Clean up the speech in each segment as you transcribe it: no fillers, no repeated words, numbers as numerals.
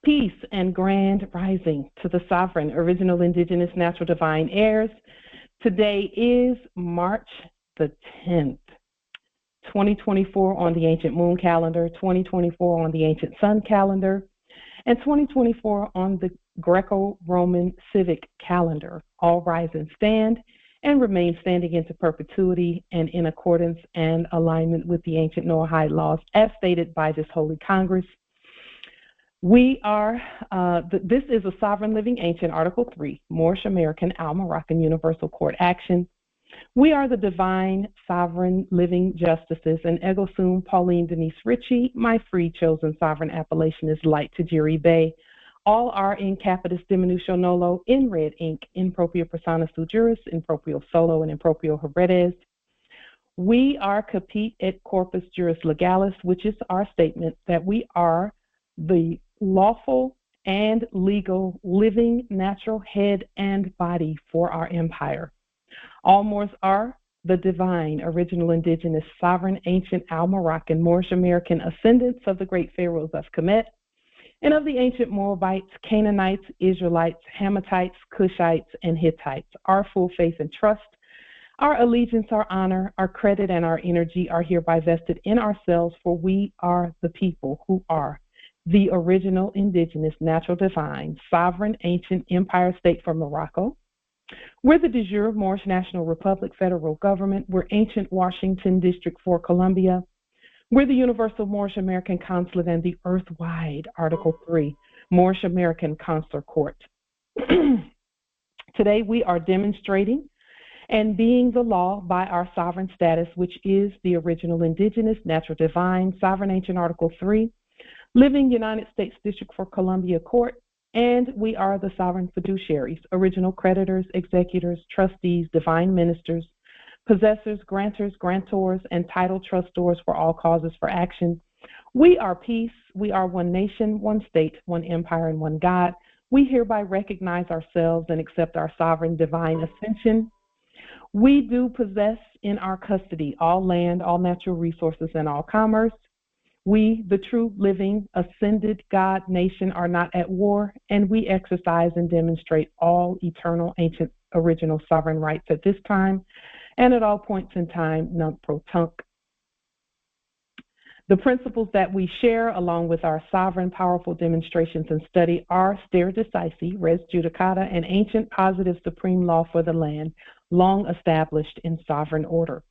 Peace and grand rising to the sovereign, original, indigenous, natural, divine heirs. Today is March the 10th, 2024 on the ancient moon calendar, 2024 on the ancient sun calendar, and 2024 on the Greco-Roman civic calendar. All rise and stand and remain standing into perpetuity and in accordance and alignment with the ancient Noahide laws as stated by this Holy Congress. We are, this is a sovereign living ancient Article 3, Moorish American Al-Moroccan Universal Court action. We are the divine sovereign living justices, and Ego Sum Pauline Denise Ritchie. My free chosen sovereign appellation is Light Tajiri Bay. All are in capitis diminutio nolo, in red ink, in propria persona sui juris, in proprio solo, and in proprio heredes. We are capit et corpus juris legalis, which is our statement that we are the lawful and legal living natural head and body for our empire. All Moors are the divine, original, indigenous, sovereign, ancient, Al-Moroccan, Moorish American ascendants of the great pharaohs of Kemet and of the ancient Moabites, Canaanites, Israelites, Hamathites, Cushites, and Hittites. Our full faith and trust, our allegiance, our honor, our credit, and our energy are hereby vested in ourselves, for we are the people who are the original, indigenous, natural, divine, sovereign, ancient empire state from Morocco. We're the de jure Moorish National Republic federal government. We're ancient Washington District for Columbia. We're the Universal Moorish American Consulate and the Earth-wide Article 3 Moorish American Consular Court. Today we are demonstrating and being the law by our sovereign status, which is the original, indigenous, natural, divine, sovereign, ancient Article 3, living United States District for Columbia Court, and we are the sovereign fiduciaries, original creditors, executors, trustees, divine ministers, possessors, grantors, grantors, and title trustors for all causes for action. We are peace. We are one nation, one state, one empire, and one God. We hereby recognize ourselves and accept our sovereign divine ascension. We do possess in our custody all land, all natural resources, and all commerce. We, the true living, ascended God nation, are not at war, and we exercise and demonstrate all eternal, ancient, original sovereign rights at this time and at all points in time, nunc pro tunc. The principles that we share, along with our sovereign, powerful demonstrations and study, are stare decisis, res judicata, and ancient positive supreme law for the land, long established in sovereign order.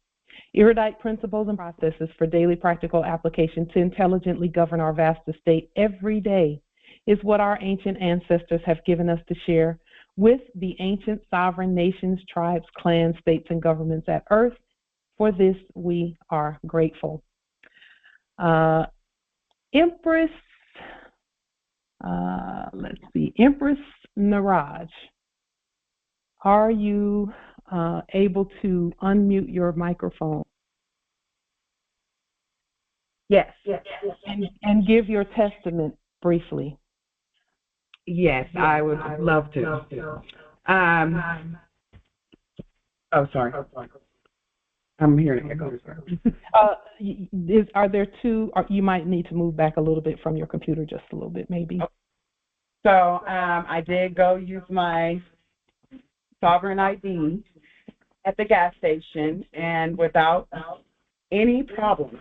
Erudite principles and processes for daily practical application to intelligently govern our vast estate every day is what our ancient ancestors have given us to share with the ancient sovereign nations, tribes, clans, states, and governments at earth. For this, we are grateful. Empress Niraj, are you able to unmute your microphone? Yes. And give your testament briefly. Yes, I would love to. Oh, sorry. I'm hearing it. Are there two? You might need to move back a little bit from your computer, just a little bit, maybe. So I did go use my sovereign ID at the gas station, and without any problems,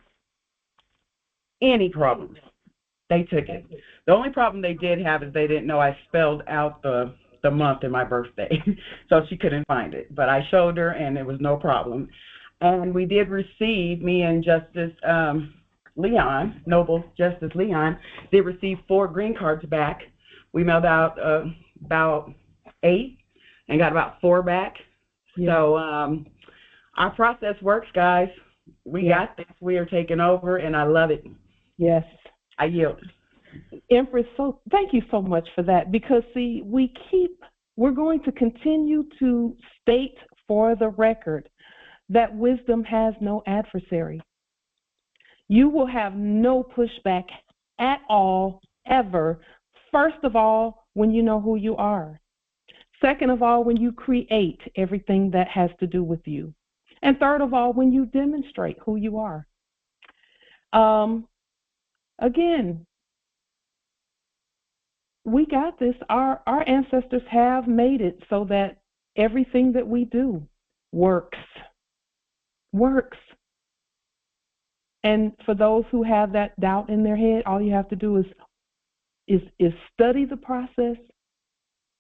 they took it. The only problem they did have is they didn't know I spelled out the month in my birthday, so she couldn't find it. But I showed her, and it was no problem. And we did receive, me and Justice Leon, Noble Justice Leon, did receive 4 green cards back. We mailed out about 8 and got about 4 back. Yeah. So our process works, guys. We got this. We are taking over, and I love it. Yes. I yield. Empress, so thank you so much for that, because, see, we're going to continue to state for the record that wisdom has no adversary. You will have no pushback at all, ever. First of all, when you know who you are. Second of all, when you create everything that has to do with you. And third of all, when you demonstrate who you are. Again, we got this. Our ancestors have made it so that everything that we do works. And for those who have that doubt in their head, all you have to do is study the process,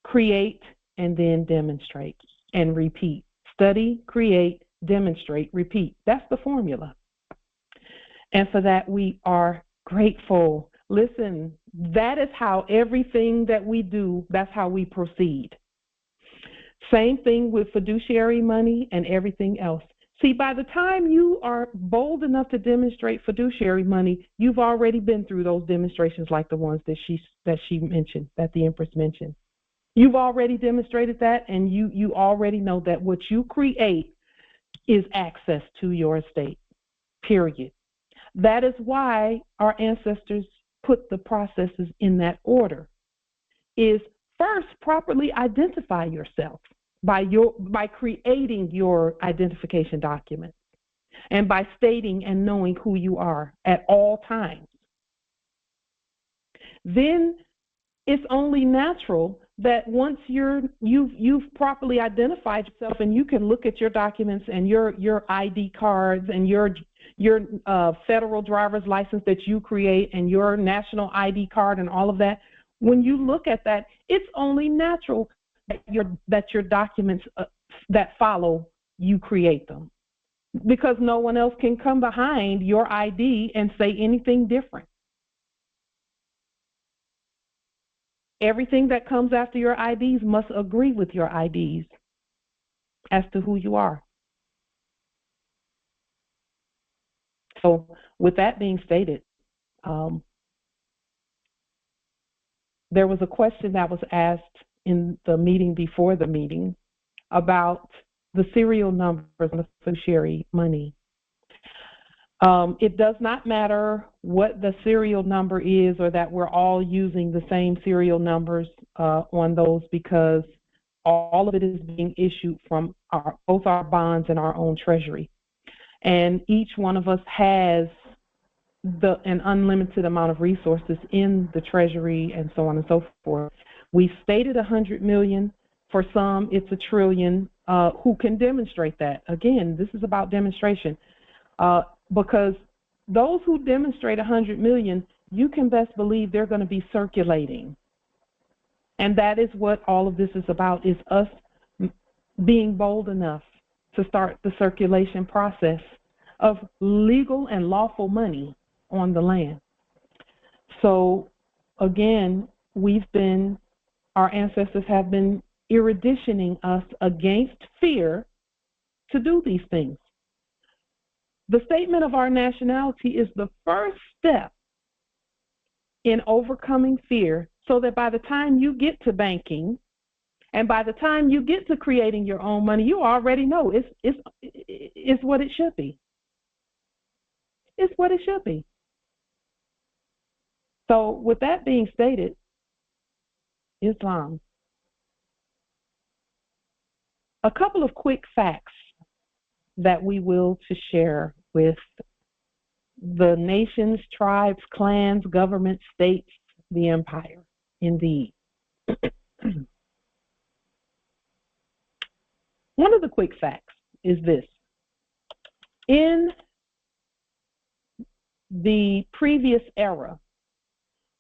create, and then demonstrate and repeat. Study, create, demonstrate, repeat. That's the formula. And for that, we are grateful. Listen, that is how everything that we do, that's how we proceed. Same thing with fiduciary money and everything else. See, by the time you are bold enough to demonstrate fiduciary money, you've already been through those demonstrations like the ones that she mentioned, that the Empress mentioned. You've already demonstrated that, and you already know that what you create is access to your estate, period. That is why our ancestors put the processes in that order, is first properly identify yourself by creating your identification document and by stating and knowing who you are at all times. Then it's only natural that once you've properly identified yourself and you can look at your documents and your ID cards and your federal driver's license that you create and your national ID card and all of that, when you look at that, it's only natural that your documents that follow, you create them, because no one else can come behind your ID and say anything different. Everything that comes after your IDs must agree with your IDs as to who you are. So with that being stated, there was a question that was asked in the meeting before the meeting about the serial numbers on the fiduciary money. It does not matter what the serial number is or that we're all using the same serial numbers on those, because all of it is being issued from both our bonds and our own treasury. And each one of us has an unlimited amount of resources in the treasury and so on and so forth. We stated 100 million. For some, it's $1 trillion. Who can demonstrate that? Again, this is about demonstration. Because those who demonstrate 100 million, you can best believe they're going to be circulating. And that is what all of this is about, is us being bold enough to start the circulation process of legal and lawful money on the land. So again, our ancestors have been eruditioning us against fear to do these things. The statement of our nationality is the first step in overcoming fear, so that by the time you get to banking and by the time you get to creating your own money, you already know it's what it should be. It's what it should be. So with that being stated, Islam. A couple of quick facts that we will to share with the nations, tribes, clans, governments, states, the empire, indeed. One of the quick facts is this. In the previous era,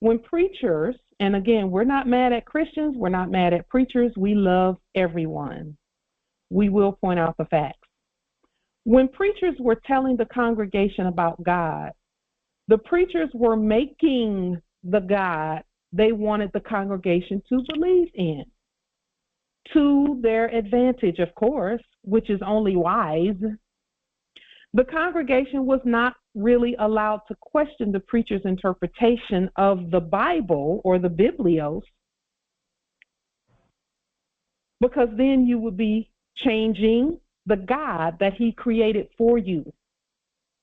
when preachers, and again, we're not mad at Christians, we're not mad at preachers, we love everyone. We will point out the facts. When preachers were telling the congregation about God, the preachers were making the God they wanted the congregation to believe in, to their advantage, of course, which is only wise. The congregation was not really allowed to question the preacher's interpretation of the Bible or the Biblios, because then you would be changing the God that he created for you,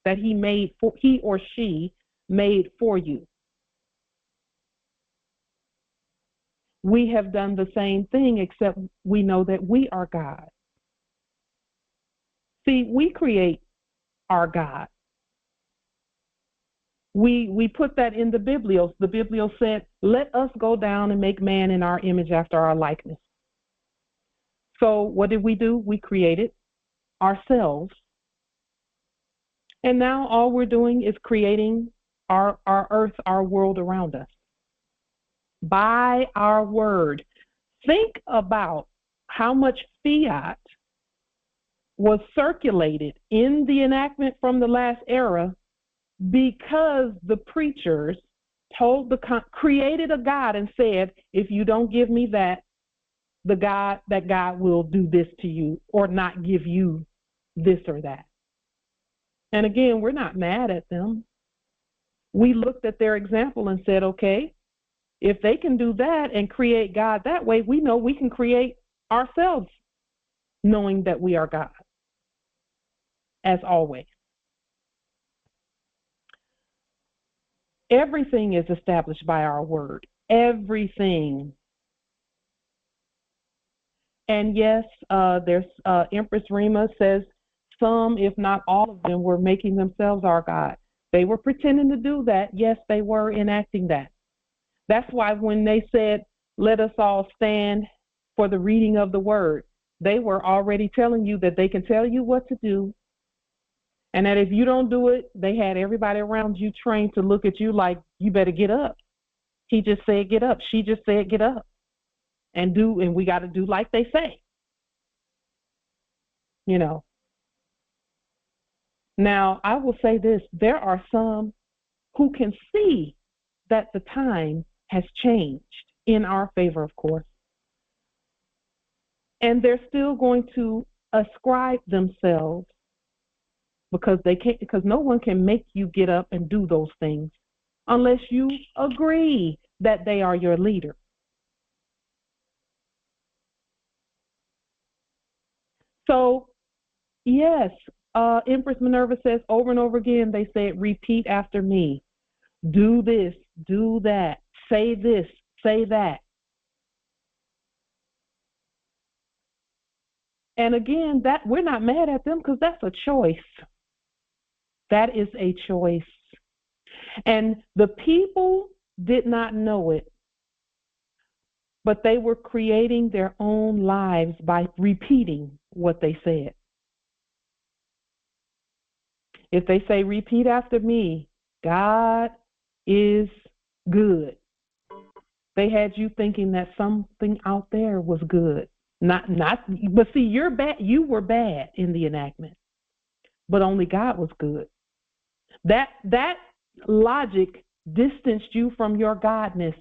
that he or she made for you. We have done the same thing, except we know that we are God. See, we create our God. We put that in the Biblios. The Biblios said, let us go down and make man in our image after our likeness. So what did we do? We created ourselves. And now all we're doing is creating our earth, our world around us by our word. Think about how much fiat was circulated in the enactment from the last era because the preachers created a God and said, if you don't give me that, that God will do this to you or not give you this or that. And again, we're not mad at them. We looked at their example and said, okay, if they can do that and create God that way, we know we can create ourselves, knowing that we are God, as always. Everything is established by our word. Everything. And yes, there's Empress Rima says some, if not all of them, were making themselves our God. They were pretending to do that. Yes, they were enacting that. That's why when they said, let us all stand for the reading of the word, they were already telling you that they can tell you what to do, and that if you don't do it, they had everybody around you trained to look at you like, you better get up. He just said get up. She just said get up. And we got to do like they say. You know. Now, I will say this. There are some who can see that the time has changed in our favor, of course. And they're still going to ascribe themselves because no one can make you get up and do those things unless you agree that they are your leader. So, yes, Empress Minerva says over and over again, they say, repeat after me. Do this, do that, say this, say that. And again, that we're not mad at them because that's a choice. That is a choice. And the people did not know it, but they were creating their own lives by repeating what they said. If they say, repeat after me, God is good, they had you thinking that something out there was good. But see, you're bad. You were bad in the enactment, but only God was good. That logic distanced you from your godness.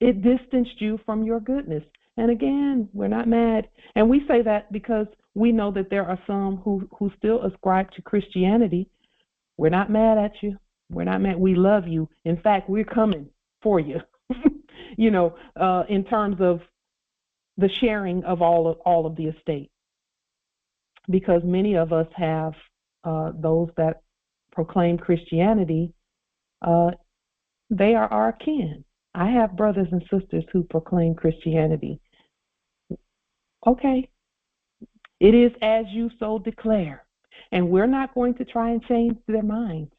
It distanced you from your goodness. And again, we're not mad. And we say that because we know that there are some who still ascribe to Christianity. We're not mad at you. We're not mad. We love you. In fact, we're coming for you, in terms of the sharing of all of the estate. Because many of us have those that proclaim Christianity, they are our kin. I have brothers and sisters who proclaim Christianity. Okay. It is as you so declare. And we're not going to try and change their minds.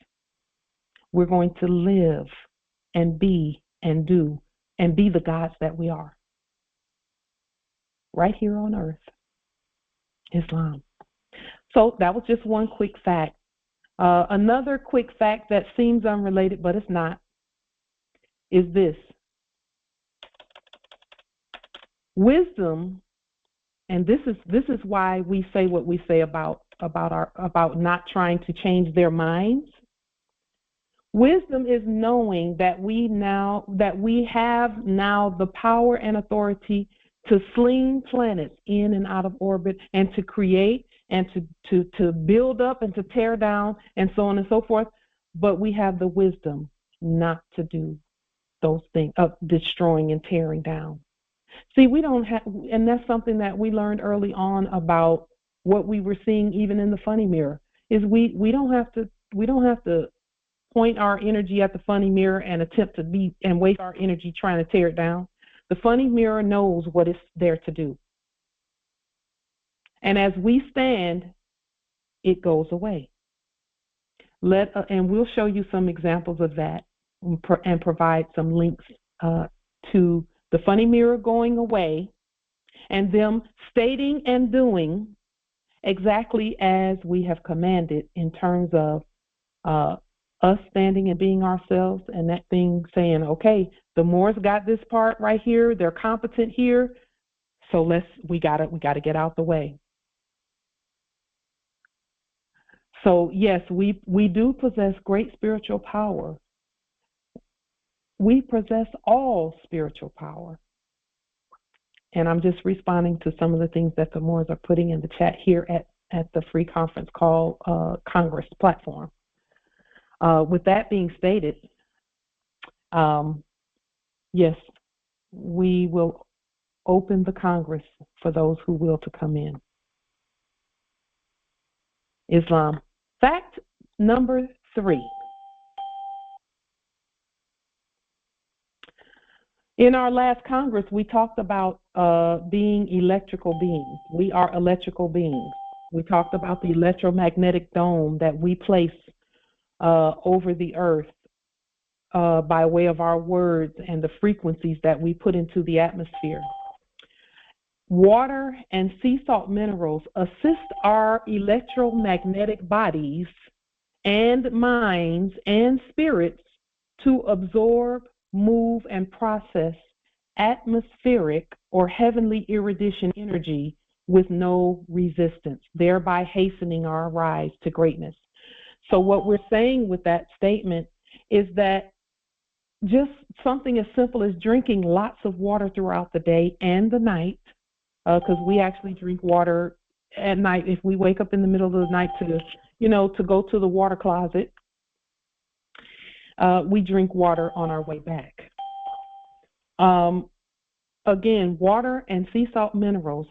We're going to live and be and do and be the gods that we are. Right here on earth. Islam. So that was just one quick fact. Another quick fact that seems unrelated, but it's not, is this. Wisdom, and this is why we say what we say about not trying to change their minds. Wisdom is knowing that we have now the power and authority to sling planets in and out of orbit and to create and to build up and to tear down and so on and so forth. But we have the wisdom not to do those things of destroying and tearing down. See, we don't have, and that's something that we learned early on about what we were seeing even in the funny mirror, is we don't have to point our energy at the funny mirror and attempt to waste our energy trying to tear it down. The funny mirror knows what it's there to do. And as we stand, it goes away. And we'll show you some examples of that and provide some links to the funny mirror going away and them stating and doing exactly as we have commanded in terms of us standing and being ourselves, and that thing saying, okay, the Moors got this part right here, they're competent here, so we gotta get out the way. So yes, we do possess great spiritual power. We possess all spiritual power. And I'm just responding to some of the things that the Moors are putting in the chat here at the free conference call Congress platform. With that being stated, yes, we will open the Congress for those who will to come in. Islam. Fact number 3. In our last Congress, we talked about being electrical beings. We are electrical beings. We talked about the electromagnetic dome that we place over the earth by way of our words and the frequencies that we put into the atmosphere. Water and sea salt minerals assist our electromagnetic bodies and minds and spirits to absorb, move, and process atmospheric or heavenly iridescent energy with no resistance, thereby hastening our rise to greatness. So what we're saying with that statement is that just something as simple as drinking lots of water throughout the day and the night, because we actually drink water at night if we wake up in the middle of the night to go to the water closet. We drink water on our way back. Again, water and sea salt minerals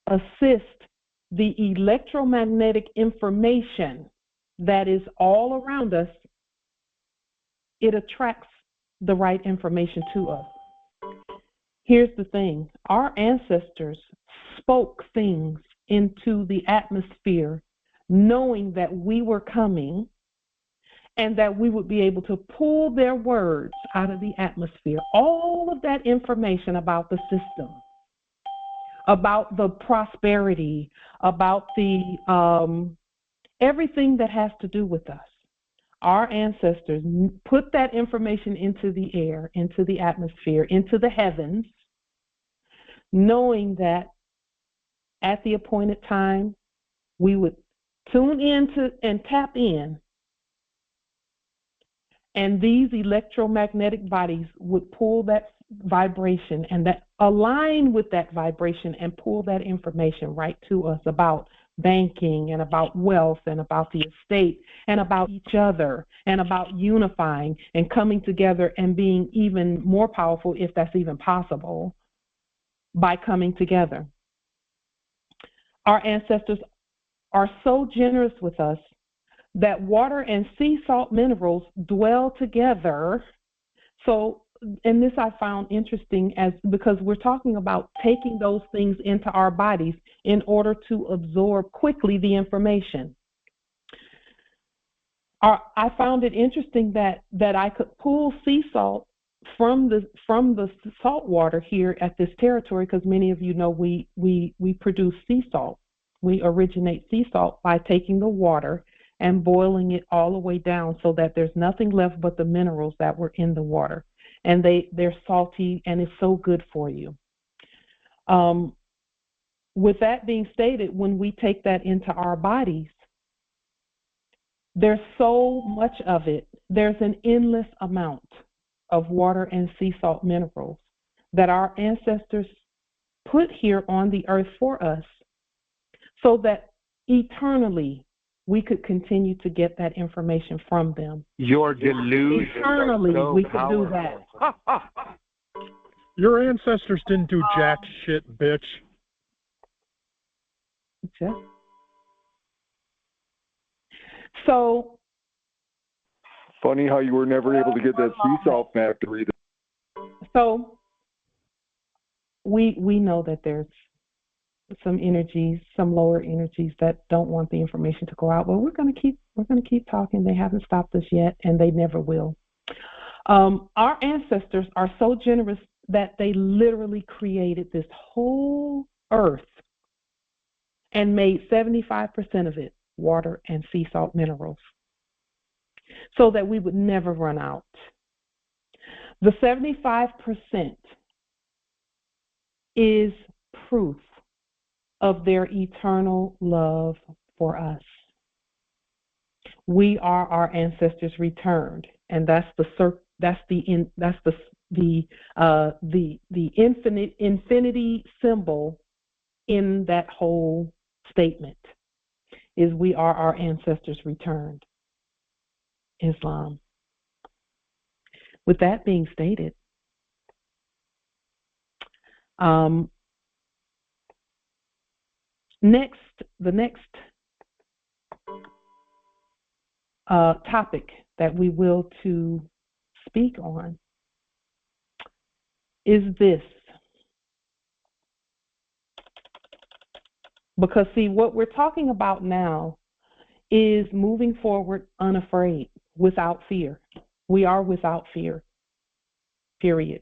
assist the electromagnetic information that is all around us. It attracts the right information to us. Here's the thing. Our ancestors spoke things into the atmosphere knowing that we were coming and that we would be able to pull their words out of the atmosphere. All of that information about the system, about the prosperity, about the everything that has to do with us. Our ancestors put that information into the air, into the atmosphere, into the heavens, knowing that at the appointed time, we would tune in and tap in, and these electromagnetic bodies would pull that vibration and that align with that vibration and pull that information right to us about banking and about wealth and about the estate and about each other and about unifying and coming together and being even more powerful, if that's even possible, by coming together. Our ancestors are so generous with us that water and sea salt minerals dwell together. So, and this I found interesting because we're talking about taking those things into our bodies in order to absorb quickly the information. I found it interesting that I could pull sea salt from the salt water here at this territory, because many of you know we produce sea salt. We originate sea salt by taking the water and boiling it all the way down so that there's nothing left but the minerals that were in the water. And they're salty, and it's so good for you. With that being stated, when we take that into our bodies, there's so much of it. There's an endless amount of water and sea salt minerals that our ancestors put here on the earth for us so that eternally we could continue to get that information from them. Your delusions eternally are so we could powerful. do that. Your ancestors didn't do jack shit, bitch. Okay. So Funny how you were never able to get that sea salt factory. So we know that there's some energies, some lower energies that don't want the information to go out, but we're going to keep We're going to keep talking. They haven't stopped us yet, and they never will. Our ancestors are so generous that they literally created this whole earth and made 75% of it water and sea salt minerals so that we would never run out. The 75% is proof of their eternal love for us. We are our ancestors returned, and that's the infinity symbol in that whole statement. Is we are our ancestors returned. Islam. With that being stated, the next topic that we will to speak on is this. Because, see, what we're talking about now is moving forward unafraid, without fear. We are without fear, period.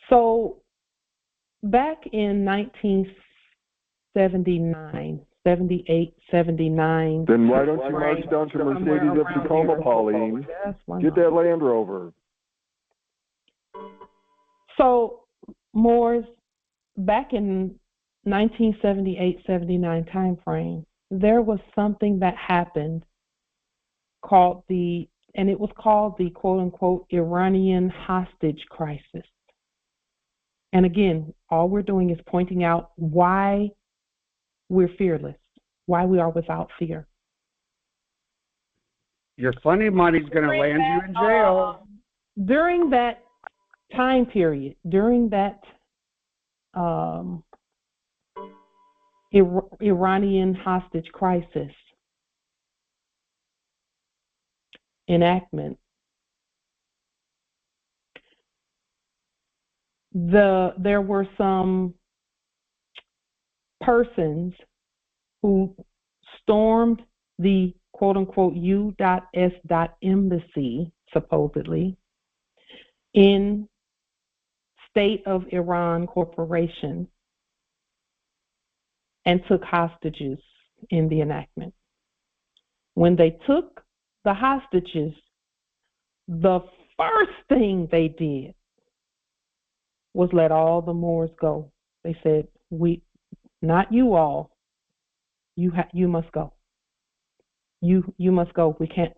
So back in 1979, 78, 79. Then why don't you march down to Mercedes of Tacoma, Pauline? Yes, get that Land Rover. So, Moors, back in 1978-79 time frame, there was something that happened called the quote-unquote Iranian hostage crisis. And again, all we're doing is pointing out why we're fearless, why we are without fear. Your funny money's going to land you in jail. During that time period, during that Iranian hostage crisis enactment, there were some persons who stormed the quote-unquote U.S. embassy, supposedly, in State of Iran Corporation, and took hostages in the enactment. When they took the hostages, the first thing they did was let all the Moors go. They said, not you all, you must go. You must go. We can't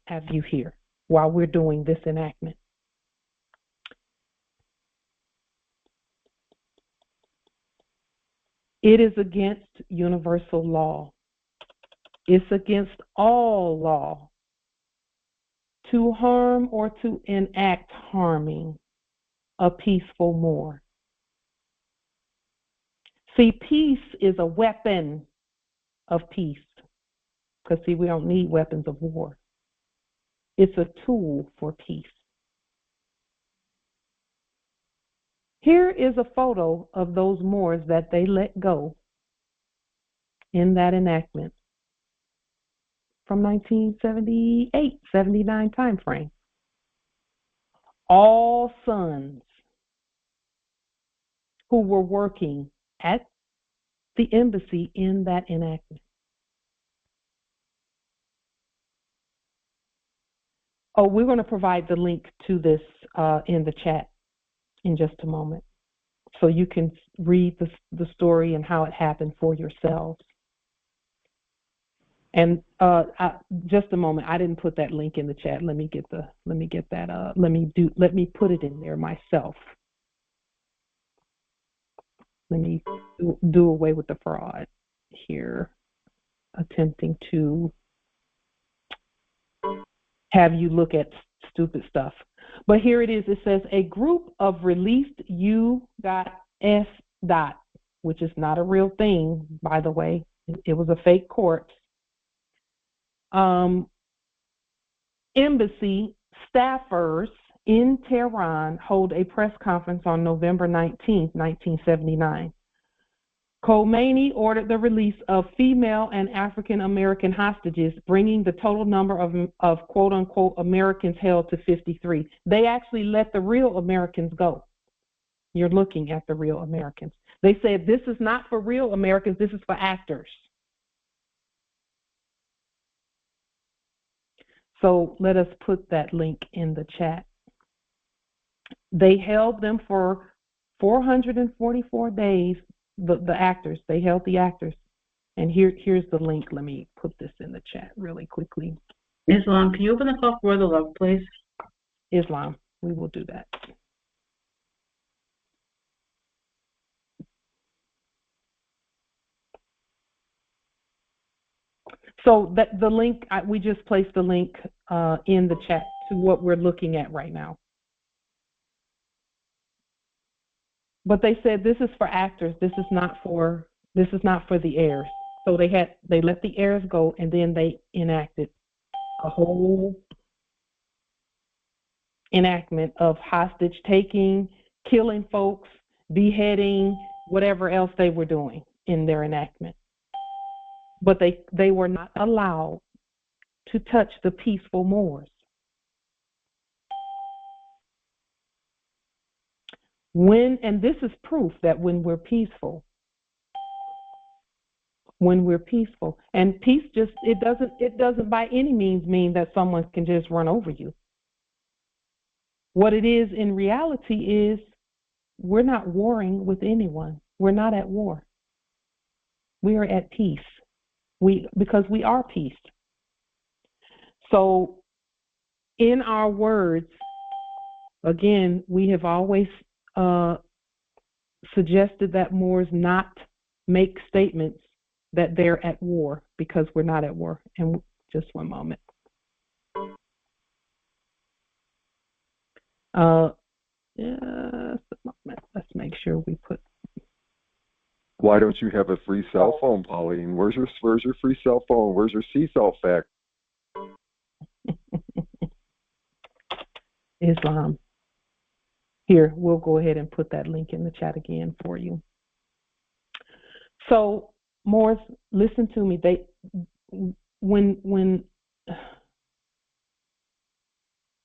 have you here while we're doing this enactment. It is against universal law. It's against all law to harm or to enact harming a peaceful Moor. See, peace is a weapon of peace. Because, see, we don't need weapons of war. It's a tool for peace. Here is a photo of those Moors that they let go in that enactment from 1978, 79 time frame. All sons who were working at the embassy in that enactment. Oh, we're going to provide the link to this in the chat in just a moment, so you can read the story and how it happened for yourselves. And just a moment, I didn't put that link in the chat. Let me put it in there myself. Let me do away with the fraud here, attempting to have you look at stupid stuff. But here it is. It says a group of released U.S. which is not a real thing, by the way. It was a fake court. Embassy staffers in Tehran hold a press conference on November 19, 1979. Khomeini ordered the release of female and African American hostages, bringing the total number of quote-unquote Americans held to 53. They actually let the real Americans go. You're looking at the real Americans. They said, this is not for real Americans, this is for actors. So let us put that link in the chat. They held them for 444 days, the actors. They held the actors. And here's the link. Let me put this in the chat really quickly. Islam, can you open the call for the love, please? Islam, we will do that. So that the link, we just placed the link in the chat to what we're looking at right now. But they said this is for actors. This is not for the heirs. So they let the heirs go, and then they enacted a whole enactment of hostage taking, killing folks, beheading, whatever else they were doing in their enactment. But they were not allowed to touch the peaceful Moors. And this is proof that when we're peaceful, and peace it doesn't by any means mean that someone can just run over you. What it is in reality is we're not warring with anyone. We're not at war. We are at peace. Because we are peace. So in our words, again, we have always suggested that Moors not make statements that they're at war, because we're not at war. And just one moment. Let's make sure we put. Why don't you have a free cell phone, Pauline? Where's your free cell phone? Where's your C-cell fact? Islam. Here, we'll go ahead and put that link in the chat again for you. So, Moors, listen to me. When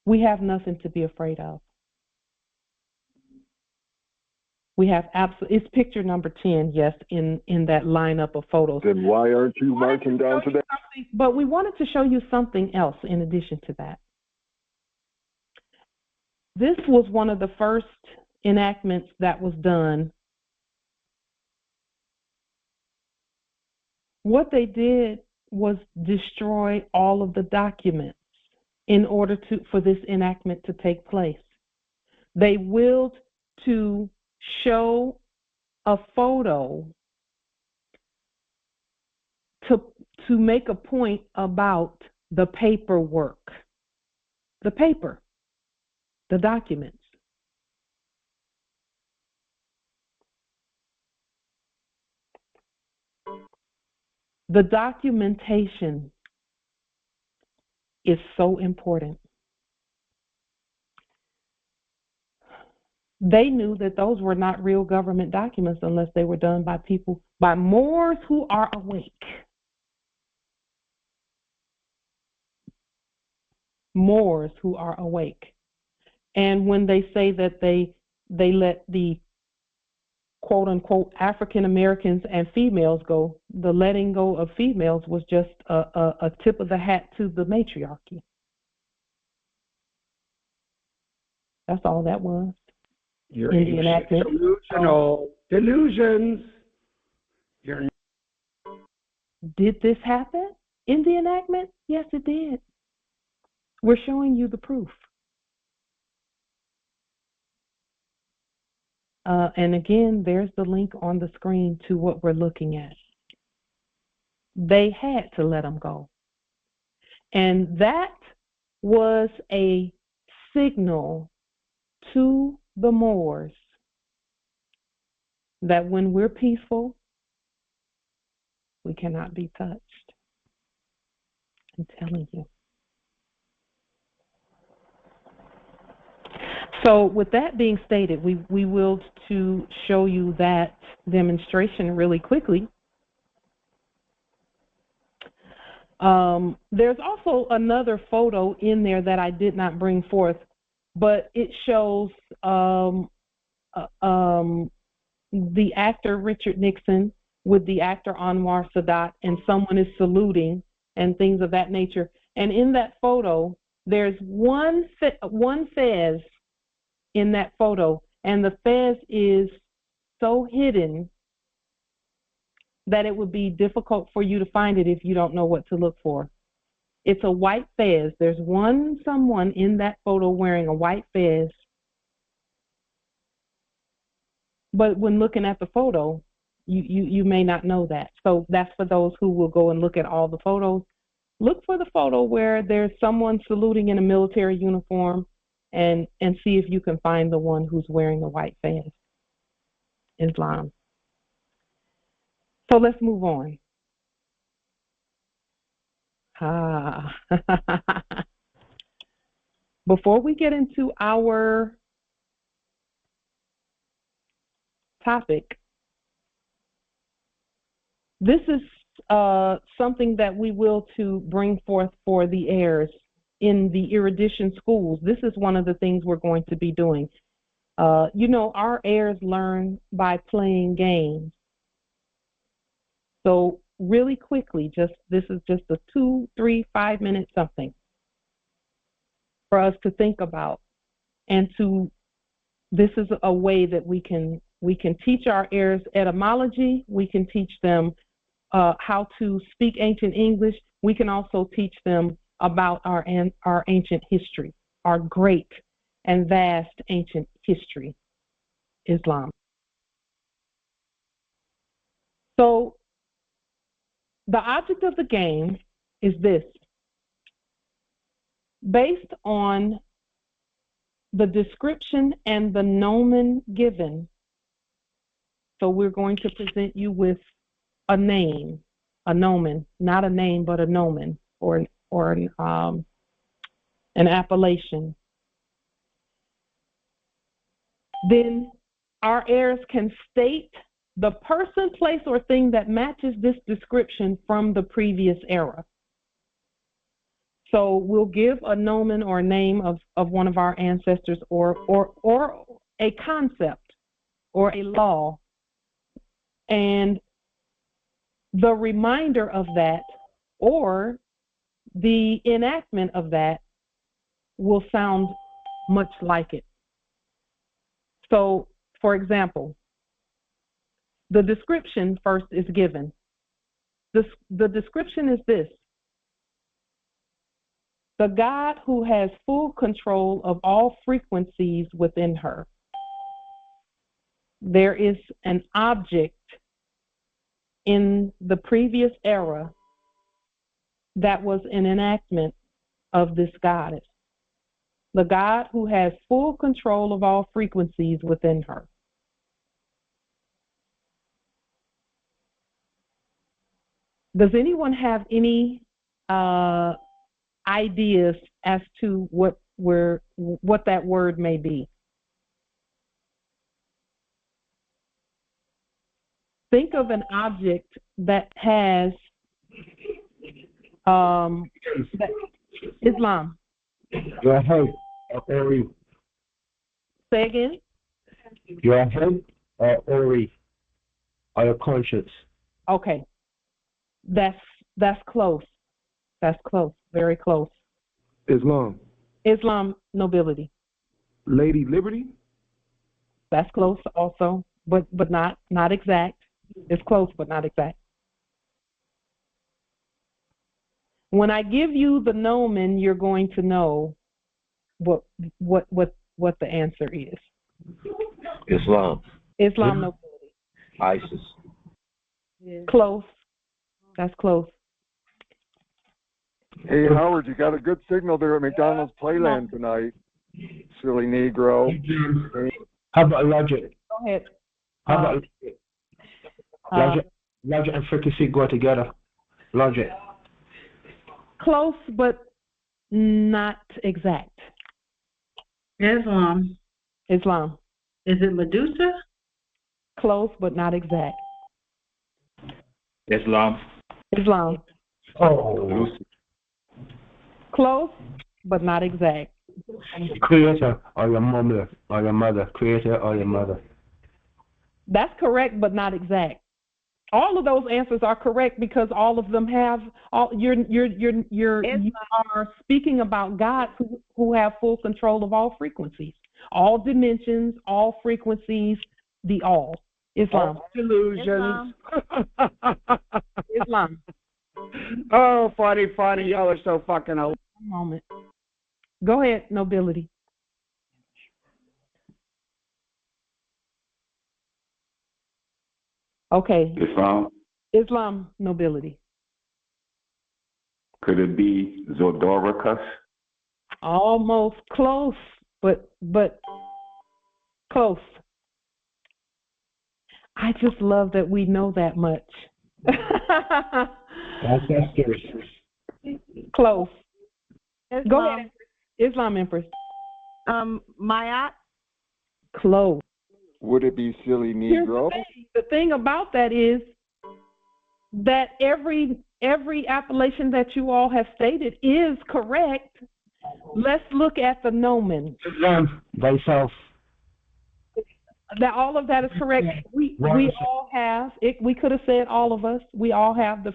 we have nothing to be afraid of. We have it's picture number 10, yes, in that lineup of photos. Then why aren't you marching down to that? But we wanted to show you something else in addition to that. This was one of the first enactments that was done. What they did was destroy all of the documents in order for this enactment to take place. They willed to show a photo to make a point about the paperwork, the paper, the documents. The documentation is so important. They knew that those were not real government documents unless they were done by people, by Moors who are awake. Moors who are awake. And when they say that they let the quote-unquote African Americans and females go, the letting go of females was just a tip of the hat to the matriarchy. That's all that was. You're in the enactment. delusional. Delusions. Did this happen in the enactment? Yes, it did. We're showing you the proof. And again, there's the link on the screen to what we're looking at. They had to let them go. And that was a signal to the Moors that when we're peaceful, we cannot be touched. I'm telling you. So with that being stated, we will to show you that demonstration really quickly. There's also another photo in there that I did not bring forth, but it shows the actor Richard Nixon with the actor Anwar Sadat, and someone is saluting and things of that nature. And in that photo, there's one fez in that photo, and the fez is so hidden that it would be difficult for you to find it if you don't know what to look for. It's a white fez. There's someone in that photo wearing a white fez. But when looking at the photo, you may not know that. So that's for those who will go and look at all the photos. Look for the photo where there's someone saluting in a military uniform, and see if you can find the one who's wearing the white fez. Islam. So let's move on. Before we get into our topic, this is something that we will to bring forth for the heirs in the erudition schools. This is one of the things we're going to be doing. You know, our heirs learn by playing games. So really quickly, this is just a 2, 3, 5 minute something for us to think about, and this is a way that we can teach our heirs etymology. We can teach them how to speak ancient English. We can also teach them about our ancient history, our great and vast ancient history, Islam. So the object of the game is this. Based on the description and the nomen given, so we're going to present you with a name, a nomen, not a name, but a nomen, or an appellation. Then our heirs can state the person, place, or thing that matches this description from the previous era. So we'll give a nomen or a name of one of our ancestors, or a concept or a law, and the reminder of that or the enactment of that will sound much like it. So, for example, the description first is given. The description is this: the God who has full control of all frequencies within her. There is an object in the previous era that was an enactment of this goddess. The God who has full control of all frequencies within her. Does anyone have any ideas as to what that word may be? Think of an object that has Islam. Your head or Ori. Say again? Your head or Ori. Or your conscience. Okay. That's close. That's close. Very close. Islam. Islam, nobility. Lady Liberty. That's close also, but not exact. It's close, but not exact. When I give you the nomen, you're going to know what the answer is. Islam. Islam, nobility. ISIS. Close. That's close. Hey, Howard, you got a good signal there at McDonald's Playland tonight. Silly Negro. How about logic? Go ahead. How about logic and frequency go together? Logic. Close, but not exact. Islam. Islam. Is it Medusa? Close, but not exact. Islam. Islam. Oh, Close, but not exact. creator or your mother, creator or your mother. That's correct, but not exact. All of those answers are correct because all of them have all. You are speaking about gods who have full control of all frequencies, all dimensions, all frequencies, the all. Islam. All delusions. Islam. Oh, funny. Y'all are so fucking old. One moment. Go ahead, Nobility. Okay. Islam, Nobility. Could it be Zodoricus? Almost close, but close. I just love that we know that much. Ancestors. Close. Islam. Go ahead, Islam Empress. Mayat. Close. Would it be silly Here's Negro? the thing about that is that every appellation that you all have stated is correct. Let's look at the nomen. Islam, thyself. That all of that is correct. We all have it. We could have said all of us. We all have the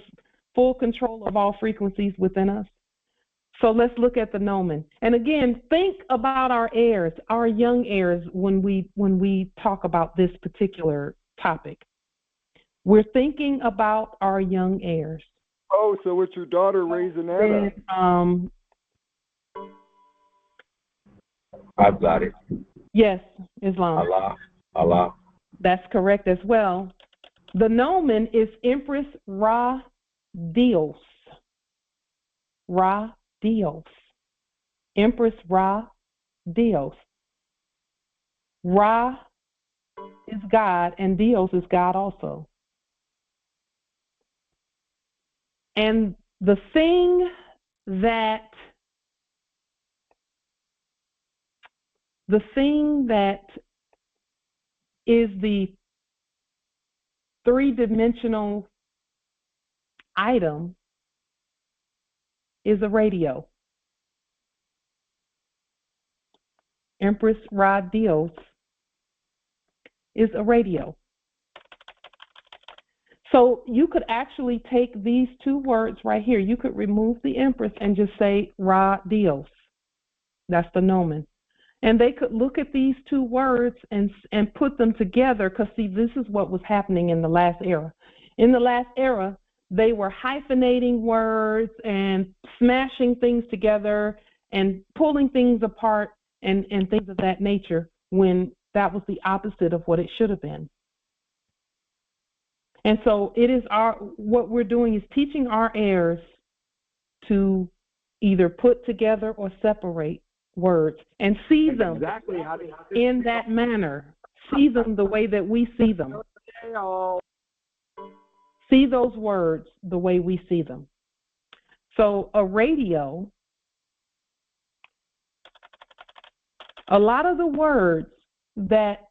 full control of all frequencies within us. So let's look at the nomen. And again, think about our heirs, our young heirs, when we talk about this particular topic. We're thinking about our young heirs. Oh, so it's your daughter raising that up. I've got it. Yes, Islam. Allah. That's correct as well. The nomen is Empress Ra Dios. Ra Dios. Empress Ra Dios. Ra is God and Dios is God also. And the thing that is the three-dimensional item is a radio. Empress Ra Dios is a radio. So you could actually take these two words right here. You could remove the Empress and just say Ra Dios. That's the nomen. And they could look at these two words and put them together because, see, this is what was happening in the last era. In the last era, they were hyphenating words and smashing things together and pulling things apart and things of that nature when that was the opposite of what it should have been. And so it is what we're doing is teaching our heirs to either put together or separate words and see them in that manner. See them the way that we see them. See those words the way we see them. So a radio, a lot of the words that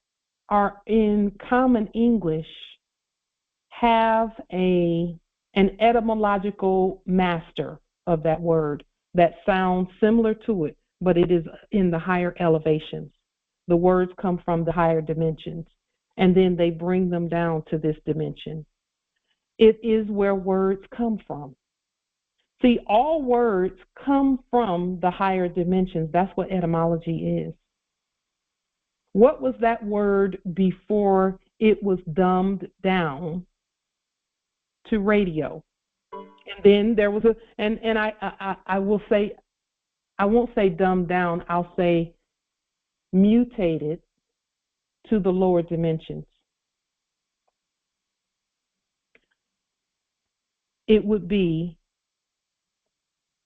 are in common English have an etymological master of that word that sounds similar to it, but it is in the higher elevations. The words come from the higher dimensions, and then they bring them down to this dimension. It is where words come from. See, all words come from the higher dimensions. That's what etymology is. What was that word before it was dumbed down to radio? And then there was I will say, I won't say dumbed down, I'll say mutated to the lower dimensions. It would be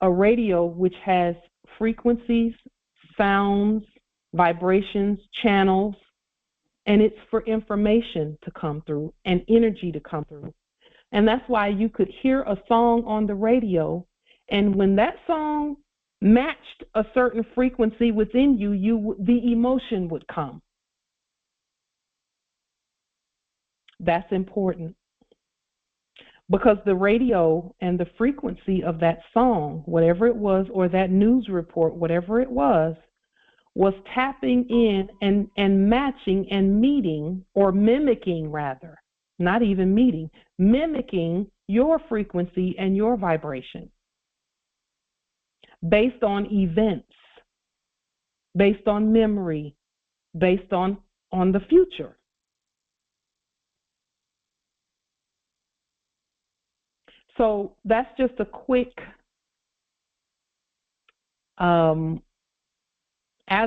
a radio which has frequencies, sounds, vibrations, channels, and it's for information to come through and energy to come through. And that's why you could hear a song on the radio, and when that song matched a certain frequency within you, the emotion would come. That's important because the radio and the frequency of that song, whatever it was, or that news report, whatever it was tapping in and matching and meeting, or mimicking rather, not even meeting, mimicking your frequency and your vibration based on events, based on memory, based on the future. So that's just a quick as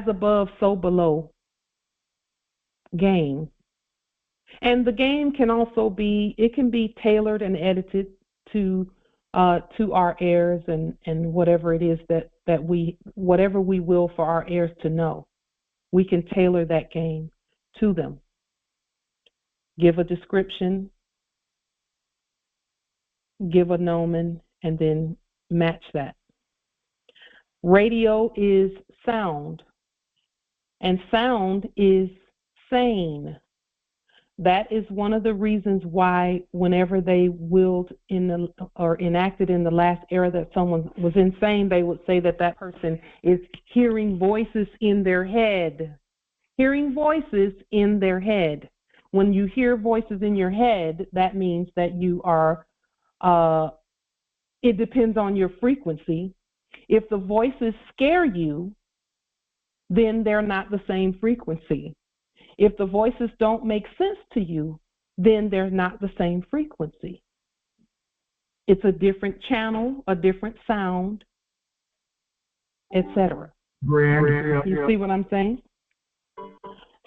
above, so below game. And the game can also be, it can be tailored and edited to our heirs and whatever it is that we, whatever we will for our heirs to know. We can tailor that game to them. Give a description, give a nomen, and then match that. Radio is sound, and sound is sane. That is one of the reasons why whenever they willed or enacted in the last era that someone was insane, they would say that that person is hearing voices in their head. Hearing voices in their head. When you hear voices in your head, that means that you are, it depends on your frequency. If the voices scare you, then they're not the same frequency. If the voices don't make sense to you, then they're not the same frequency. It's a different channel, a different sound, etc. You see what I'm saying?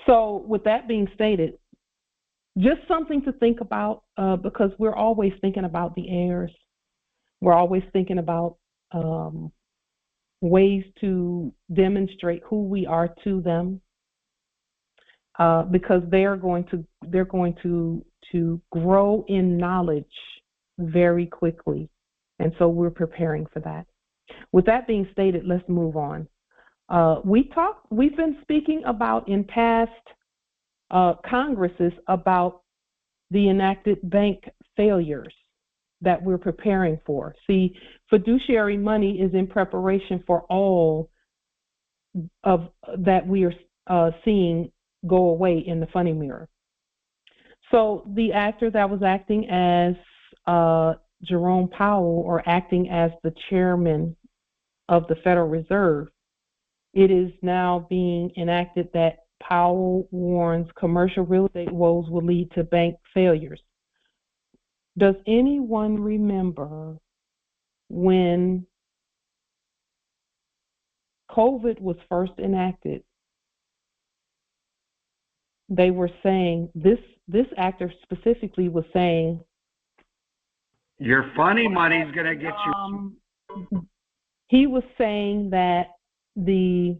So with that being stated, just something to think about because we're always thinking about the heirs. We're always thinking about ways to demonstrate who we are to them. Because they're going to grow in knowledge very quickly, and so we're preparing for that. With that being stated, let's move on. We've been speaking about in past Congresses about the enacted bank failures that we're preparing for. See, fiduciary money is in preparation for all of that we are seeing go away in the funny mirror. So the actor that was acting as Jerome Powell, or acting as the chairman of the Federal Reserve, it is now being enacted that Powell warns commercial real estate woes will lead to bank failures. Does anyone remember when COVID was first enacted? They were saying, this actor specifically was saying, your funny money's going to get you. He was saying that the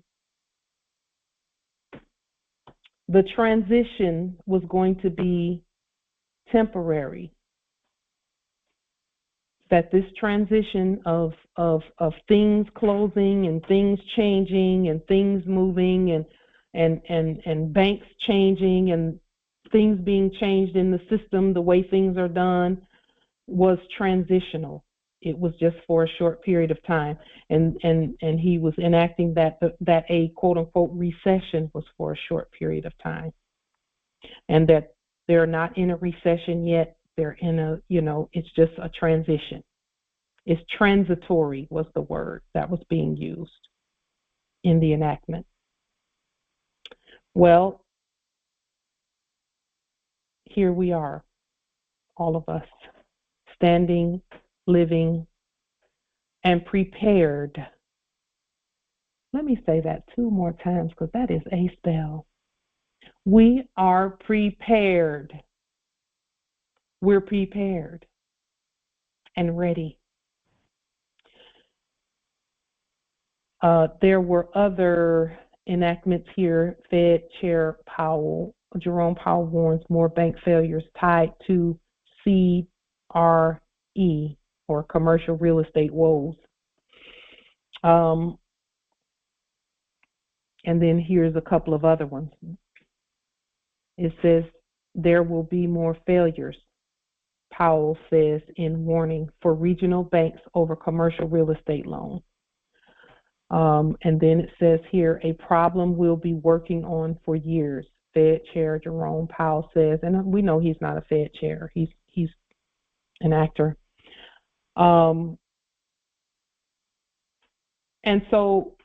transition was going to be temporary. That this transition of things closing and things changing and things moving and banks changing and things being changed in the system, the way things are done, was transitional. It was just for a short period of time, and he was enacting that a quote unquote recession was for a short period of time, and that they're not in a recession yet. They're in a, it's just a transition. It's transitory was the word that was being used in the enactment. Well, here we are, all of us, standing, living, and prepared. Let me say that 2 more times because that is a spell. We are prepared. We're prepared and ready. There were other enactments here. Fed Chair Powell, Jerome Powell warns more bank failures tied to CRE, or commercial real estate woes. And then here's a couple of other ones. It says, there will be more failures, Powell says in warning for regional banks over commercial real estate loans. And then it says here, a problem we'll be working on for years, Fed Chair Jerome Powell says, and we know he's not a Fed chair, he's an actor. And so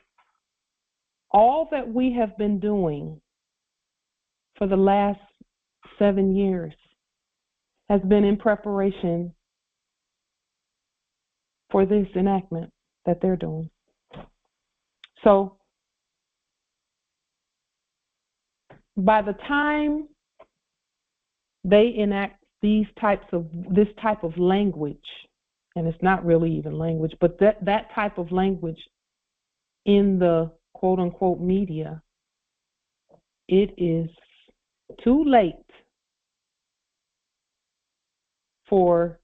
all that we have been doing for the last 7 years has been in preparation for this enactment that they're doing. So by the time they enact this type of language, and it's not really even language, but that type of language in the quote unquote media, it is too late for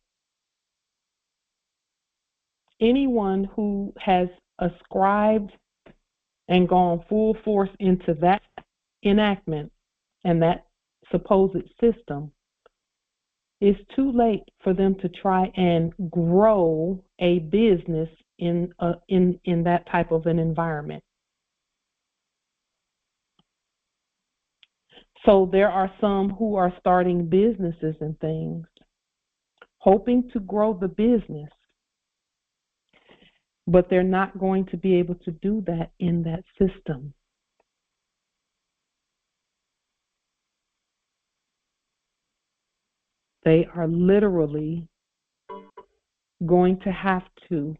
anyone who has ascribed and gone full force into that enactment and that supposed system. It's too late for them to try and grow a business in that type of an environment. So there are some who are starting businesses and things, hoping to grow the business, but they're not going to be able to do that in that system. They are literally going to have to,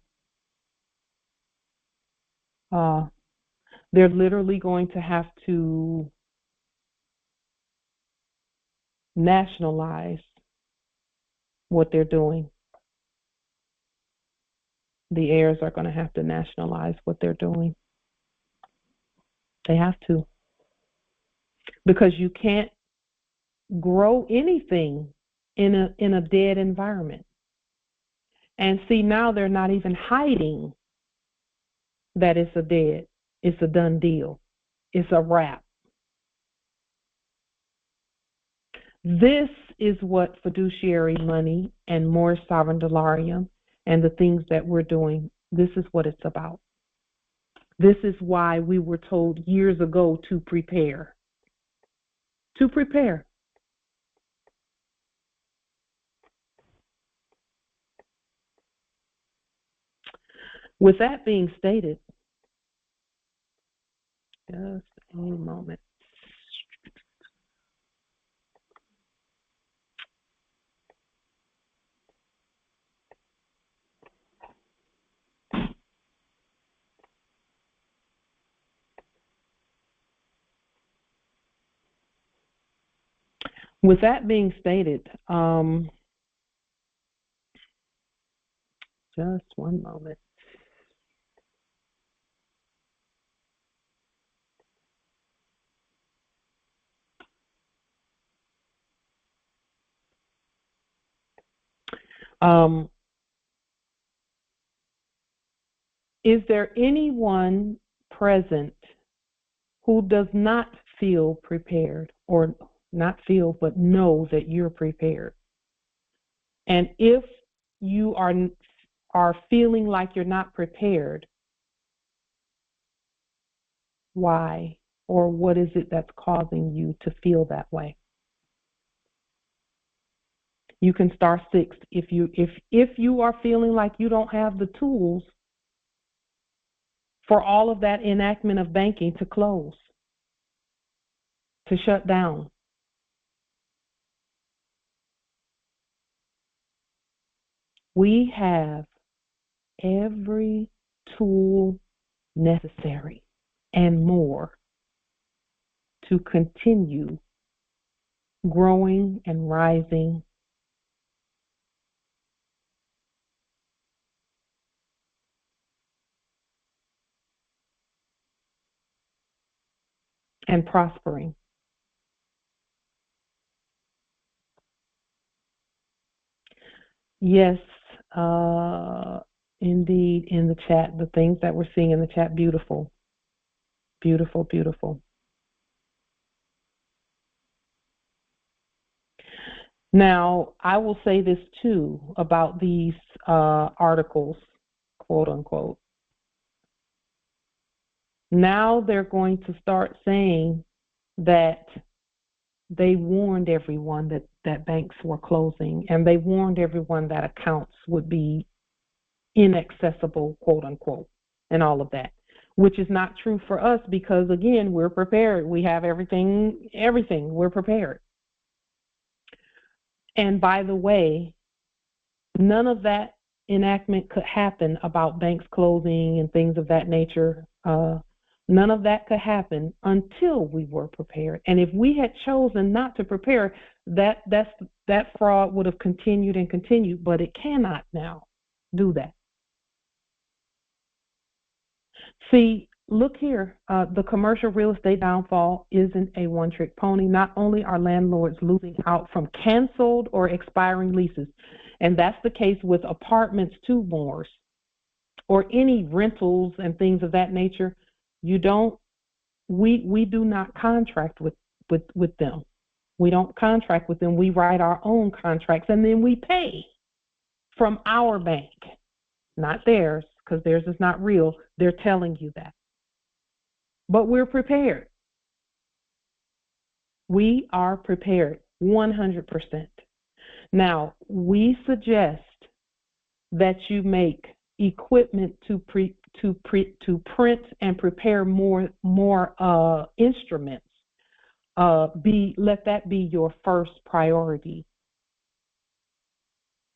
nationalize what they're doing. The heirs are going to have to nationalize what they're doing. They have to. Because you can't grow anything in a dead environment. And see, now they're not even hiding that it's a done deal. It's a wrap. This is what fiduciary money and Moorish sovereign delarium and the things that we're doing, this is what it's about. This is why we were told years ago to prepare. To prepare. With that being stated, just a moment. With that being stated, just one moment. Is there anyone present who does not feel prepared, or not feel but know that you're prepared? And if you are feeling like you're not prepared, why? Or what is it that's causing you to feel that way? You can star 6 if you are feeling like you don't have the tools for all of that enactment of banking to close, to shut down. We have every tool necessary and more to continue growing and rising and prospering. Yes, indeed, in the chat, the things that we're seeing in the chat, beautiful, beautiful, beautiful. Now, I will say this too about these articles, quote unquote. Now they're going to start saying that they warned everyone that banks were closing, and they warned everyone that accounts would be inaccessible, quote unquote, and all of that, which is not true for us because, again, we're prepared. We have everything, we're prepared. And by the way, none of that enactment could happen about banks closing and things of that nature. None of that could happen until we were prepared. And if we had chosen not to prepare, that fraud would have continued and continued, but it cannot now do that. See, look here, the commercial real estate downfall isn't a one-trick pony. Not only are landlords losing out from canceled or expiring leases, and that's the case with apartments too, Moors, or any rentals and things of that nature. We do not contract with them. We don't contract with them. We write our own contracts, and then we pay from our bank, not theirs, because theirs is not real. They're telling you that. But we're prepared. We are prepared 100%. Now, we suggest that you make equipment to print and prepare more instruments. Let that be your first priority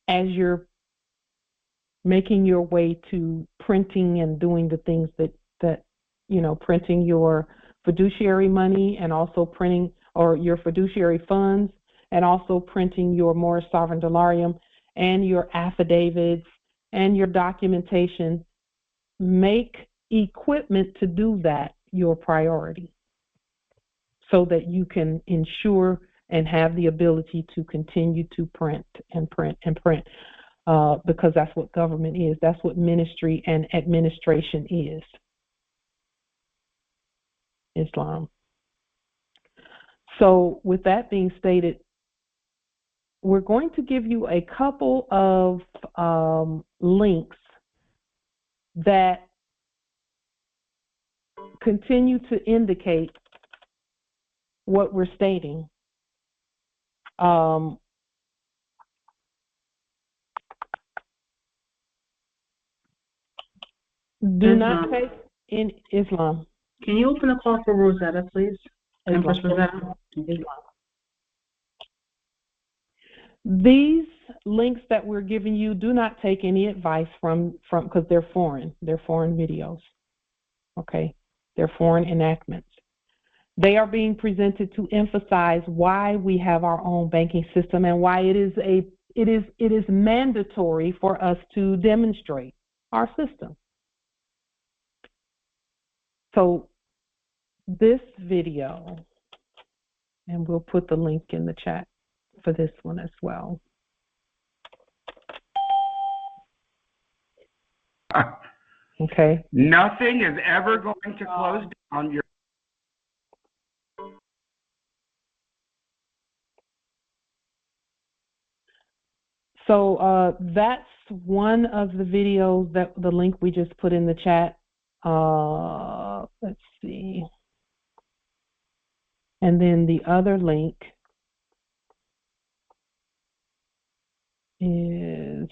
as you're making your way to printing and doing the things that printing your fiduciary money, and also printing or your fiduciary funds, and also printing your Moorish sovereign dollarium and your affidavits and your documentation. Make equipment to do that your priority so that you can ensure and have the ability to continue to print and print and print, because that's what government is. That's what ministry and administration is. Islam. So with that being stated, we're going to give you a couple of links that continue to indicate what we're stating. Do not take in Islam. Can you open the call for Rosetta, please? Empress Rosetta. These links that we're giving you, do not take any advice from because they're foreign. They're foreign videos. Okay? They're foreign enactments. They are being presented to emphasize why we have our own banking system and why it is mandatory for us to demonstrate our system. So this video, and we'll put the link in the chat for this one as well. Okay. Nothing is ever going to close down your. So that's one of the videos, that the link we just put in the chat. Let's see. And then the other link is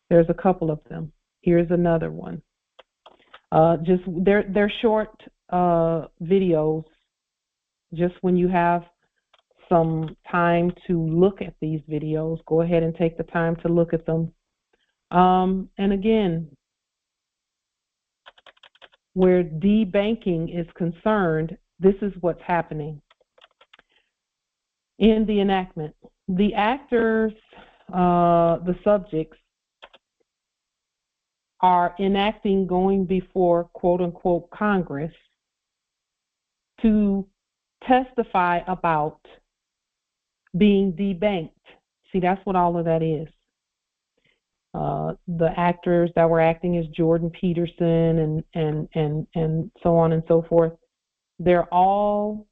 there's a couple of them. Here's another one. Just they're short videos. Just when you have some time to look at these videos, go ahead and take the time to look at them. And again, where debanking is concerned, this is what's happening. In the enactment, the actors, the subjects, are enacting going before, quote unquote, Congress to testify about being debanked. See, that's what all of that is. The actors that were acting as Jordan Peterson and so on and so forth, they're all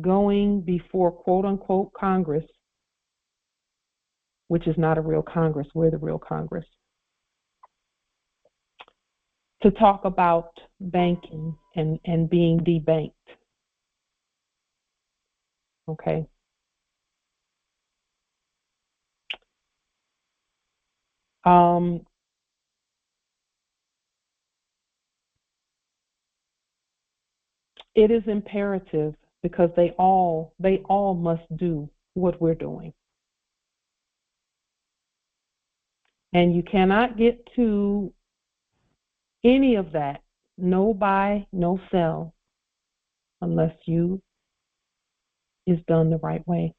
going before quote unquote Congress, which is not a real Congress. We're the real Congress, to talk about banking and being debanked. Okay. It is imperative because they all must do what we're doing. And you cannot get to any of that, no buy, no sell, unless you is done the right way.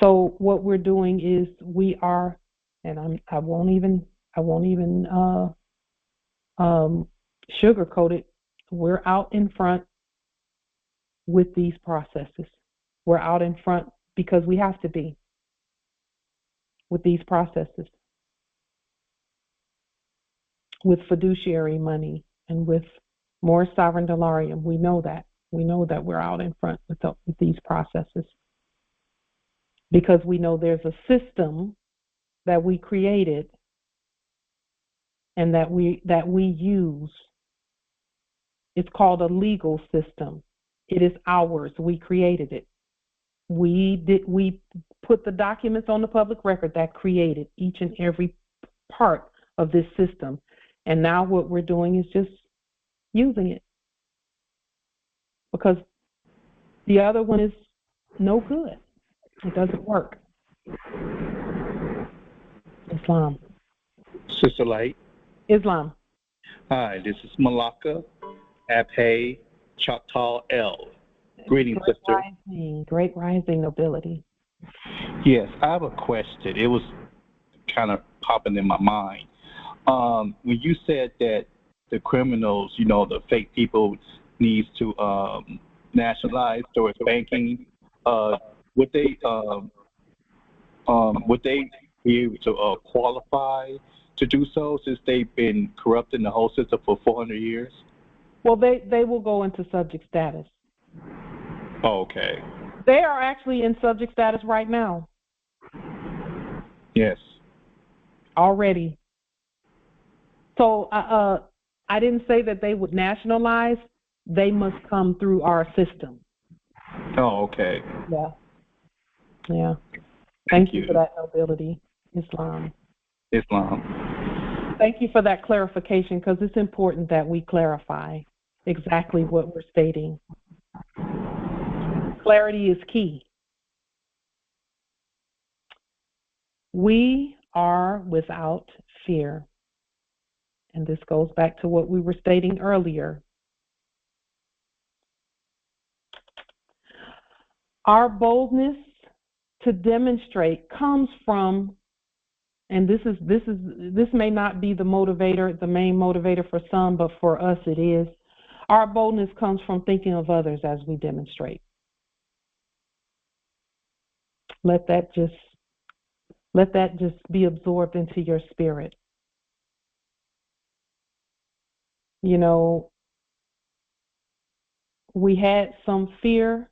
So what we're doing is we are, and I won't even sugarcoat it. We're out in front with these processes. We're out in front because we have to be with these processes, with fiduciary money and with more sovereign dolarium. We know that. We know that we're out in front with these processes because we know there's a system that we created and that we use. It's called a legal system. It is ours. We created it. We put the documents on the public record that created each and every part of this system. And now what we're doing is just using it. Because the other one is no good. It doesn't work. Islam. Circulate. Islam. Hi, this is Malaka Abhay Choctaw L. Greetings, sister. Great rising, nobility. Yes, I have a question. It was kind of popping in my mind. When you said that the criminals, the fake people, needs to nationalize towards banking, would they be able to qualify to do so since they've been corrupting the whole system for 400 years? Well, they will go into subject status. Oh, okay. They are actually in subject status right now. Yes. Already. So I didn't say that they would nationalize. They must come through our system. Oh, okay. Yeah. Yeah. Thank you for that, nobility. Islam. Thank you for that clarification, because it's important that we clarify exactly what we're stating. Clarity is key. We are without fear. And this goes back to what we were stating earlier. Our boldness to demonstrate comes from, and this may not be the main motivator for some, but for us it is. Our boldness comes from thinking of others as we demonstrate. Let that just be absorbed into your spirit. We had some fear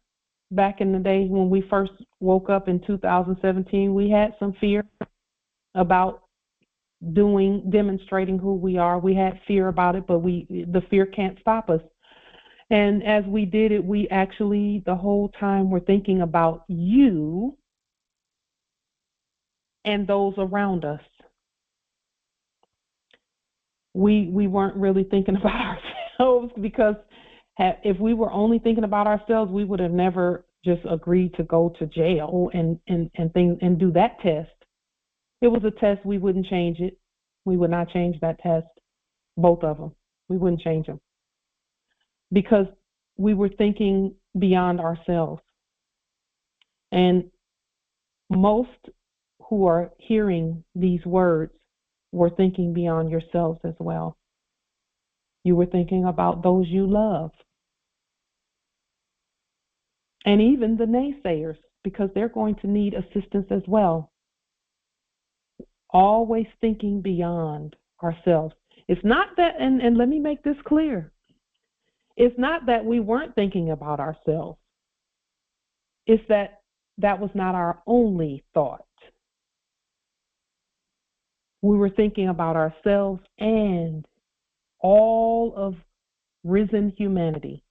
back in the day when we first woke up in 2017. We had some fear about demonstrating who we are. We had fear about it, but the fear can't stop us. And as we did it, we actually, the whole time, were thinking about you and those around us. We weren't really thinking about ourselves, because if we were only thinking about ourselves, we would have never just agreed to go to jail and do that test. It was a test. We wouldn't change it. We would not change that test. Both of them. We wouldn't change them. Because we were thinking beyond ourselves. And most who are hearing these words were thinking beyond yourselves as well. You were thinking about those you love. And even the naysayers, because they're going to need assistance as well. always thinking beyond ourselves. It's not that, and let me make this clear, it's not that we weren't thinking about ourselves. It's that that was not our only thought. We were thinking about ourselves and all of risen humanity.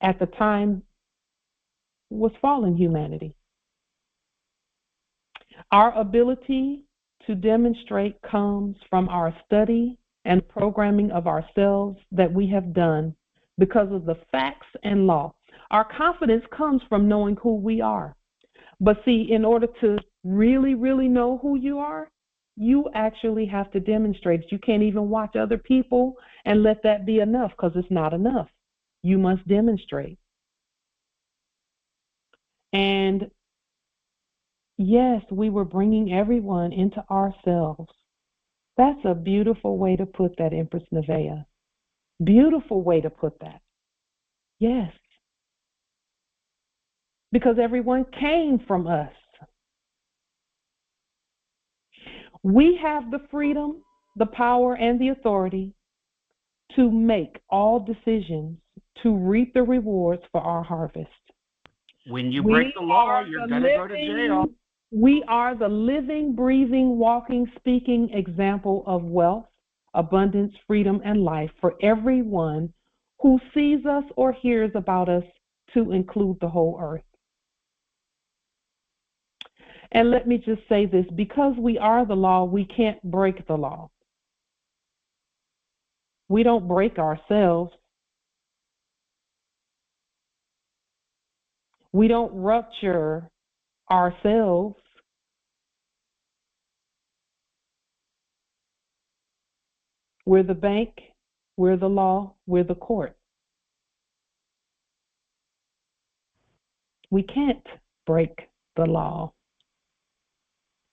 At the time was fallen humanity. Our ability to demonstrate comes from our study and programming of ourselves that we have done because of the facts and law. Our confidence comes from knowing who we are. But see, in order to really, really know who you are, you actually have to demonstrate it. You can't even watch other people and let that be enough, because it's not enough. You must demonstrate. And yes, we were bringing everyone into ourselves. That's a beautiful way to put that, Empress Nevaeh. Beautiful way to put that. Yes. Because everyone came from us. We have the freedom, the power, and the authority to make all decisions to reap the rewards for our harvest. When you break the law, you're going to go to jail. We are the living, breathing, walking, speaking example of wealth, abundance, freedom, and life for everyone who sees us or hears about us, to include the whole earth. And let me just say this, because we are the law, we can't break the law. We don't break ourselves. We don't rupture ourselves. We're the bank, we're the law, we're the court. We can't break the law.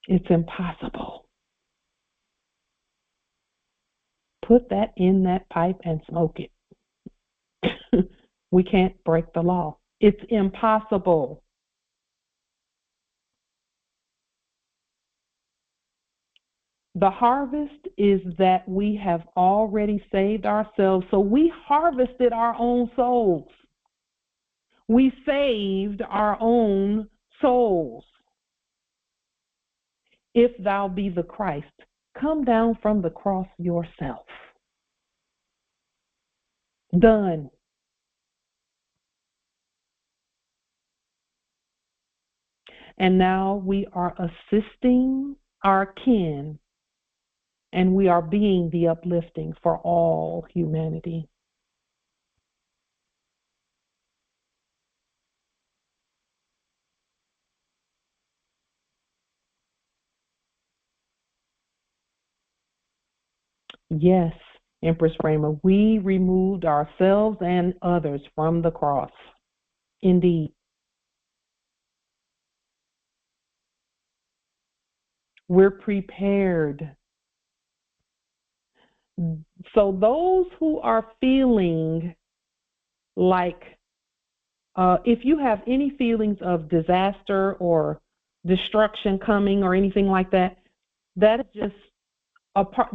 It's impossible. Put that in that pipe and smoke it. We can't break the law. It's impossible. The harvest is that we have already saved ourselves, so we harvested our own souls. We saved our own souls. If thou be the Christ, come down from the cross yourself. Done. And now we are assisting our kin, and we are being the uplifting for all humanity. Yes, Empress Framer, we removed ourselves and others from the cross. Indeed. We're prepared. So those who are feeling like, if you have any feelings of disaster or destruction coming or anything like that, that is just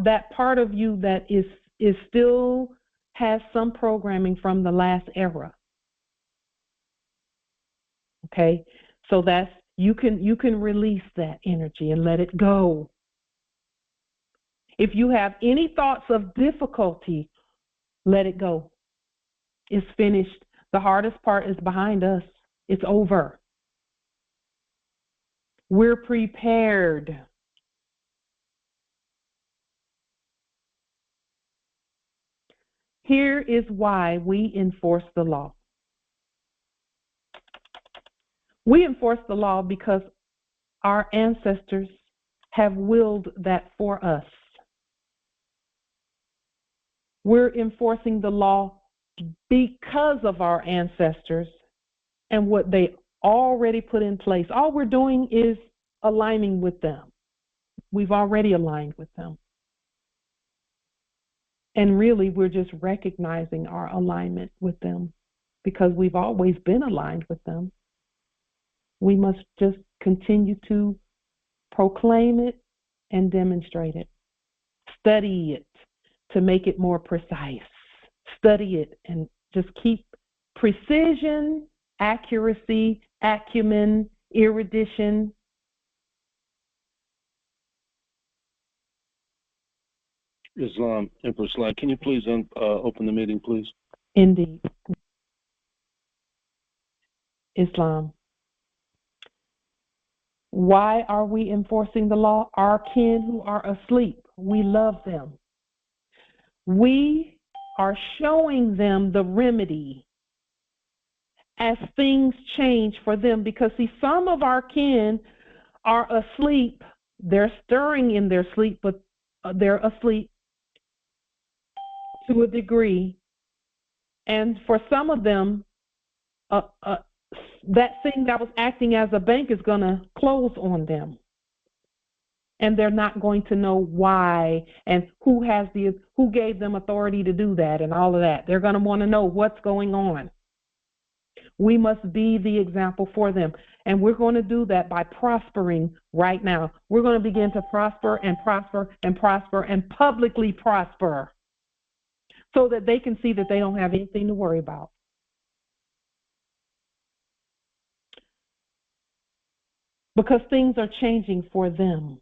that part of you that is still has some programming from the last era. Okay, so that's you can release that energy and let it go. If you have any thoughts of difficulty, let it go. It's finished. The hardest part is behind us. It's over. We're prepared. Here is why we enforce the law. We enforce the law because our ancestors have willed that for us. We're enforcing the law because of our ancestors and what they already put in place. All we're doing is aligning with them. We've already aligned with them. And really, we're just recognizing our alignment with them because we've always been aligned with them. We must just continue to proclaim it, and demonstrate it. Study it to make it more precise. Study it and just keep precision, accuracy, acumen, erudition. Islam, Empress Light, can you please open the meeting, please? Indeed. Islam. Why are we enforcing the law? Our kin who are asleep, we love them. We are showing them the remedy as things change for them, because see, some of our kin are asleep. They're stirring in their sleep, but they're asleep to a degree. And for some of them, that thing that was acting as a bank is going to close on them. And they're not going to know why and who gave them authority to do that and all of that. They're going to want to know what's going on. We must be the example for them. And we're going to do that by prospering right now. We're going to begin to prosper and prosper and prosper and publicly prosper so that they can see that they don't have anything to worry about. Because things are changing for them.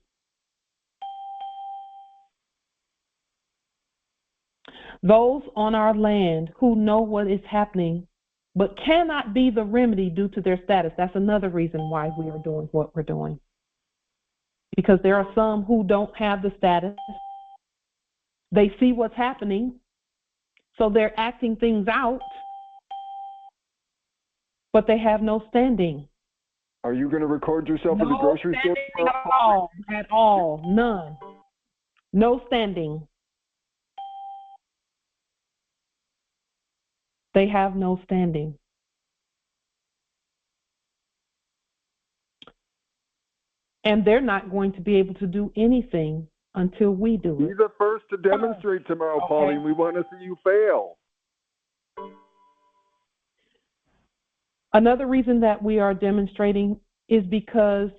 Those on our land who know what is happening but cannot be the remedy due to their status. That's another reason why we are doing what we're doing. Because there are some who don't have the status. They see what's happening, so they're acting things out, but they have no standing. Are you going to record yourself at the grocery store? At all, none. No standing. They have no standing. And they're not going to be able to do anything until we do it. Be the first to demonstrate tomorrow, okay. Pauline. We want to see you fail. Another reason that we are demonstrating is because,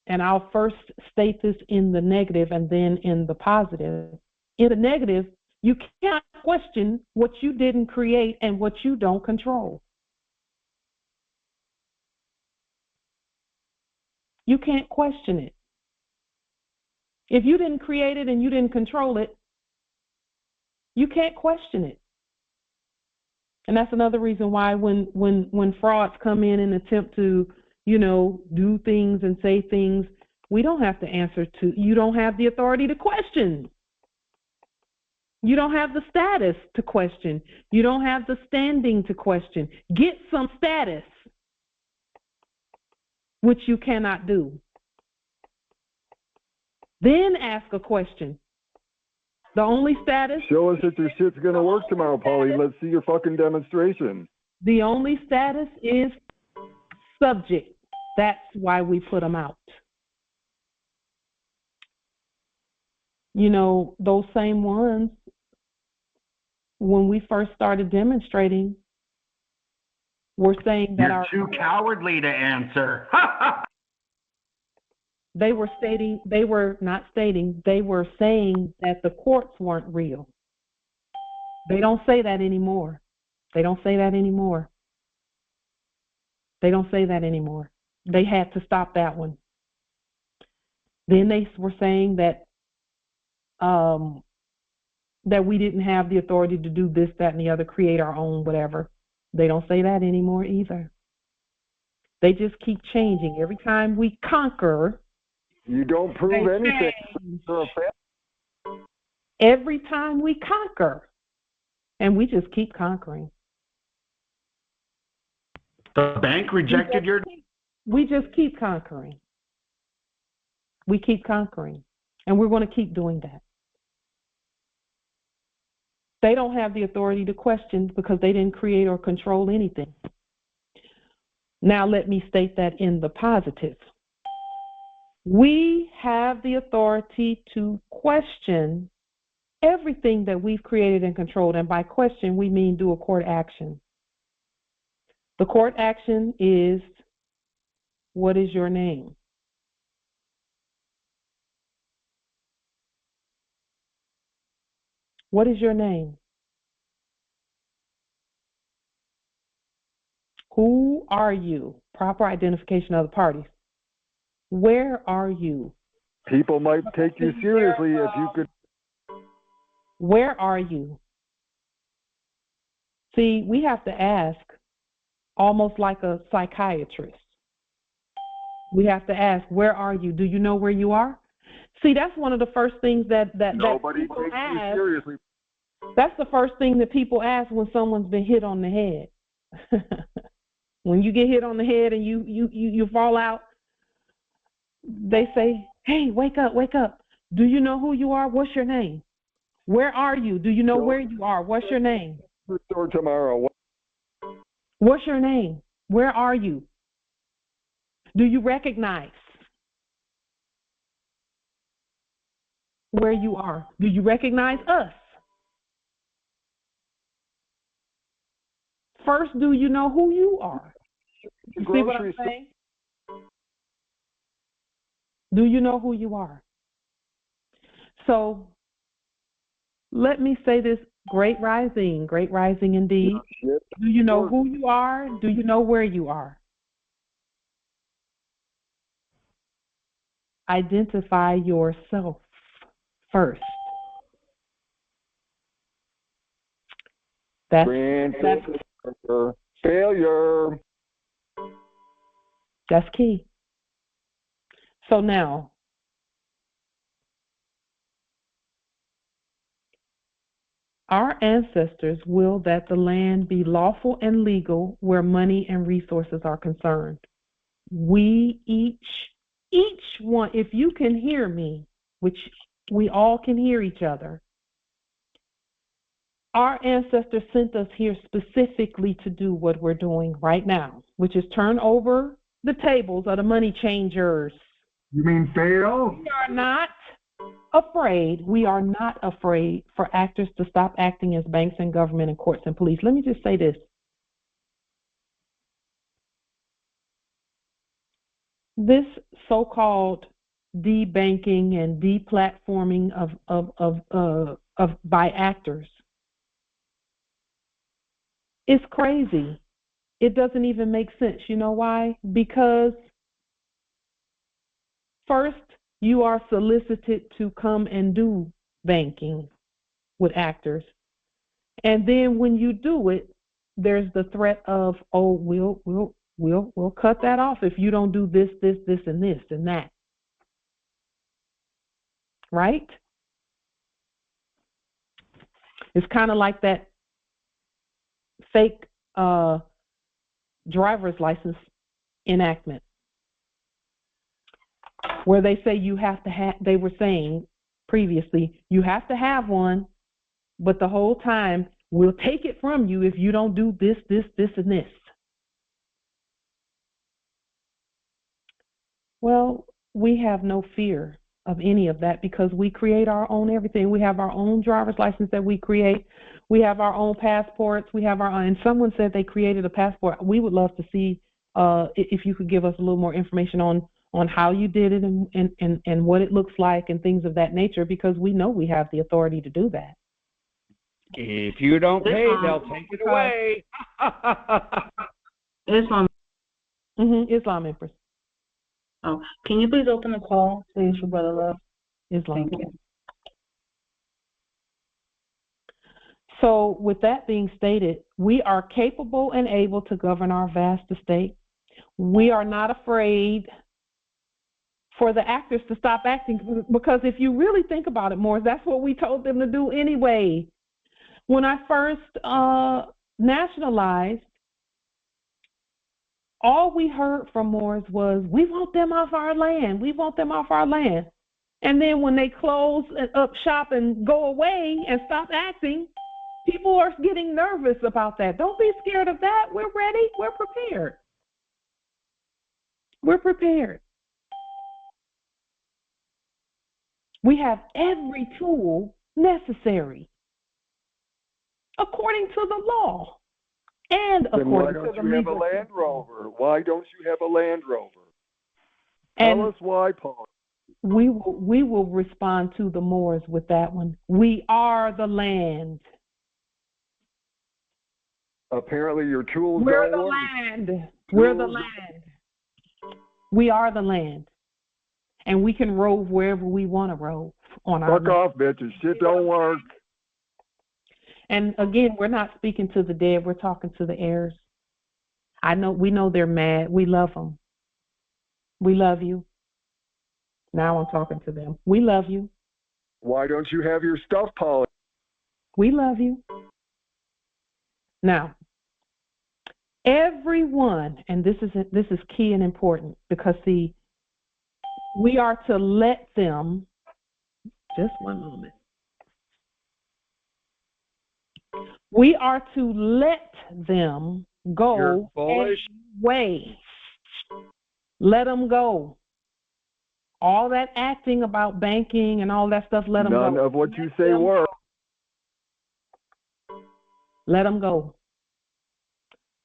and I'll first state this in the negative and then in the positive. In the negative, you can't question what you didn't create and what you don't control. You can't question it. If you didn't create it and you didn't control it, you can't question it. And that's another reason why when frauds come in and attempt to, do things and say things, we don't have to answer to, you don't have the authority to question. You don't have the status to question. You don't have the standing to question. Get some status, which you cannot do. Then ask a question. The only status... Show us that your shit's going to work tomorrow, Pauline. Let's see your fucking demonstration. The only status is subject. That's why we put them out. Those same ones, when we first started demonstrating, were saying that You're too cowardly to answer. They were saying that the courts weren't real. They don't say that anymore. They had to stop that one. Then they were saying that that we didn't have the authority to do this, that, and the other, create our own, whatever. They don't say that anymore either. They just keep changing. Every time we conquer, you don't prove anything. Every time we conquer, and we just keep conquering. The bank rejected your... We just keep conquering. We keep conquering, and we're going to keep doing that. They don't have the authority to question because they didn't create or control anything. Now let me state that in the positive. We have the authority to question everything that we've created and controlled, and by question we mean do a court action. The court action is, what is your name? What is your name? Who are you? Proper identification of the parties. Where are you? People might take you seriously if you could. Where are you? See, we have to ask almost like a psychiatrist. We have to ask, where are you? Do you know where you are? See, that's one of the first things that Nobody people takes ask. you seriously. That's the first thing that people ask when someone's been hit on the head. When you get hit on the head and you fall out, they say, hey, wake up, wake up. Do you know who you are? What's your name? Where are you? Do you know where you are? What's your name? Or tomorrow. What's your name? Where are you? Do you recognize where you are? Do you recognize us? First, do you know who you are? You see what I'm saying? Do you know who you are? So let me say this, great rising indeed. Do you know who you are? Do you know where you are? Identify yourself first. That's failure. That's key. So now, our ancestors will that the land be lawful and legal where money and resources are concerned. We each one, if you can hear me, which we all can hear each other, our ancestors sent us here specifically to do what we're doing right now, which is turn over the tables of the money changers. You mean fail? We are not afraid. We are not afraid for actors to stop acting as banks and government and courts and police. Let me just say this. This so-called debanking and deplatforming of by actors is crazy. It doesn't even make sense. You know why? Because first, you are solicited to come and do banking with actors. And then when you do it, there's the threat of, oh, we'll cut that off if you don't do this, and this, and that. Right? It's kind of like that fake driver's license enactment, where they say you have to have, they were saying previously, you have to have one, but the whole time, we'll take it from you if you don't do this, and this. Well, we have no fear of any of that because we create our own everything. We have our own driver's license that we create. We have our own passports. We have our own, and someone said they created a passport. We would love to see if you could give us a little more information on how you did it and what it looks like and things of that nature, because we know we have the authority to do that. If you don't pay, they'll take it away. Islam. Islam Empress. Oh, can you please open the call, please, for Brother Love? Islam. Thank you. So with that being stated, we are capable and able to govern our vast estate. We are not afraid for the actors to stop acting, because if you really think about it, Morris, that's what we told them to do anyway. When I first nationalized, all we heard from Moors was, we want them off our land. We want them off our land. And then when they close up shop and go away and stop acting, people are getting nervous about that. Don't be scared of that. We're ready. We're prepared. We're prepared. We have every tool necessary according to the law. And then why according don't to the you have a legal Land Rover? Why don't you have a Land Rover? And Tell us why, Paul. We will respond to the Moors with that one. We are the land. Apparently your tools We're don't the work. land. We're the land. We are the land. And we can rove wherever we want to rove on our Fuck land. off, bitches. Shit don't work. And again, we're not speaking to the dead. We're talking to the heirs. We know they're mad. We love them. We love you. Now I'm talking to them. We love you. Why don't you have your stuff polished? We love you. Now, everyone, and this is key and important, because see, we are to let them, just one moment. We are to let them go away. Let them go. All that acting about banking and all that stuff, let them go. None of what you say works. Let them go.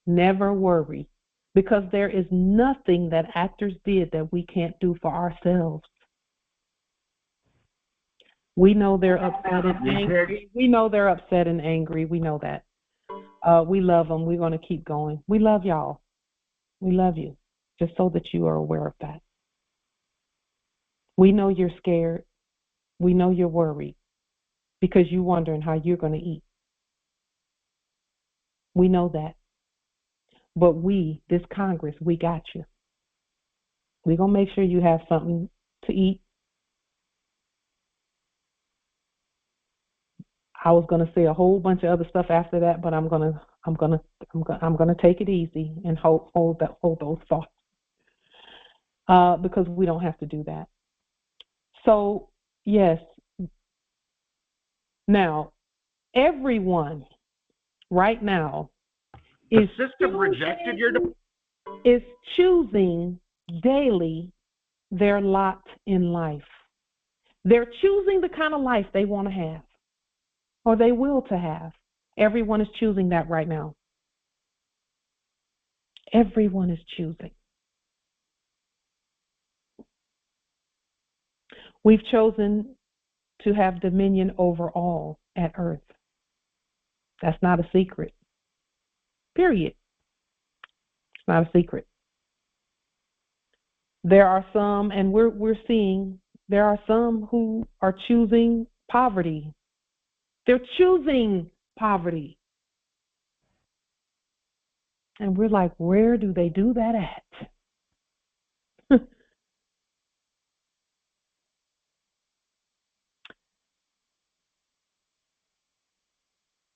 Never worry, because there is nothing that actors did that we can't do for ourselves. We know they're upset and angry. We know they're upset and angry. We know that. We love them. We're going to keep going. We love y'all. We love you, just so that you are aware of that. We know you're scared. We know you're worried because you're wondering how you're going to eat. We know that. But this Congress, we got you. We're going to make sure you have something to eat. I was going to say a whole bunch of other stuff after that, but I'm going to take it easy and hold those thoughts. Because we don't have to do that. So, yes. Now, everyone right now is choosing daily their lot in life. They're choosing the kind of life they want to have, or they will to have. Everyone is choosing that right now. Everyone is choosing. We've chosen to have dominion over all at earth. That's not a secret. Period. It's not a secret. There are some, and we're seeing, there are some who are choosing poverty. They're choosing poverty. And we're like, where do they do that at?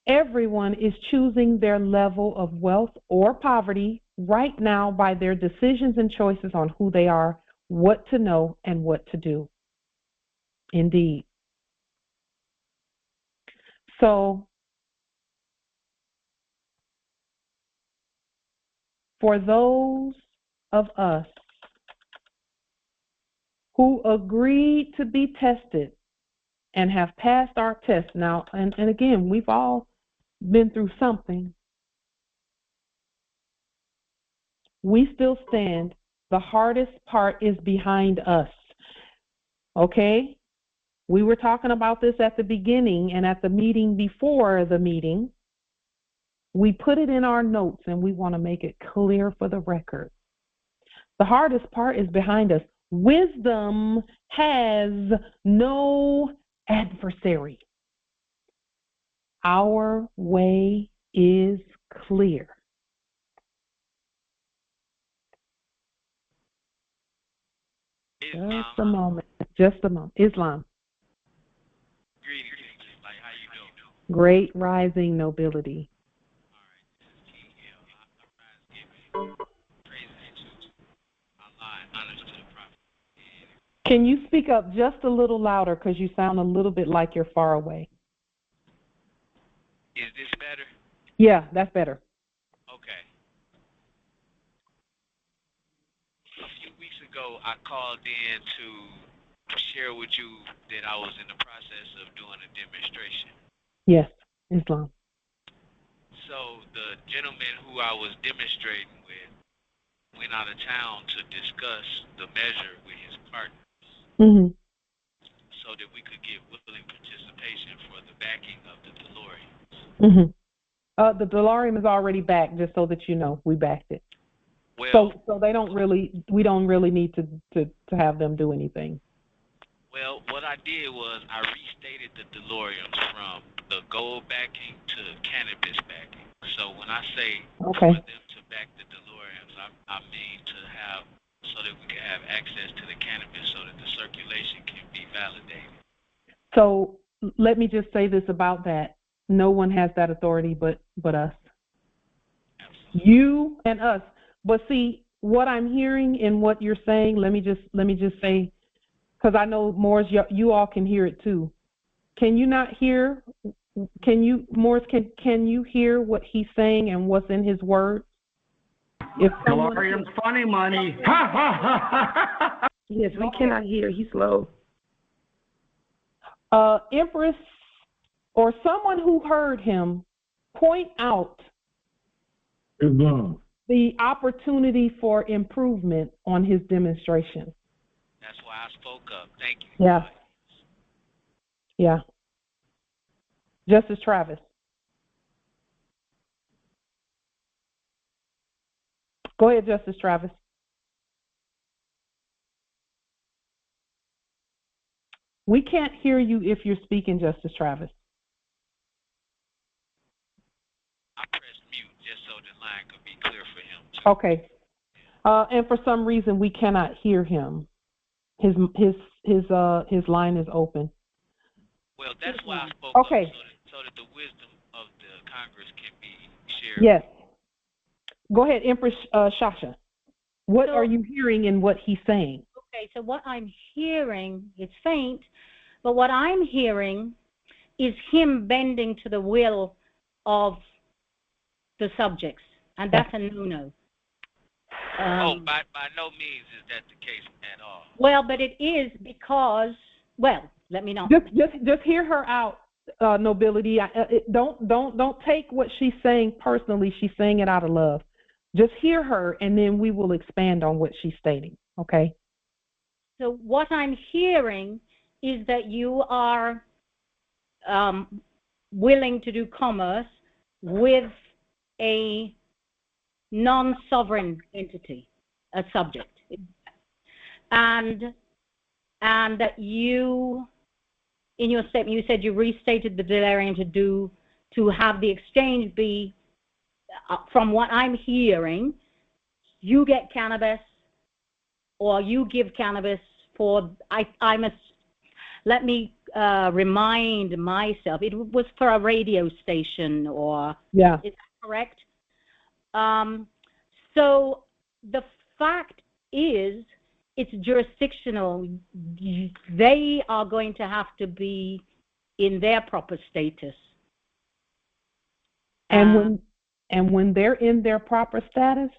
Everyone is choosing their level of wealth or poverty right now by their decisions and choices on who they are, what to know, and what to do. Indeed. So, for those of us who agreed to be tested and have passed our test now, and again, we've all been through something. We still stand. The hardest part is behind us. Okay? We were talking about this at the beginning and at the meeting before the meeting. We put it in our notes and we want to make it clear for the record. The hardest part is behind us. Wisdom has no adversary. Our way is clear. Islam. Just a moment. Just a moment. Islam. Greetings. Like, how you doing? Great rising nobility. All right, this is King Hill. I rise giving praises to Allah and honors to the Prophet. Can you speak up just a little louder because you sound a little bit like you're far away? Is this better? Yeah, that's better. Okay. A few weeks ago, I called in to share with you that I was in the process of doing a demonstration. Yes, Islam. So the gentleman who I was demonstrating with went out of town to discuss the measure with his partner. Mm-hmm. so that we could get willing participation for the backing of the DeLorean. Mm-hmm. The DeLorean is already back, just so that you know. We backed it. Well, so we don't really need to have them do anything. Well, what I did was I restated the DeLoreans from the gold backing to cannabis backing. So when I say for them to back the DeLoreans, I mean to have so that we can have access to the cannabis so that the circulation can be validated. So let me just say this about that. No one has that authority but us. Absolutely. You and us. But see, what I'm hearing and what you're saying, let me just say, because I know Morris, you all can hear it too. Can you not hear? Morris, can you hear what he's saying and what's in his words? If DeLorean's funny money. Yes, we cannot hear. He's low. Empress or someone who heard him point out the opportunity for improvement on his demonstration. That's why I spoke up. Thank you. Yeah. Yeah. Justice Travis. Go ahead, Justice Travis. We can't hear you if you're speaking, Justice Travis. I pressed mute just so the line could be clear for him. Okay. And for some reason we cannot hear him. His line is open. Well, that's why I spoke okay. up so that the wisdom of the Congress can be shared. Yes. Go ahead, Empress Shasha. What are you hearing in what he's saying? Okay, so what I'm hearing, it's faint, but what I'm hearing is him bending to the will of the subjects, and that's a no-no. By no means is that the case at all. Well, but it is because, well, let me know. Just hear her out, Nobility. Don't take what she's saying personally. She's saying it out of love. Just hear her, and then we will expand on what she's stating. Okay. So what I'm hearing is that you are willing to do commerce with a non-sovereign entity, a subject, and that you, in your statement, you said you restated the delirium to have the exchange be, from what I'm hearing, you get cannabis or you give cannabis for, let me remind myself, it was for a radio station or, yeah, is that correct? So the fact is, it's jurisdictional. They are going to have to be in their proper status. And when they're in their proper status,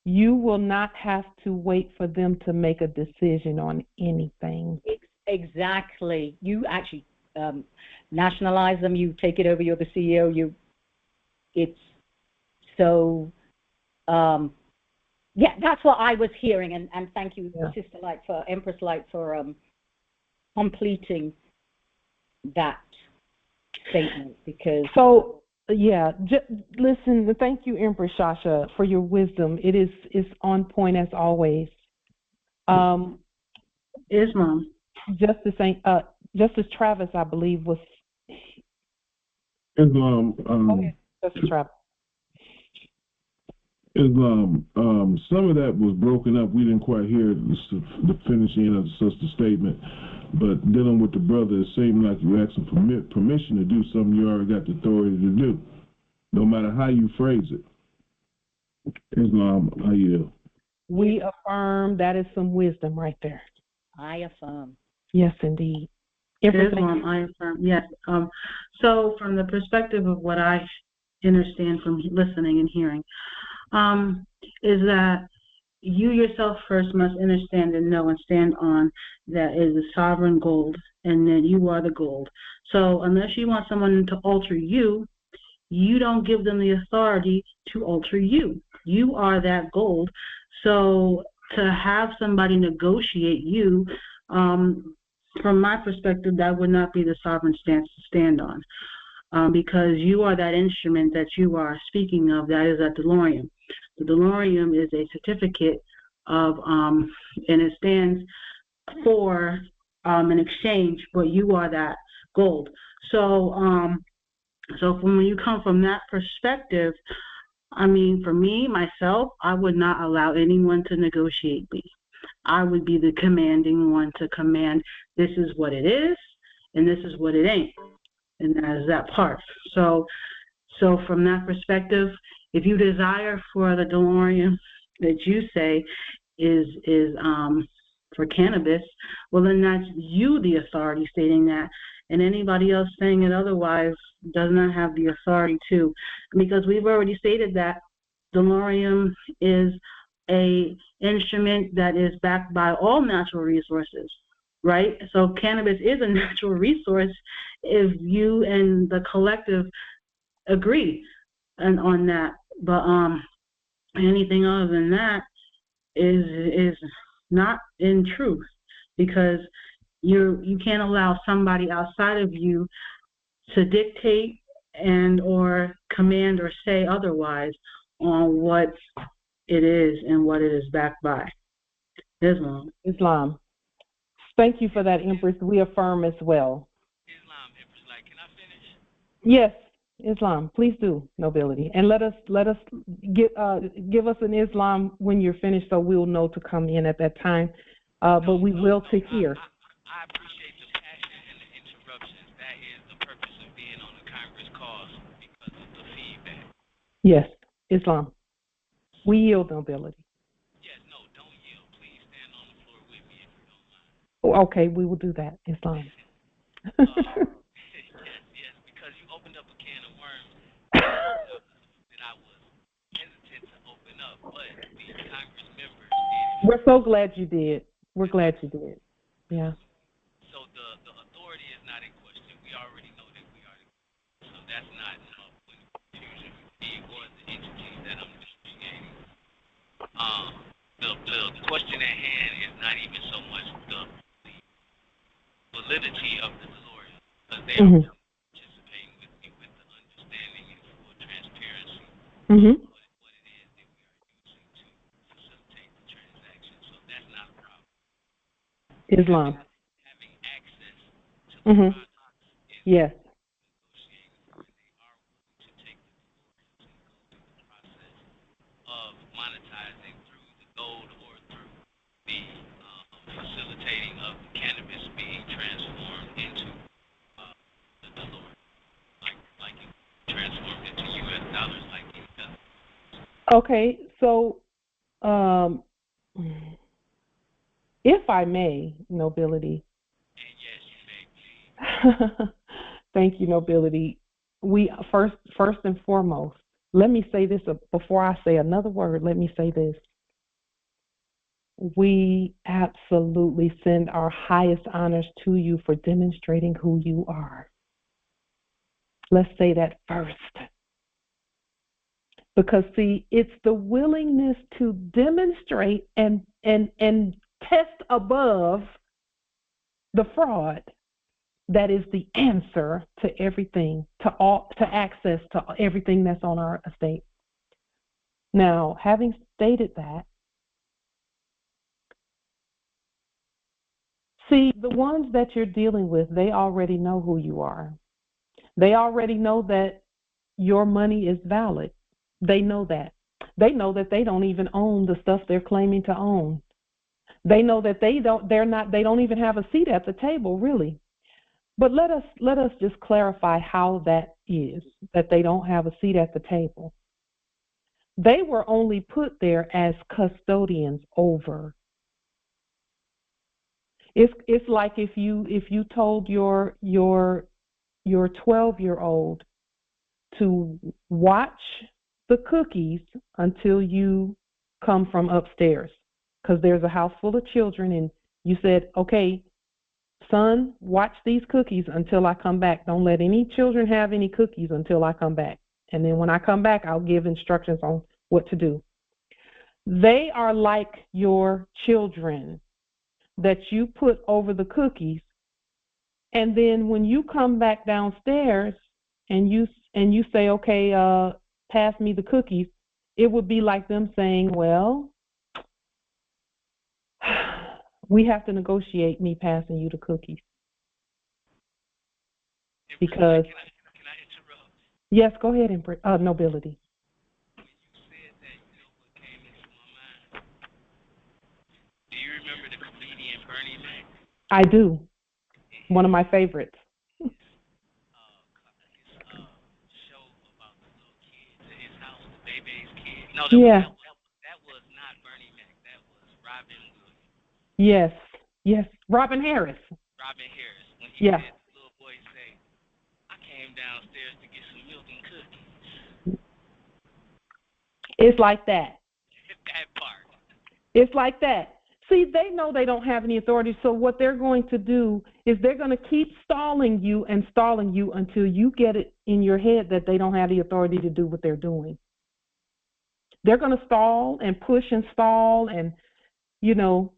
you will not have to wait for them to make a decision on anything. Exactly. You actually nationalize them. You take it over. You're the CEO. It's so. Yeah, that's what I was hearing, and thank you, Sister Light, for Empress Light, for completing that statement, because listen, thank you, Empress Shasha, for your wisdom. It is on point as always. Islam. Justice Travis, I believe, was Islam. Justice Travis. Islam. Some of that was broken up. We didn't quite hear the finishing of the sister statement. But dealing with the brother, it seemed like you asking for permission to do something you already got the authority to do, no matter how you phrase it. Islam, I yield. We affirm that is some wisdom right there. I affirm. Yes, indeed. Islam, I affirm. Yes. So from the perspective of what I understand from listening and hearing, is that you yourself first must understand and know and stand on that is the sovereign gold, and that you are the gold. So unless you want someone to alter you, you don't give them the authority to alter you. You are that gold. So to have somebody negotiate you, from my perspective, that would not be the sovereign stance to stand on, because you are that instrument that you are speaking of, that is a DeLorean. The DeLorean is a certificate of, and it stands for an exchange, but you are that gold. So, so when you come from that perspective, I mean, for me, myself, I would not allow anyone to negotiate me. I would be the commanding one to command, this is what it is, and this is what it ain't. And that is that part. So from that perspective, if you desire for the DeLorean that you say is for cannabis, well, then that's you, the authority, stating that. And anybody else saying it otherwise does not have the authority to, because we've already stated that DeLorean is a instrument that is backed by all natural resources, right? So cannabis is a natural resource if you and the collective agree on that. But anything other than that is not in truth, because you can't allow somebody outside of you to dictate and or command or say otherwise on what it is and what it is backed by. Islam. Thank you for that, Empress. We affirm as well. Islam, Empress, like, can I finish? Yes, Islam. Please do, Nobility, and let us give us an Islam when you're finished, so we'll know to come in at that time. But we will to hear. I appreciate the passion and the interruptions. That is the purpose of being on the Congress calls, because of the feedback. Yes, Islam. We yield, Nobility. Yes, no, don't yield. Please stand on the floor with me if you don't mind. Okay, we will do that, Islam. Yes, because you opened up a can of worms that I was hesitant to open up, but the Congress members did. We're so glad you did. We're glad you did. Yeah. So the authority is not in question. We already know that we are. So that's not when confusion was the entity that I'm investigating. The question at hand is not even so much the validity of the DeLorean, because they are participating with me with the understanding and full transparency of what it is that we are using to facilitate the transaction. So that's not a problem. Islam. Having access to the products is yes. negotiating, and they are willing to take the DeLoreans and go through the process of monetizing through the gold or through the facilitating of the cannabis being transformed into the DeLorean, like it transformed into U.S. dollars, like it does. Okay, so if I may, Nobility. And yes, you may, please. Thank you, Nobility. We first and foremost, let me say this before I say another word. Let me say this. We absolutely send our highest honors to you for demonstrating who you are. Let's say that first. Because, see, it's the willingness to demonstrate and test above the fraud that is the answer to everything, to access to everything that's on our estate. Now, having stated that, see, the ones that you're dealing with, they already know who you are. They already know that your money is valid. They know that. They know that they don't even own the stuff they're claiming to own. They know that they don't even have a seat at the table, really. But let us just clarify how that is, that they don't have a seat at the table. They were only put there as custodians over. It's like if you told your 12-year-old to watch the cookies until you come from upstairs, because there's a house full of children, and you said, okay, son, watch these cookies until I come back. Don't let any children have any cookies until I come back. And then when I come back, I'll give instructions on what to do. They are like your children that you put over the cookies, and then when you come back downstairs and you say, okay, pass me the cookies, it would be like them saying, well, we have to negotiate me passing you the cookies. Because, can I interrupt? yes, go ahead, Nobility. When you said that, you know what came into my mind? Do you remember the comedian Bernie Mac? I do. One of my favorites. His show about the little kids in his house, the baby's kids. No, that was not Bernie Mac. That was Robin Williams. Yes, Robin Harris. Robin Harris. When he said the little boy say, I came downstairs to get some milk and cookies. It's like that. That part. It's like that. See, they know they don't have any authority, so what they're going to do is they're going to keep stalling you until you get it in your head that they don't have the authority to do what they're doing. They're going to stall and push and stall and, you know,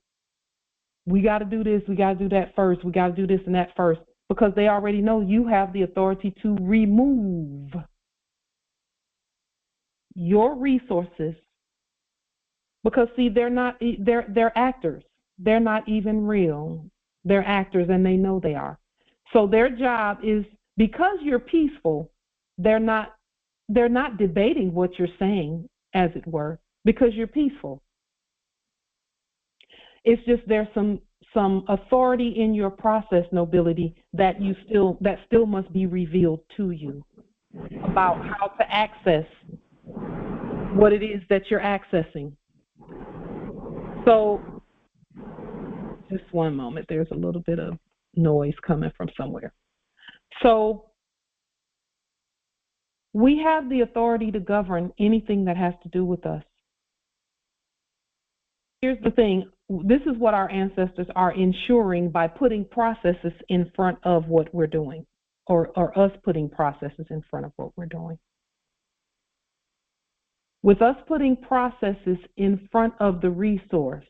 we got to do this, we got to do that first, we got to do this and that first, because they already know you have the authority to remove your resources. Because, see, they're actors. They're not even real. They're actors, and they know they are. So their job is, because you're peaceful, they're not debating what you're saying, as it were, because you're peaceful. It's just there's some authority in your process, Nobility, that still must be revealed to you about how to access what it is that you're accessing. So, just one moment. There's a little bit of noise coming from somewhere. So, we have the authority to govern anything that has to do with us. Here's the thing. This is what our ancestors are ensuring by putting processes in front of what we're doing, or us putting processes in front of what we're doing. With us putting processes in front of the resource,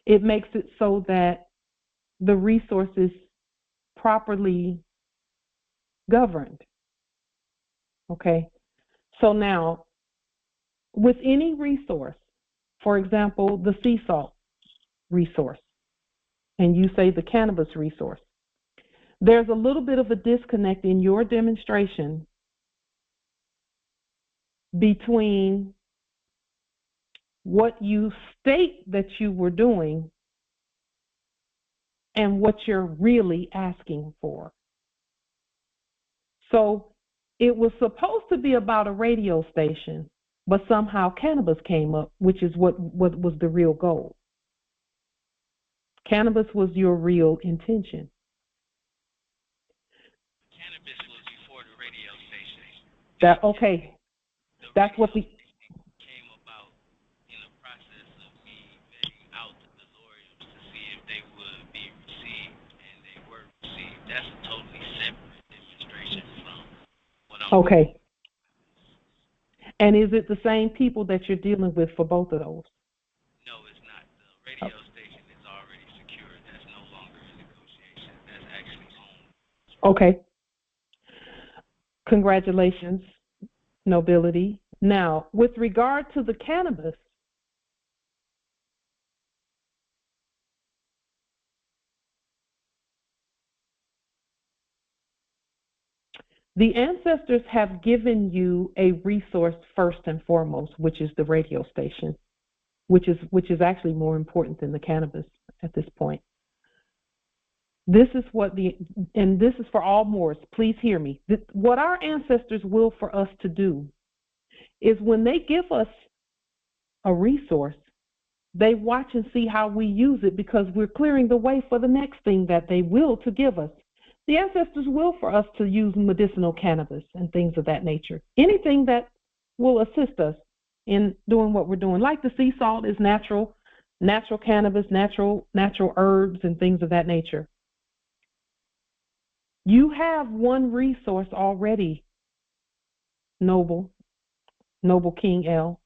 it makes it so that the resource is properly governed. Okay? So now, with any resource, for example, the sea salt resource, and you say the cannabis resource, there's a little bit of a disconnect in your demonstration between what you state that you were doing and what you're really asking for. So it was supposed to be about a radio station, but somehow cannabis came up, which is what was the real goal. Cannabis was your real intention. Cannabis was before the radio station. That's what the came about in the process of me vetting out the DeLoreans to see if they would be received, and they were received. That's a totally separate demonstration from what I'm okay. And is it the same people that you're dealing with for both of those? No, it's not. The radio station is already secured. That's no longer a negotiation. That's actually owned. Okay. Congratulations, Nobility. Now, with regard to the cannabis, the ancestors have given you a resource first and foremost, which is the radio station, which is actually more important than the cannabis at this point. This is and this is for all Moors, please hear me. What our ancestors will for us to do is when they give us a resource, they watch and see how we use it, because we're clearing the way for the next thing that they will to give us. The ancestors will for us to use medicinal cannabis and things of that nature. Anything that will assist us in doing what we're doing. Like the sea salt is natural cannabis, natural herbs and things of that nature. You have one resource already, Noble King L.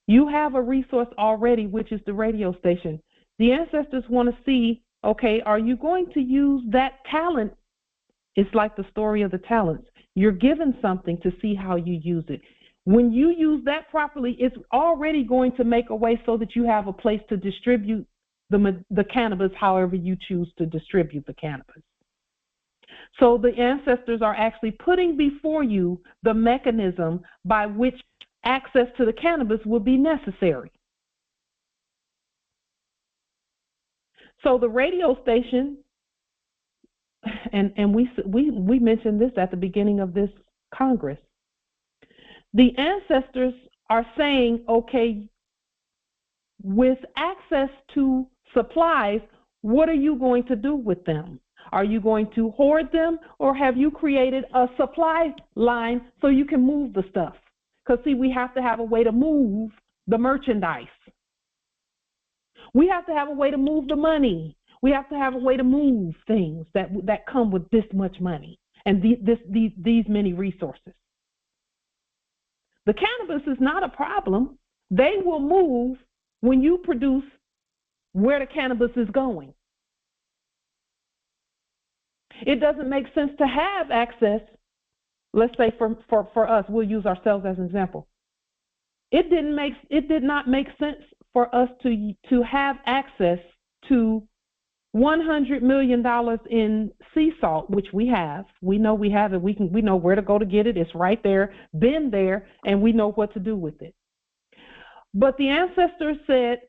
You have a resource already, which is the radio station. The ancestors want to see, okay, are you going to use that talent? It's like the story of the talents. You're given something to see how you use it. When you use that properly, it's already going to make a way so that you have a place to distribute the cannabis however you choose to distribute the cannabis. So the ancestors are actually putting before you the mechanism by which access to the cannabis will be necessary. So the radio station, and we mentioned this at the beginning of this Congress, the ancestors are saying, okay, with access to supplies, what are you going to do with them? Are you going to hoard them, or have you created a supply line so you can move the stuff? Because, see, we have to have a way to move the merchandise. We have to have a way to move the money. We have to have a way to move things that come with this much money and these many resources. The cannabis is not a problem. They will move when you produce where the cannabis is going. It doesn't make sense to have access. Let's say for us, we'll use ourselves as an example. It did not make sense for us to have access to $100 million in sea salt, which we have. We know we have it. We know where to go to get it. It's right there, been there, and we know what to do with it. But the ancestors said,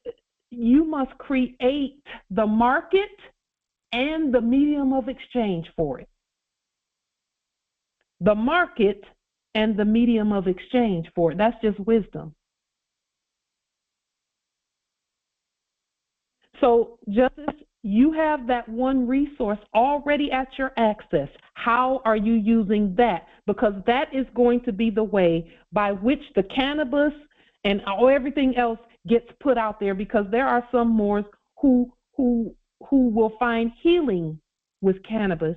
you must create the market and the medium of exchange for it. The market and the medium of exchange for it. That's just wisdom. So, Justice, you have that one resource already at your access. How are you using that? Because that is going to be the way by which the cannabis and everything else gets put out there, because there are some Moors who will find healing with cannabis,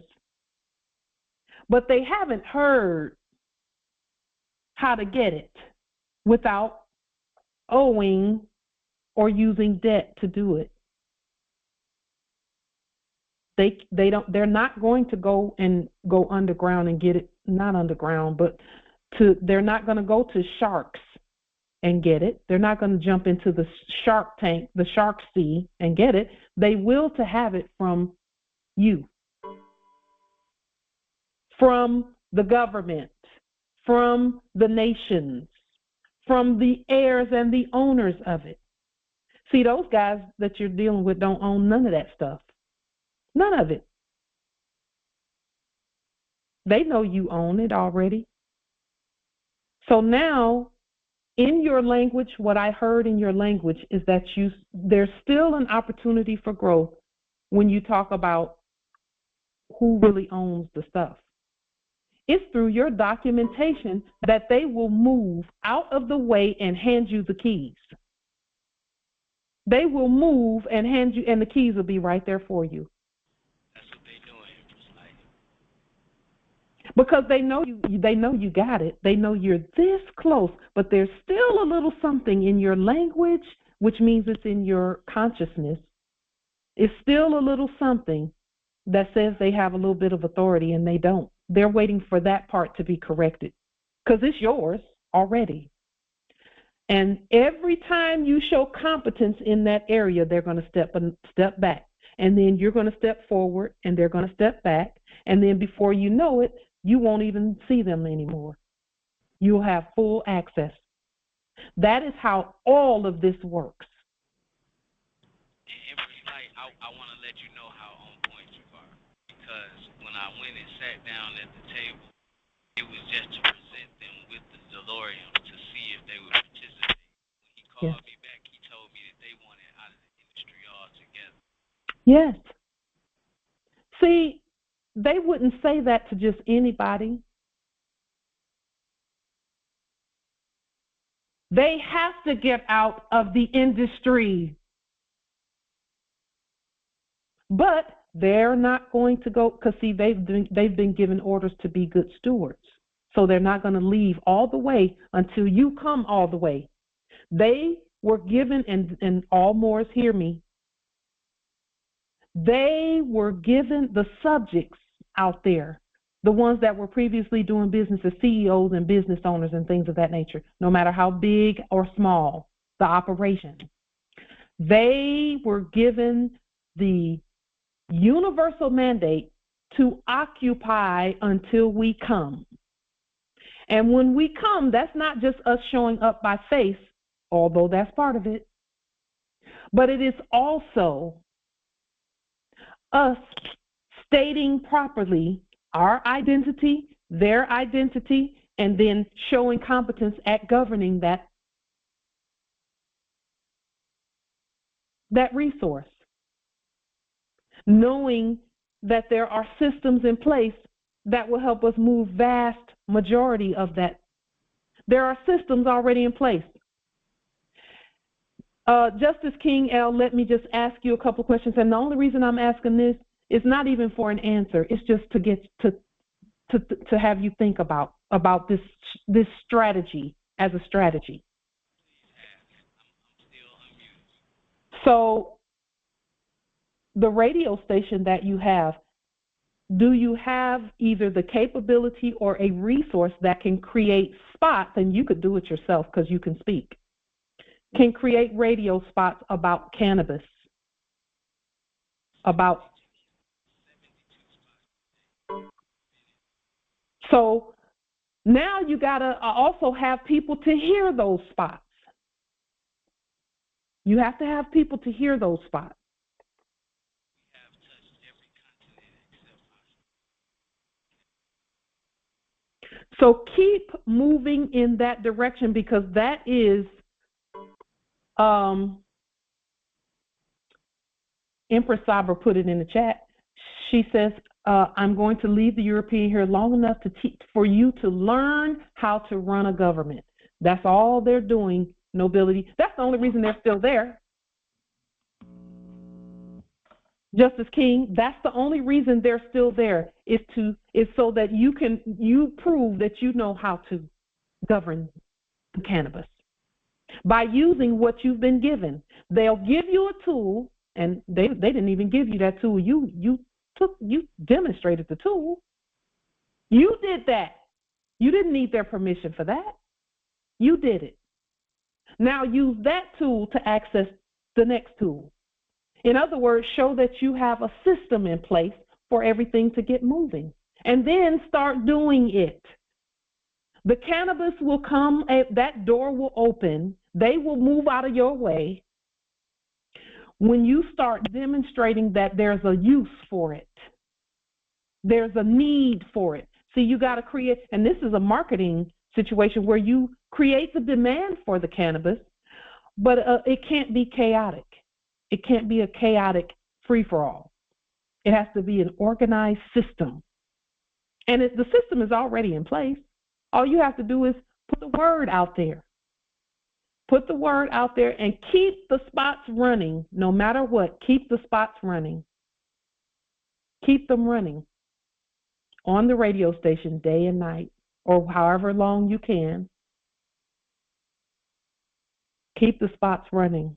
but they haven't heard how to get it without owing or using debt to do it. They're not going to go underground and get it, not underground, but they're not going to go to sharks and get it. They're not going to jump into the shark tank, the shark sea, and get it. They will to have it from you, from the government, from the nations, from the heirs and the owners of it. See, those guys that you're dealing with don't own none of that stuff. None of it. They know you own it already. So now, in your language, what I heard in your language is that there's still an opportunity for growth when you talk about who really owns the stuff. It's through your documentation that they will move out of the way and hand you the keys. They will move and hand you, and the keys will be right there for you. Because they know you got it. They know you're this close, but there's still a little something in your language, which means it's in your consciousness. It's still a little something that says they have a little bit of authority, and they don't. They're waiting for that part to be corrected because it's yours already. And every time you show competence in that area, they're going to step back. And then you're going to step forward, and they're going to step back. And then before you know it, you won't even see them anymore. You'll have full access. That is how all of this works. And I want to let you know how on point you are, because when I went and sat down at the table, it was just to present them with the DeLoreans to see if they would participate. When he called me back, he told me that they wanted out of the industry altogether. Yes. See, they wouldn't say that to just anybody. They have to get out of the industry. But they're not going to go, because see, they've been given orders to be good stewards. So they're not going to leave all the way until you come all the way. They were given, and all Moors hear me, they were given the subjects out there, the ones that were previously doing business as CEOs and business owners and things of that nature, no matter how big or small the operation. They were given the universal mandate to occupy until we come. And when we come, that's not just us showing up by faith, although that's part of it, but it is also us stating properly our identity, their identity, and then showing competence at governing that resource. Knowing that there are systems in place that will help us move vast majority of that. There are systems already in place. Justice King L, let me just ask you a couple questions, and the only reason I'm asking this is not even for an answer. It's just to get to have you think about this strategy as a strategy. So the radio station that you have, do you have either the capability or a resource that can create spots, and you could do it yourself because you can speak, can create radio spots about cannabis, about... So now you got to also have people to hear those spots. You have to have people to hear those spots. So keep moving in that direction, because that is, Empress Sabra put it in the chat. She says, I'm going to leave the European here long enough for you to learn how to run a government. That's all they're doing, Nobility. That's the only reason they're still there. Justice King, that's the only reason they're still there, is so that you prove that you know how to govern the cannabis by using what you've been given. They'll give you a tool, and they didn't even give you that tool. You demonstrated the tool. You did that. You didn't need their permission for that. You did it. Now use that tool to access the next tool. In other words, show that you have a system in place for everything to get moving, and then start doing it. The cannabis will come, that door will open, they will move out of your way when you start demonstrating that there's a use for it. There's a need for it. See, you got to create, and this is a marketing situation where you create the demand for the cannabis, but it can't be chaotic. It can't be a chaotic free-for-all. It has to be an organized system. And the system is already in place. All you have to do is put the word out there. Put the word out there and keep the spots running no matter what. Keep the spots running. Keep them running on the radio station day and night, or however long you can. Keep the spots running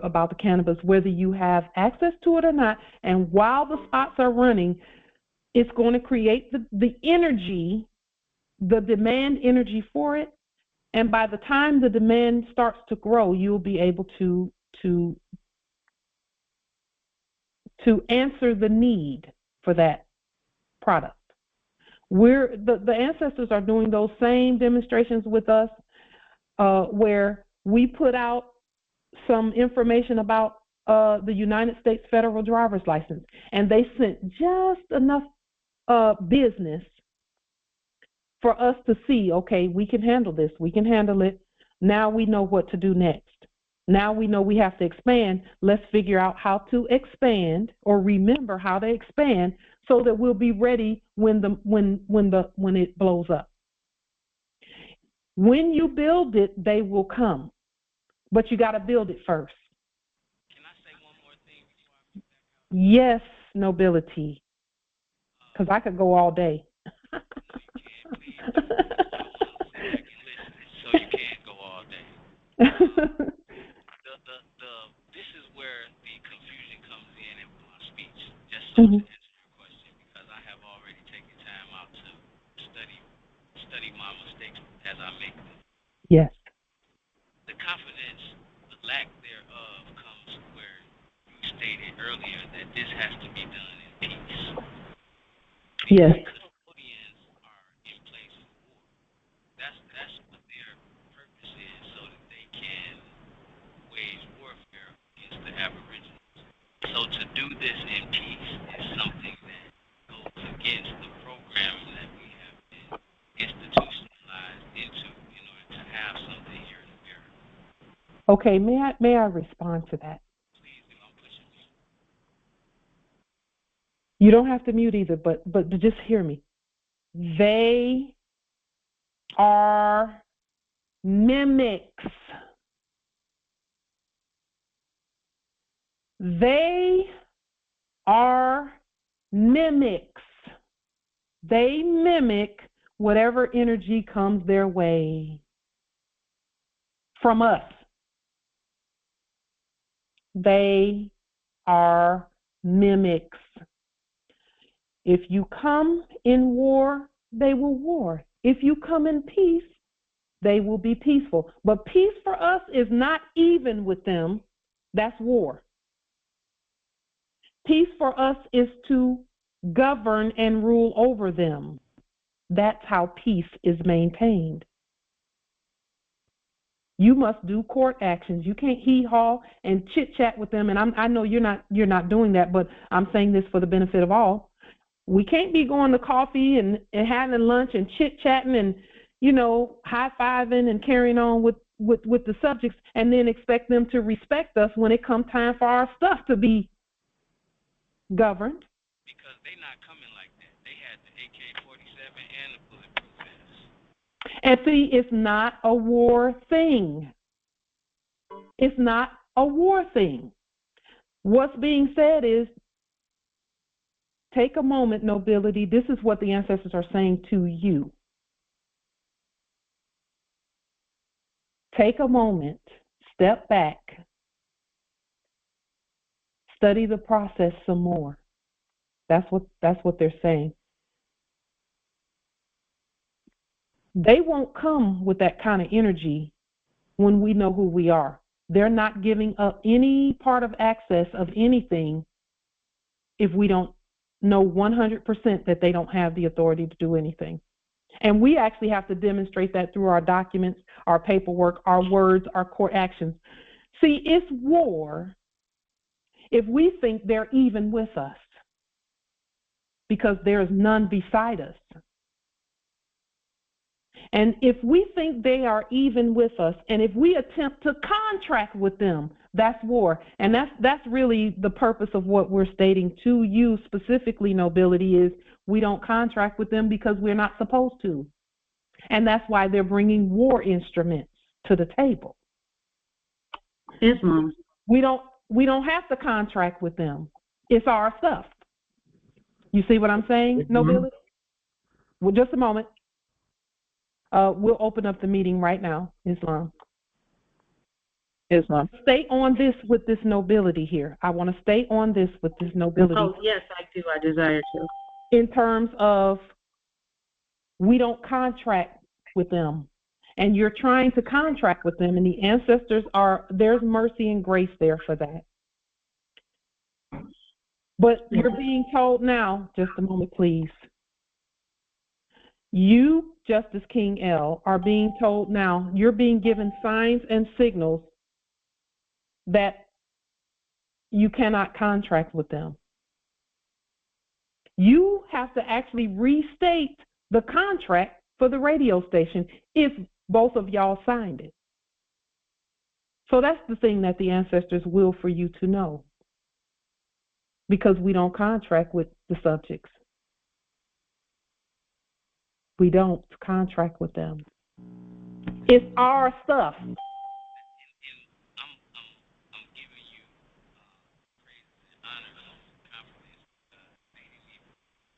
about the cannabis, whether you have access to it or not. And while the spots are running, it's going to create the energy, the demand energy for it. And by the time the demand starts to grow, you'll be able to answer the need for that product. The ancestors are doing those same demonstrations with us, where we put out some information about the United States federal driver's license, and they sent just enough business for us to see, okay, we can handle this, we can handle it. Now we know what to do next. Now we know we have to expand. Let's figure out how to expand, or remember how to expand, so that we'll be ready when it blows up. When you build it, they will come, but you got to build it first. Can I say one more thing before I get back out? Yes, Nobility, because I could go all day. So you can't go all day. Yes. The confidence, the lack thereof, comes where you stated earlier that this has to be done in peace. Yes. Custodians are in place for war. That's what their purpose is, so that they can wage warfare against the Aboriginals. So to do this in peace is something that goes against the programming that we have been institutionalized into in order to have something here in America. Okay, may I respond to that? Please, if I'm pushing mute. You don't have to mute either, but just hear me. They are mimics. They are mimics. They mimic whatever energy comes their way from us. They are mimics. If you come in war, they will war. If you come in peace, they will be peaceful. But peace for us is not even with them. That's war. Peace for us is to govern and rule over them. That's how peace is maintained. You must do court actions. You can't hee-haw and chit-chat with them. And I know you're not doing that, but I'm saying this for the benefit of all. We can't be going to coffee and having lunch and chit-chatting and, high-fiving and carrying on with the subjects and then expect them to respect us when it comes time for our stuff to be governed. Because they're not coming like that. They had the AK-47 and the bulletproof vest. And see, it's not a war thing. It's not a war thing. What's being said is, take a moment, nobility. This is what the ancestors are saying to you. Take a moment, step back, study the process some more. That's what they're saying. They won't come with that kind of energy when we know who we are. They're not giving up any part of access of anything if we don't know 100% that they don't have the authority to do anything. And we actually have to demonstrate that through our documents, our paperwork, our words, our court actions. See, it's war if we think they're even with us, because there is none beside us. And if we think they are even with us, and if we attempt to contract with them, that's war. And that's really the purpose of what we're stating to you specifically, nobility, is we don't contract with them because we're not supposed to. And that's why they're bringing war instruments to the table. Islam. We don't have to contract with them. It's our stuff. You see what I'm saying, nobility? Well, just a moment. We'll open up the meeting right now, Islam. Stay on this with this nobility here. I want to stay on this with this nobility. Oh, yes, I do. I desire to. In terms of, we don't contract with them. And you're trying to contract with them, and the ancestors there's mercy and grace there for that. But you're being told now, just a moment, please. You, Justice King L, are being told now, you're being given signs and signals that you cannot contract with them. You have to actually restate the contract for the radio station if both of y'all signed it. So that's the thing that the ancestors will for you to know, because we don't contract with the subjects. We don't contract with them. It's our stuff. And I'm giving you praise and honor and confidence.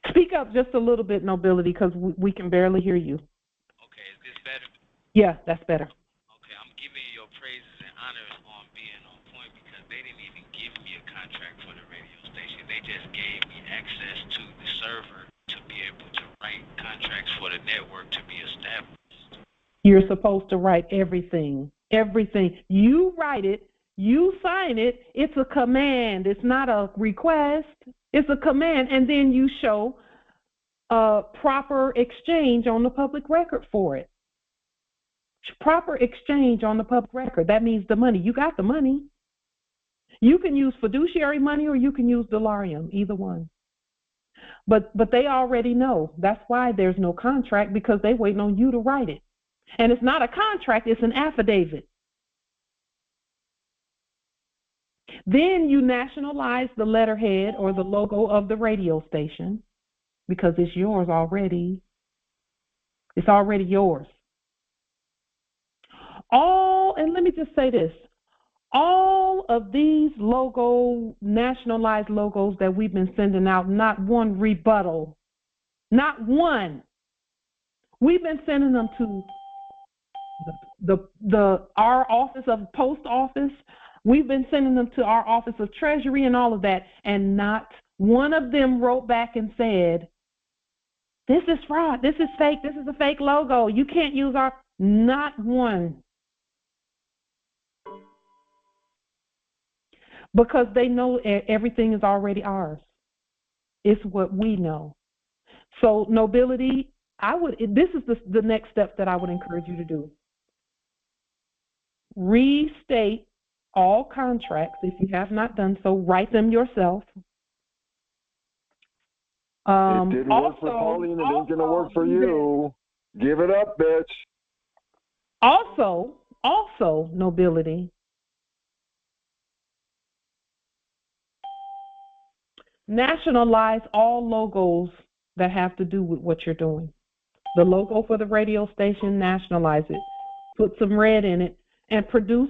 Speak up just a little bit, nobility, because we can barely hear you. Okay, is this better? Yeah, that's better. Okay, I'm giving you your praises and honors on being on point, because they didn't even give me a contract for the radio station. They just gave me access to the server to be able to write contracts for the network to be established. You're supposed to write everything. Everything. You write it, you sign it, it's a command. It's not a request. It's a command. And then you show proper exchange on the public record for it. Proper exchange on the public record. That means the money. You got the money. You can use fiduciary money or you can use delarium, either one. But they already know. That's why there's no contract, because they're waiting on you to write it. And it's not a contract, it's an affidavit. Then you nationalize the letterhead or the logo of the radio station, because it's yours already. It's already yours. And let me just say this. All of these nationalized logos that we've been sending out, not one rebuttal. Not one. We've been sending them to our office of post office. We've been sending them to our office of treasury and all of that, and not one of them wrote back and said, this is fraud, this is fake, this is a fake logo, you can't use our... Not one. Because they know everything is already ours. It's what we know. So Nobility, this is the next step that I would encourage you to do. Restate all contracts. If you have not done so, write them yourself. It didn't work for Pauline. It ain't going to work for you. Give it up, bitch. Also, Nobility, nationalize all logos that have to do with what you're doing. The logo for the radio station, nationalize it. Put some red in it and produce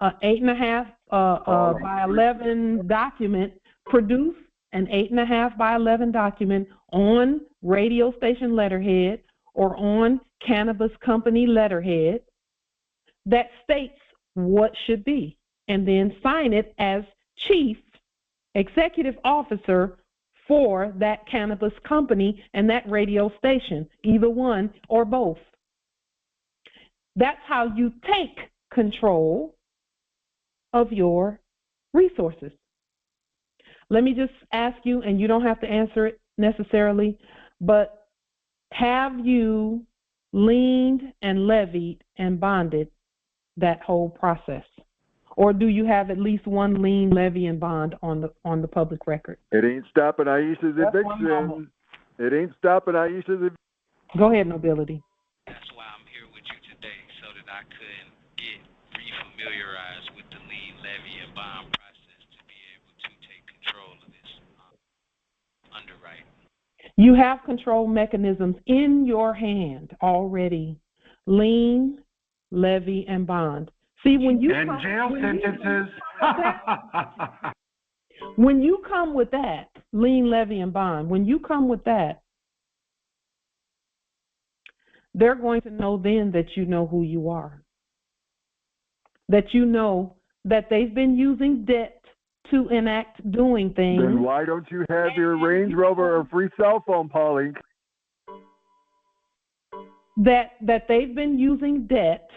an 8.5 by 11 document. Produce an 8.5 by 11 document on radio station letterhead or on Cannabis company letterhead that states what should be, and then sign it as chief executive officer for that Cannabis company and that radio station, either one or both. That's how you take control of your resources. Let me just ask you, and you don't have to answer it necessarily, but have you liened and levied and bonded that whole process? Or do you have at least one lien, levy, and bond on the public record? It ain't stopping Aisha's eviction. It ain't stopping Aisha's eviction. Go ahead, Nobility. That's why I'm here with you today, so that I could get refamiliarized with the lien, levy, and bond process to be able to take control of this underwriting. You have control mechanisms in your hand already. Lien, levy, and bond. See, when you and jail sentences. When you come with that, lien, levy, and bond, when you come with that, they're going to know then that you know who you are. That you know that they've been using debt to enact doing things. Then why don't you have your Range Rover or free cell phone, Pauline? That they've been using debt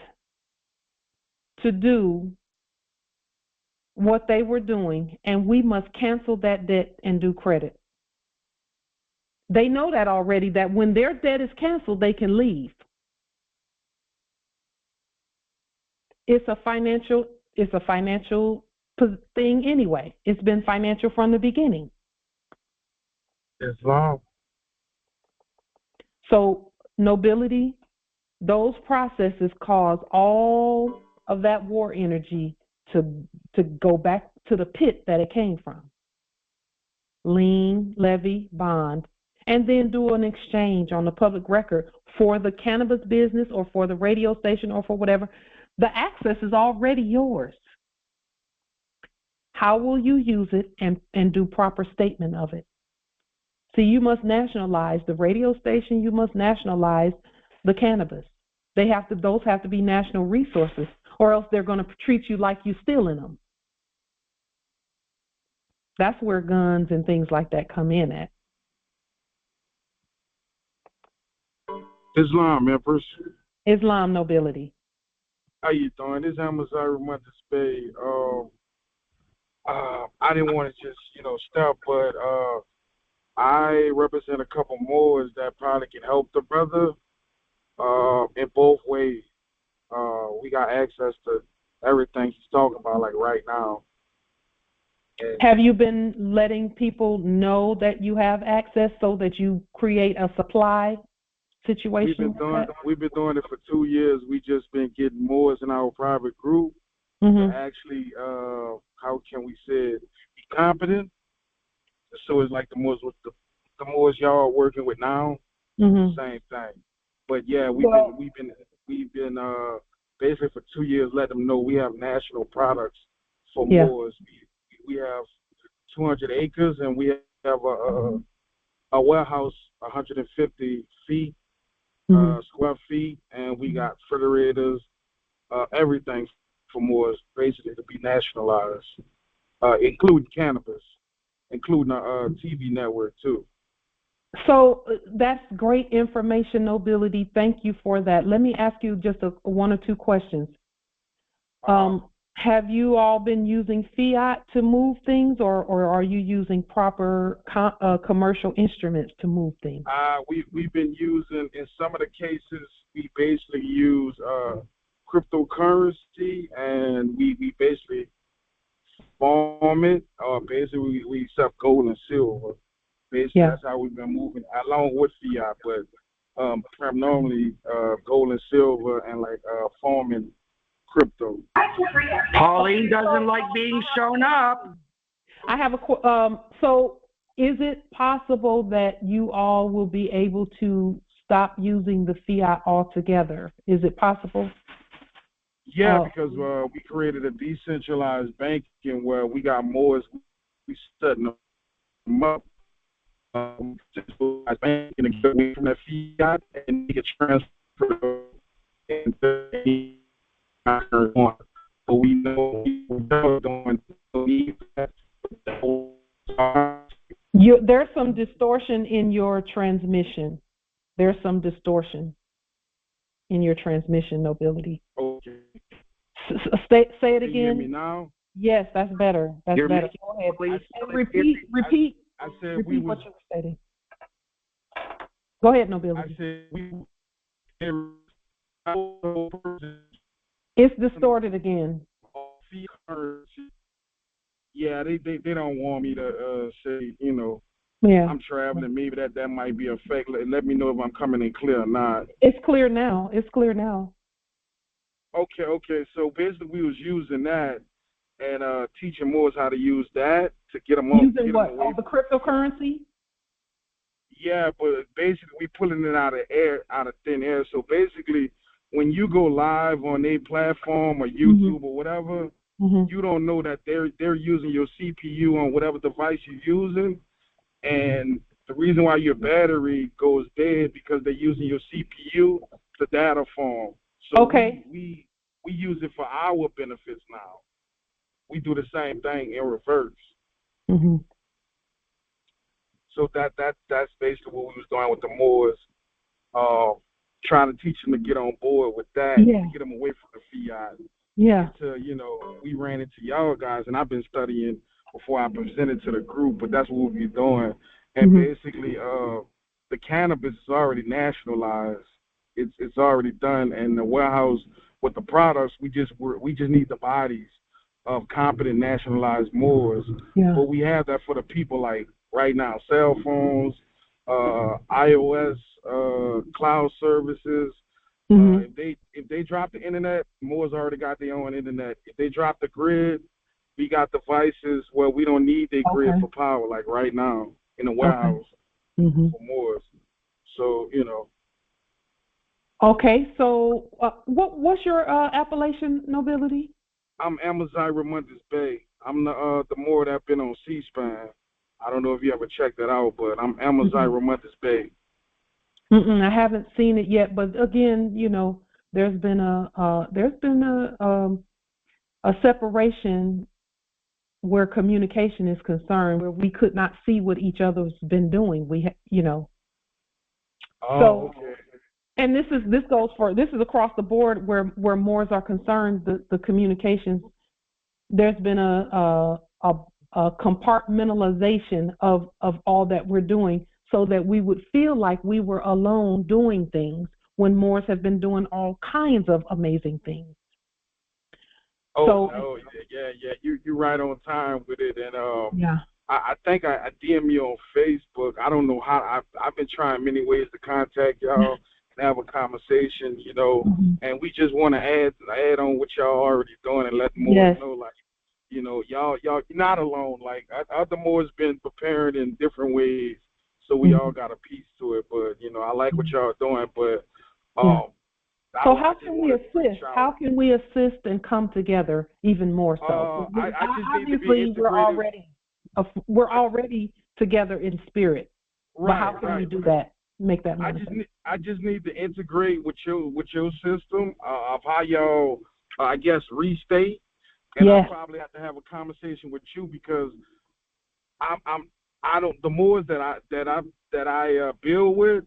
to do what they were doing, and we must cancel that debt and do credit. They know that already, that when their debt is canceled, they can leave. It's a financial thing anyway. It's been financial from the beginning. Islam. So Nobility, those processes cause all of that war energy to go back to the pit that it came from. Lien, levy, bond, and then do an exchange on the public record for the cannabis business or for the radio station or for whatever. The access is already yours. How will you use it and do proper statement of it? See, you must nationalize the radio station. You must nationalize the cannabis. Those have to be national resources, or else they're going to treat you like you're stealing them. That's where guns and things like that come in at. Islam, Empress. Islam Nobility. How you doing? This is Amazon Montes Bay. I didn't want to just, stop, but I represent a couple Moors that probably can help the brother in both ways. We got access to everything he's talking about, like right now. And Have you been letting people know that you have access so that you create a supply situation? we've been doing it for 2 years. We just been getting Moors in our private group Mm-hmm. to actually, how can we say it, be competent. So it's like the Moors with the Moors y'all are working with now, Mm-hmm. same thing. But yeah, we've been basically for 2 years letting them know we have national products for Yeah. Moors. We have 200 acres and we have a warehouse 150 feet, Mm-hmm. square feet, and we got refrigerators, everything for Moors basically to be nationalized, including cannabis, including a TV network too. So that's great information, Nobility. Thank you for that. Let me ask you just one or two questions. Have you all been using fiat to move things, or are you using proper commercial instruments to move things? We've been using, in some of the cases, we basically use cryptocurrency, and we basically farm it. Basically, we accept gold and silver. Basically, Yeah. that's how we've been moving, along with fiat, but primarily gold and silver and like farming crypto. Pauline doesn't like being shown up. I have so is it possible that you all will be able to stop using the fiat altogether? Is it possible? Yeah, because we created a decentralized banking where we got Moors, we setting them up. Decentralized banking and get away from that fiat and make it transfer into but we know we're doing that. There's some distortion in your transmission. There's some distortion in your transmission, Nobility. Okay. Say it Can again. you hear me now? Yes, that's better. That's You're better. making- Go ahead. please. And repeat. I said Repeat we what was. you were stating. Go ahead, Nobility. I said we. It's distorted again. Yeah, they don't want me to say, Yeah. I'm traveling. Maybe that might be a fake. Let me know if I'm coming in clear or not. It's clear now. It's clear now. Okay. So basically, we was using that and teaching Moors how to use that to get them Using what? The cryptocurrency? Yeah, but basically we pulling it out of thin air. So basically, when you go live on a platform or YouTube or whatever, you don't know that they're using your CPU on whatever device you're using, and the reason why your battery goes dead because they're using your CPU to data farm. So okay. we use it for our benefits now. We do the same thing in reverse. Mm-hmm. So that's basically what we was doing with the Moors, trying to teach them to get on board with that, Yeah. to get them away from the fiat. Yeah. We ran into y'all guys, and I've been studying before I presented to the group, but that's what we'll be doing. And basically, the cannabis is already nationalized. It's already done, and the warehouse with the products, we just need the bodies of competent nationalized Moors. Yeah. But we have that for the people, like right now, cell phones, iOS, cloud services. If they drop the internet, Moors already got their own internet. If they drop the grid, we got devices where we don't need their grid for power, like right now in the warehouse for Moors. So Okay, so what's your appellation, Nobility? I'm Amazon Ramontes Bay. I'm the Moor that been on C-SPAN. I don't know if you ever checked that out, but I'm Amazon Ramontes Bay. I haven't seen it yet, but again, there's been a separation where communication is concerned, where we could not see what each other's been doing. Okay. And this is across the board where Moors are concerned. The communications, there's been a compartmentalization of all that we're doing, so that we would feel like we were alone doing things when Moors have been doing all kinds of amazing things. Oh, yeah, you're right on time with it, and yeah. I think I DM you on Facebook. I don't know how. I've been trying many ways to contact y'all and have a conversation, and we just want to add on what y'all already doing and let more know, like, y'all you're not alone. Like, other Moors been preparing in different ways, so we all got a piece to it. But I like what y'all doing, but so how can we assist? How can we assist and come together even more so? I just obviously, need to be integrated. we're already together in spirit. Right. But how can we do that? Make that manifest? I just need to integrate with your system of how y'all, I guess, restate. And I probably have to have a conversation with you, because the Moors that I build with,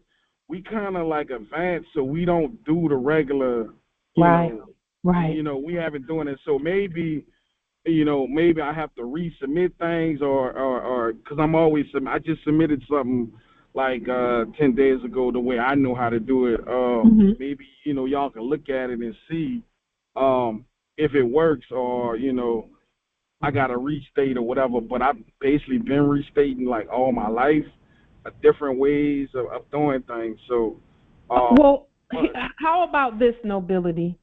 we kind of like advanced, so we don't do the regular, right. We haven't doing it. So maybe I have to resubmit things, or because I just submitted something like 10 days ago the way I know how to do it. Maybe y'all can look at it and see if it works, or I gotta restate or whatever. But I've basically been restating like all my life, different ways of doing things. So how about this, Nobility?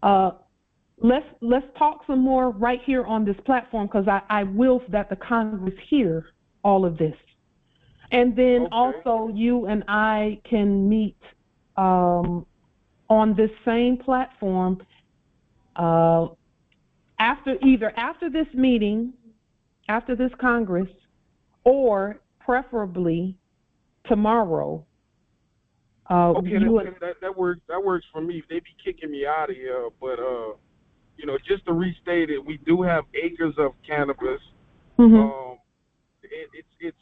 Let's talk some more right here on this platform, because I will that the Congress hear all of this, and then also you and I can meet on this same platform after this meeting, after this Congress, or preferably tomorrow. That works for me. They be kicking me out of here, but just to restate it, we do have acres of cannabis. It's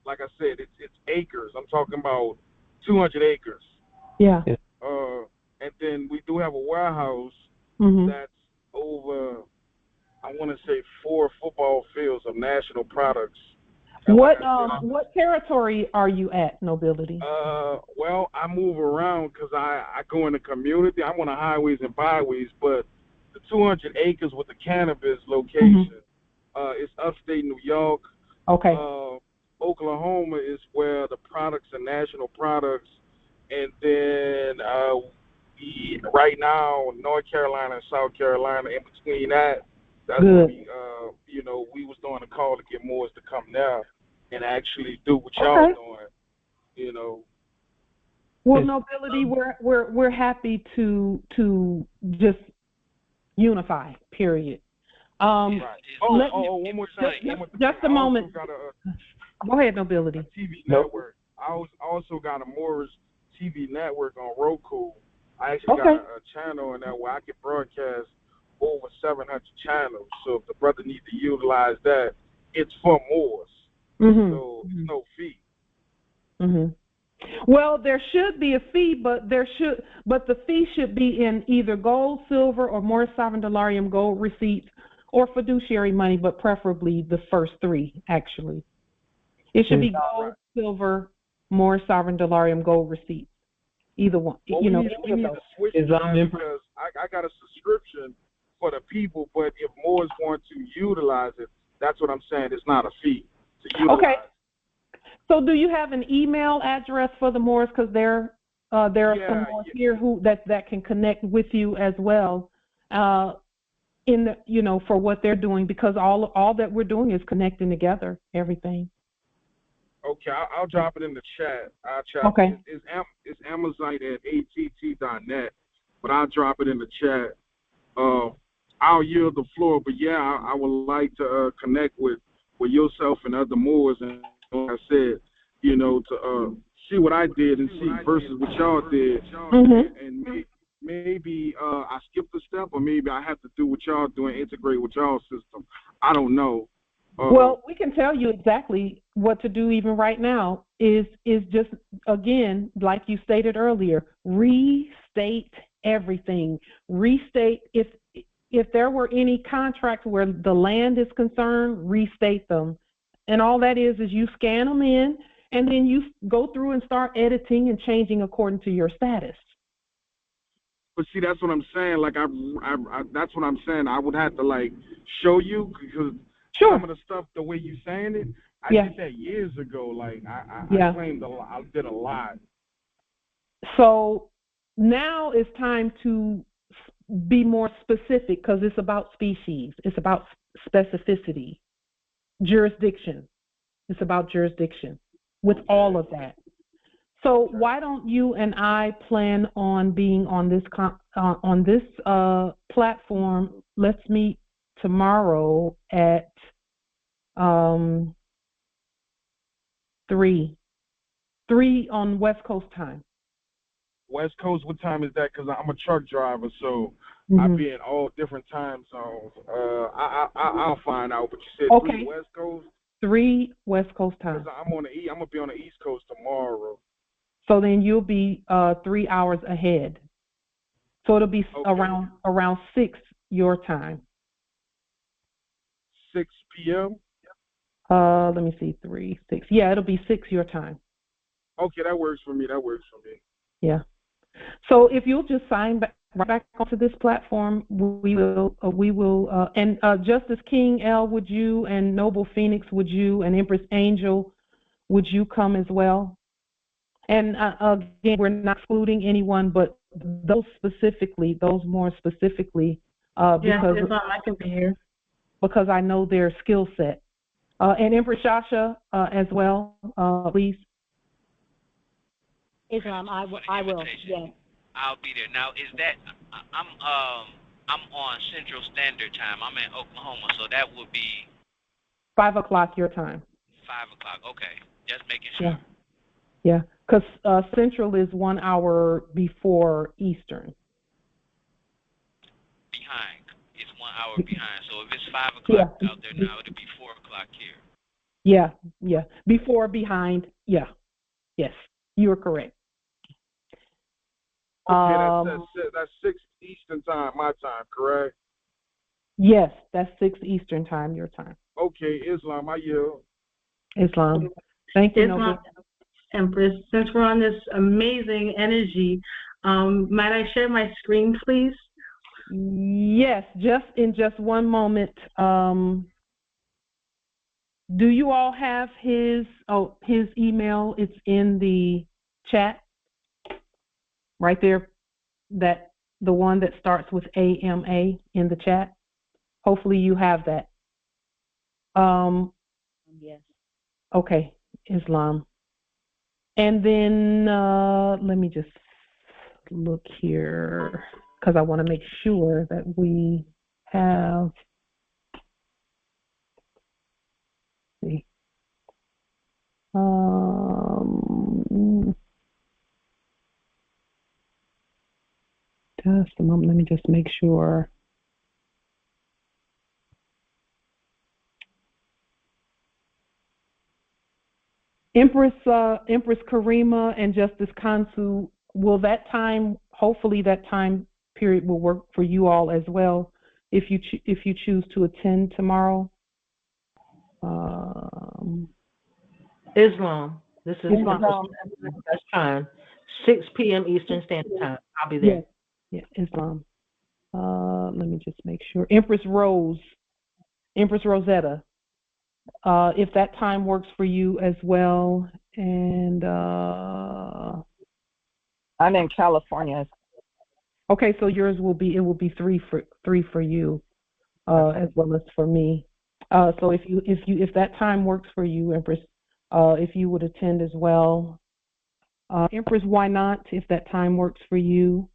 like I said, it's acres. I'm talking about 200 acres. Yeah. And then we do have a warehouse that's over, I want to say, 4 football fields of national products. And what territory are you at, Nobility? Well, I move around because I go in the community. I'm on the highways and byways, but the 200 acres with the cannabis location is upstate New York. Okay. Oklahoma is where the products are national products, and then right now North Carolina and South Carolina. In between that's what we was doing a call to get Moors to come now and actually do what y'all doing. Well, Nobility, we're happy to just unify. Period. One more thing. Just a moment. Go ahead, Nobility. TV network. I also got a Moorish TV network on Roku. I actually got a channel in there where I can broadcast over 700 channels. So if the brother needs to utilize that, it's for Moors. So it's no fee. Well, there should be a fee, but the fee should be in either gold, silver, or Moorish sovereign dolarium gold receipts, or fiduciary money, but preferably the first 3. Actually, it should be gold, silver, Moorish sovereign dolarium gold receipts. Either one. Well, we need to switch because I got a subscription for the people, but if Moors want to utilize it, that's what I'm saying. It's not a fee to utilize. Okay. So do you have an email address for the Moors? Because there are some Moors here who that can connect with you as well, for what they're doing, because all that we're doing is connecting together everything. Okay, I'll drop it in the chat. Okay. It's amazon@att.net, but I'll drop it in the chat. I'll yield the floor, but I would like to connect with yourself and other Moors, and like I said, to see what I did and see versus what y'all did, and maybe I skipped a step, or maybe I have to do what y'all doing, integrate with y'all system. I don't know, Well, we can tell you exactly what to do even right now is just, again, like you stated earlier, restate everything. Restate, if there were any contracts where the land is concerned, restate them. And all that is you scan them in, and then you go through and start editing and changing according to your status. But see, that's what I'm saying. Like, that's what I'm saying. I would have to, like, show you, because some of the stuff, the way you saying it, I did that years ago. Like, I claimed a lot. I did a lot. So now it's time to be more specific, because it's about species. It's about specificity. Jurisdiction. It's about jurisdiction with all of that. So why don't you and I plan on being on this platform? Let's meet tomorrow at 3 on West Coast time. West Coast, what time is that? Because I'm a truck driver, so I be in all different time zones. I'll find out. But you said 3 West Coast. 3 West Coast time. I'm gonna be on the East Coast tomorrow. So then you'll be 3 hours ahead. So it'll be around 6 your time. 6 p.m. Let me see, 3, 6. Yeah, it'll be 6 your time. Okay, that works for me. Yeah. So if you'll just sign back onto this platform, we will, and Justice King L, would you, and Noble Phoenix, would you, and Empress Angel, would you come as well? And again, we're not excluding anyone, but those more specifically, because I can be here. Because I know their skill set. And Empress Shasha as well, please. Islam, I will. Yeah. I'll be there. Now, is that I'm on Central Standard Time. I'm in Oklahoma, so that would be 5 o'clock your time. 5 o'clock. Okay, just making sure. Yeah, because Central is 1 hour before Eastern. Behind. It's 1 hour behind. So if it's 5 o'clock out there now, it'll be 4 o'clock here. Yeah. Before, behind. Yeah. Yes, you are correct. Okay, that's 6 Eastern time, my time, correct? Yes, that's 6 Eastern time, your time. Okay, Islam, I yield. Islam. Thank you, Islam, Noble. Empress, since we're on this amazing energy, might I share my screen, please? Yes, just one moment. Do you all have his email? It's in the chat. Right there, the one that starts with AMA in the chat. Hopefully you have that. Yes. Okay, Islam. And then let me just look here, because I want to make sure that we have. Let's see. Just a moment. Let me just make sure. Empress Karima and Justice Kansu, will that time, hopefully that time period will work for you all as well, if you choose to attend tomorrow? Islam. This is Islam. That's time. 6 p.m. Eastern Standard Time. I'll be there. Yeah, Islam. Let me just make sure. Empress Rosetta. If that time works for you as well, and I'm in California. Okay, so yours will be 3 for you, as well as for me. So if that time works for you, Empress, if you would attend as well, Empress, why not? If that time works for you,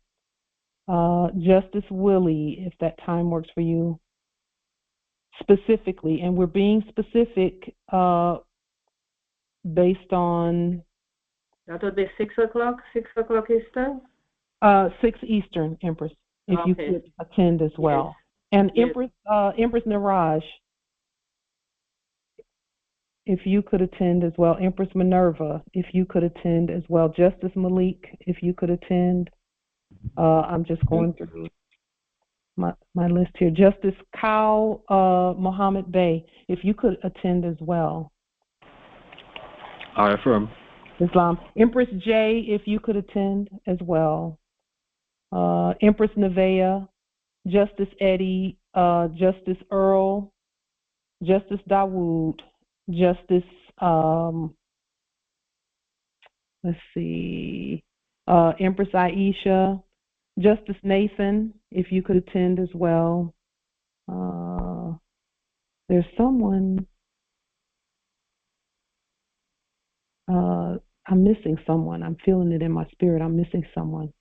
Justice Willie, if that time works for you. Specifically, and we're being specific based on. That would be 6 o'clock. 6 o'clock Eastern. 6 Eastern, Empress, if you could attend as well. Yes. And Empress Niraj. if you could attend as well. Empress Minerva, if you could attend as well. Justice Malik, if you could attend. I'm just going through my list here. Justice Kyle Mohammed Bey, if you could attend as well. I affirm. Islam. Empress J, if you could attend as well. Empress Nevaeh, Justice Eddie, Justice Earl, Justice Dawood, Justice, let's see, Empress Aisha, Justice Nathan, if you could attend as well. There's someone, I'm missing someone. I'm feeling it in my spirit. I'm missing someone.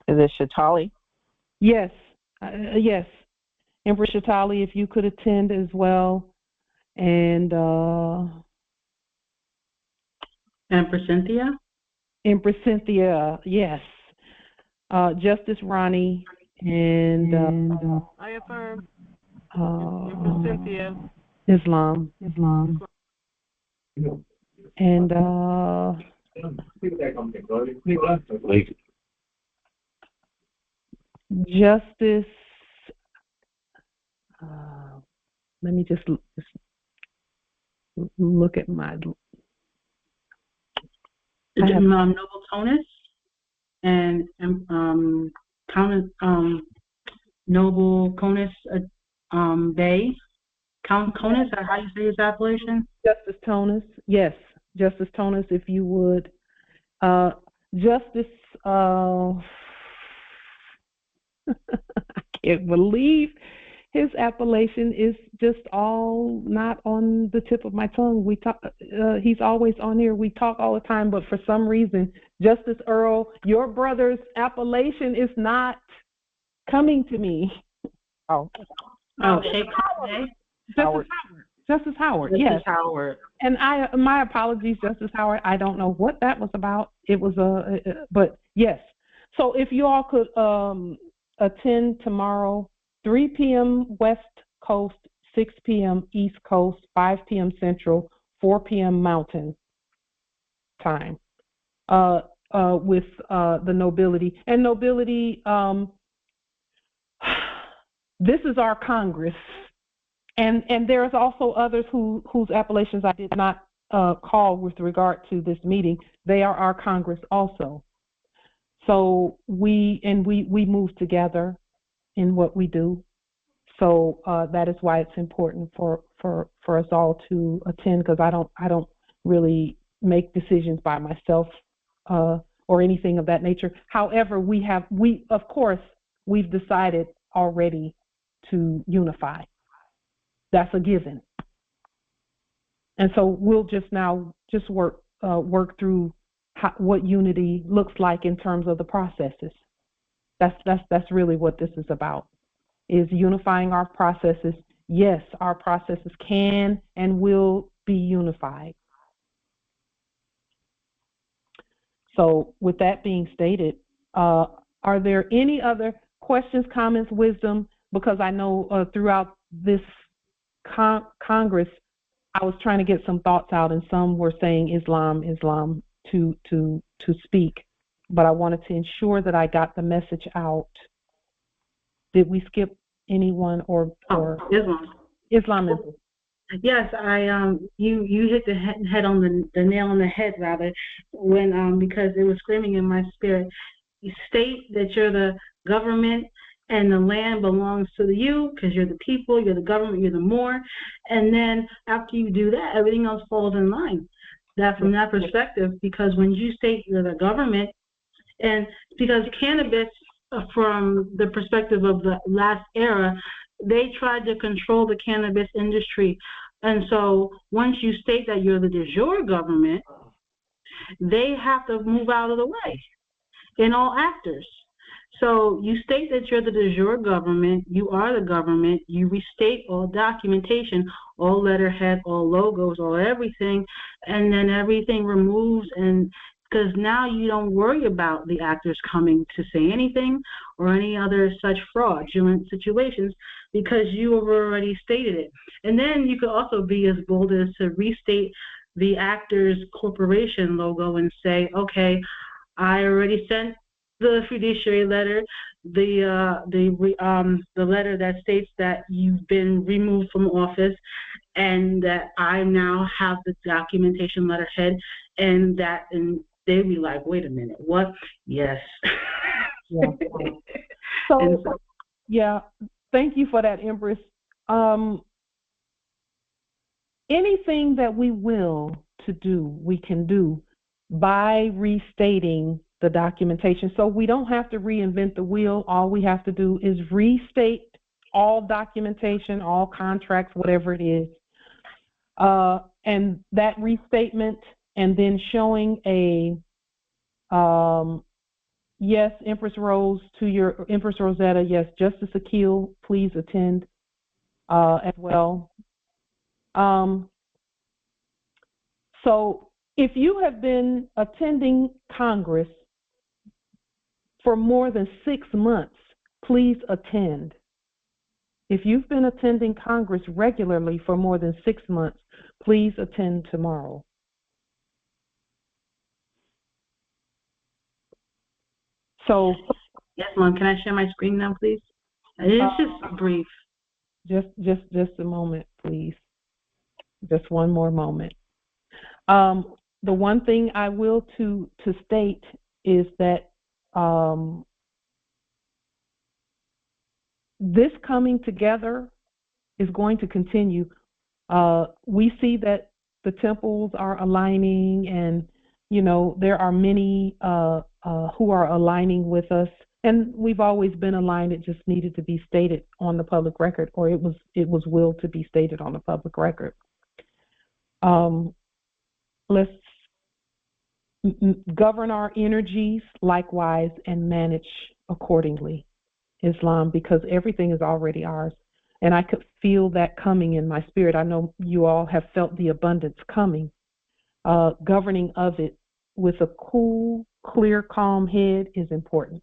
Is it Shatali? Yes, yes. Empress Shatali, if you could attend as well. And Empress Cynthia? Empress Cynthia, yes. Justice Ronnie and I affirm. Empress Cynthia. Islam. And Justice, let me just look at my. Noble Tonus and Noble Conus Bay. Conus, or how you say his appellation? Justice Tonus, yes. Justice Tonus, if you would. Justice, I can't believe his appellation is just all not on the tip of my tongue. We talk. He's always on here. We talk all the time, but for some reason, Justice Earl, your brother's appellation is not coming to me. Sheikh Howard. Justice Howard. Justice Yes. Howard. And my apologies, Justice Howard. I don't know what that was about. It was but yes. So if you all could attend tomorrow. 3 p.m. West Coast, 6 p.m. East Coast, 5 p.m. Central, 4 p.m. Mountain time with the Nobility. And Nobility, this is our Congress. And there's also others whose appellations I did not call with regard to this meeting. They are our Congress also. So we move together in what we do. So that is why it's important for us all to attend, because I don't really make decisions by myself or anything of that nature. However, we've decided already to unify. That's a given. And so we'll just work through what unity looks like in terms of the processes. That's really what this is about, is unifying our processes. Yes, our processes can and will be unified. So with that being stated, are there any other questions, comments, wisdom? Because I know throughout this Congress, I was trying to get some thoughts out, and some were saying Islam to speak. But I wanted to ensure that I got the message out. Did we skip anyone or Islam? Yes, you hit the head on the nail on the head rather, when because it was screaming in my spirit. You state that you're the government and the land belongs to you because you're the people, you're the government, you're the Moor, and then after you do that, everything else falls in line. That from that perspective, because when you state you're the government, and because cannabis, from the perspective of the last era, they tried to control the cannabis industry. And so once you state that you're the de jure government, they have to move out of the way in all actors. So you state that you're the de jure government, you are the government, you restate all documentation, all letterhead, all logos, all everything, and then everything removes and because now you don't worry about the actors coming to say anything or any other such fraudulent situations because you have already stated it. And then you could also be as bold as to restate the actor's corporation logo and say, okay, I already sent the fiduciary letter, the letter that states that you've been removed from office, and that I now have the documentation letterhead, and they'd be like, wait a minute, what? Yes. Yeah. So, yeah, thank you for that, Empress. Anything that we will to do, we can do by restating the documentation. So we don't have to reinvent the wheel. All we have to do is restate all documentation, all contracts, whatever it is. And that restatement, and then showing a yes, Empress Rose, to your Empress Rosetta, yes, Justice Akil, please attend as well. So if you have been attending Congress for more than 6 months, please attend. If you've been attending Congress regularly for more than 6 months, please attend tomorrow. So, yes, Mom. Can I share my screen now, please? It's just brief. Just a moment, please. Just one more moment. The one thing I will to state is that this coming together is going to continue. We see that the temples are aligning, and there are many who are aligning with us, and we've always been aligned. It just needed to be stated on the public record, or it was willed to be stated on the public record. Let's govern our energies likewise and manage accordingly, Islam, because everything is already ours. And I could feel that coming in my spirit. I know you all have felt the abundance coming. Governing of it with a cool, clear, calm head is important.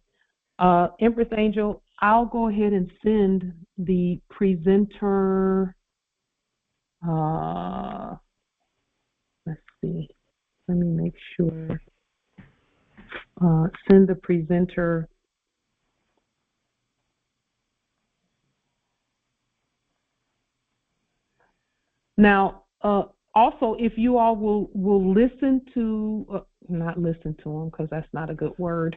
Empress Angel, I'll go ahead and send the presenter. Let's see. Let me make sure. Send the presenter. Now, also, if you all will listen to, not listen to them because that's not a good word.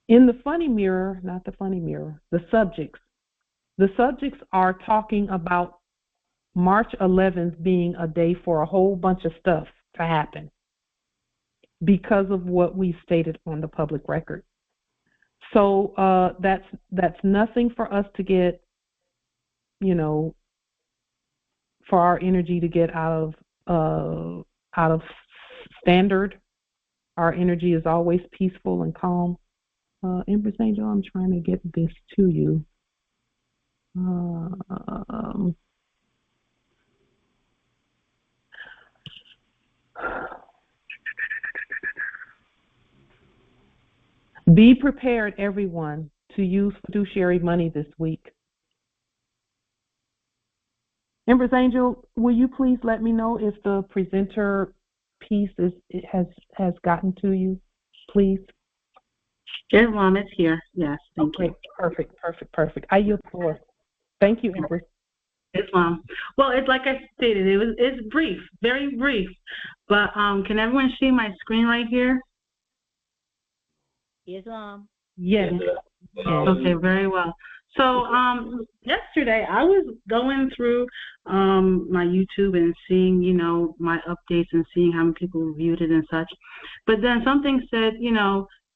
In the funny mirror, not the funny mirror, the subjects are talking about March 11th being a day for a whole bunch of stuff to happen because of what we stated on the public record. So that's nothing for us to get, for our energy to get out of standard. Our energy is always peaceful and calm. Empress Angel, I'm trying to get this to you. Be prepared, everyone, to use fiduciary money this week. Empress Angel, will you please let me know if the presenter piece has gotten to you, please? Yes, Mom, it's here. Yes, thank you. Perfect. I yield the floor. Thank you, Empress. Yes, Mom. Well, it's like I stated, it's brief, very brief. But can everyone see my screen right here? Yes, Mom. Yes. Okay, very well. So yesterday I was going through my YouTube and seeing, my updates and seeing how many people reviewed it and such. But then something said,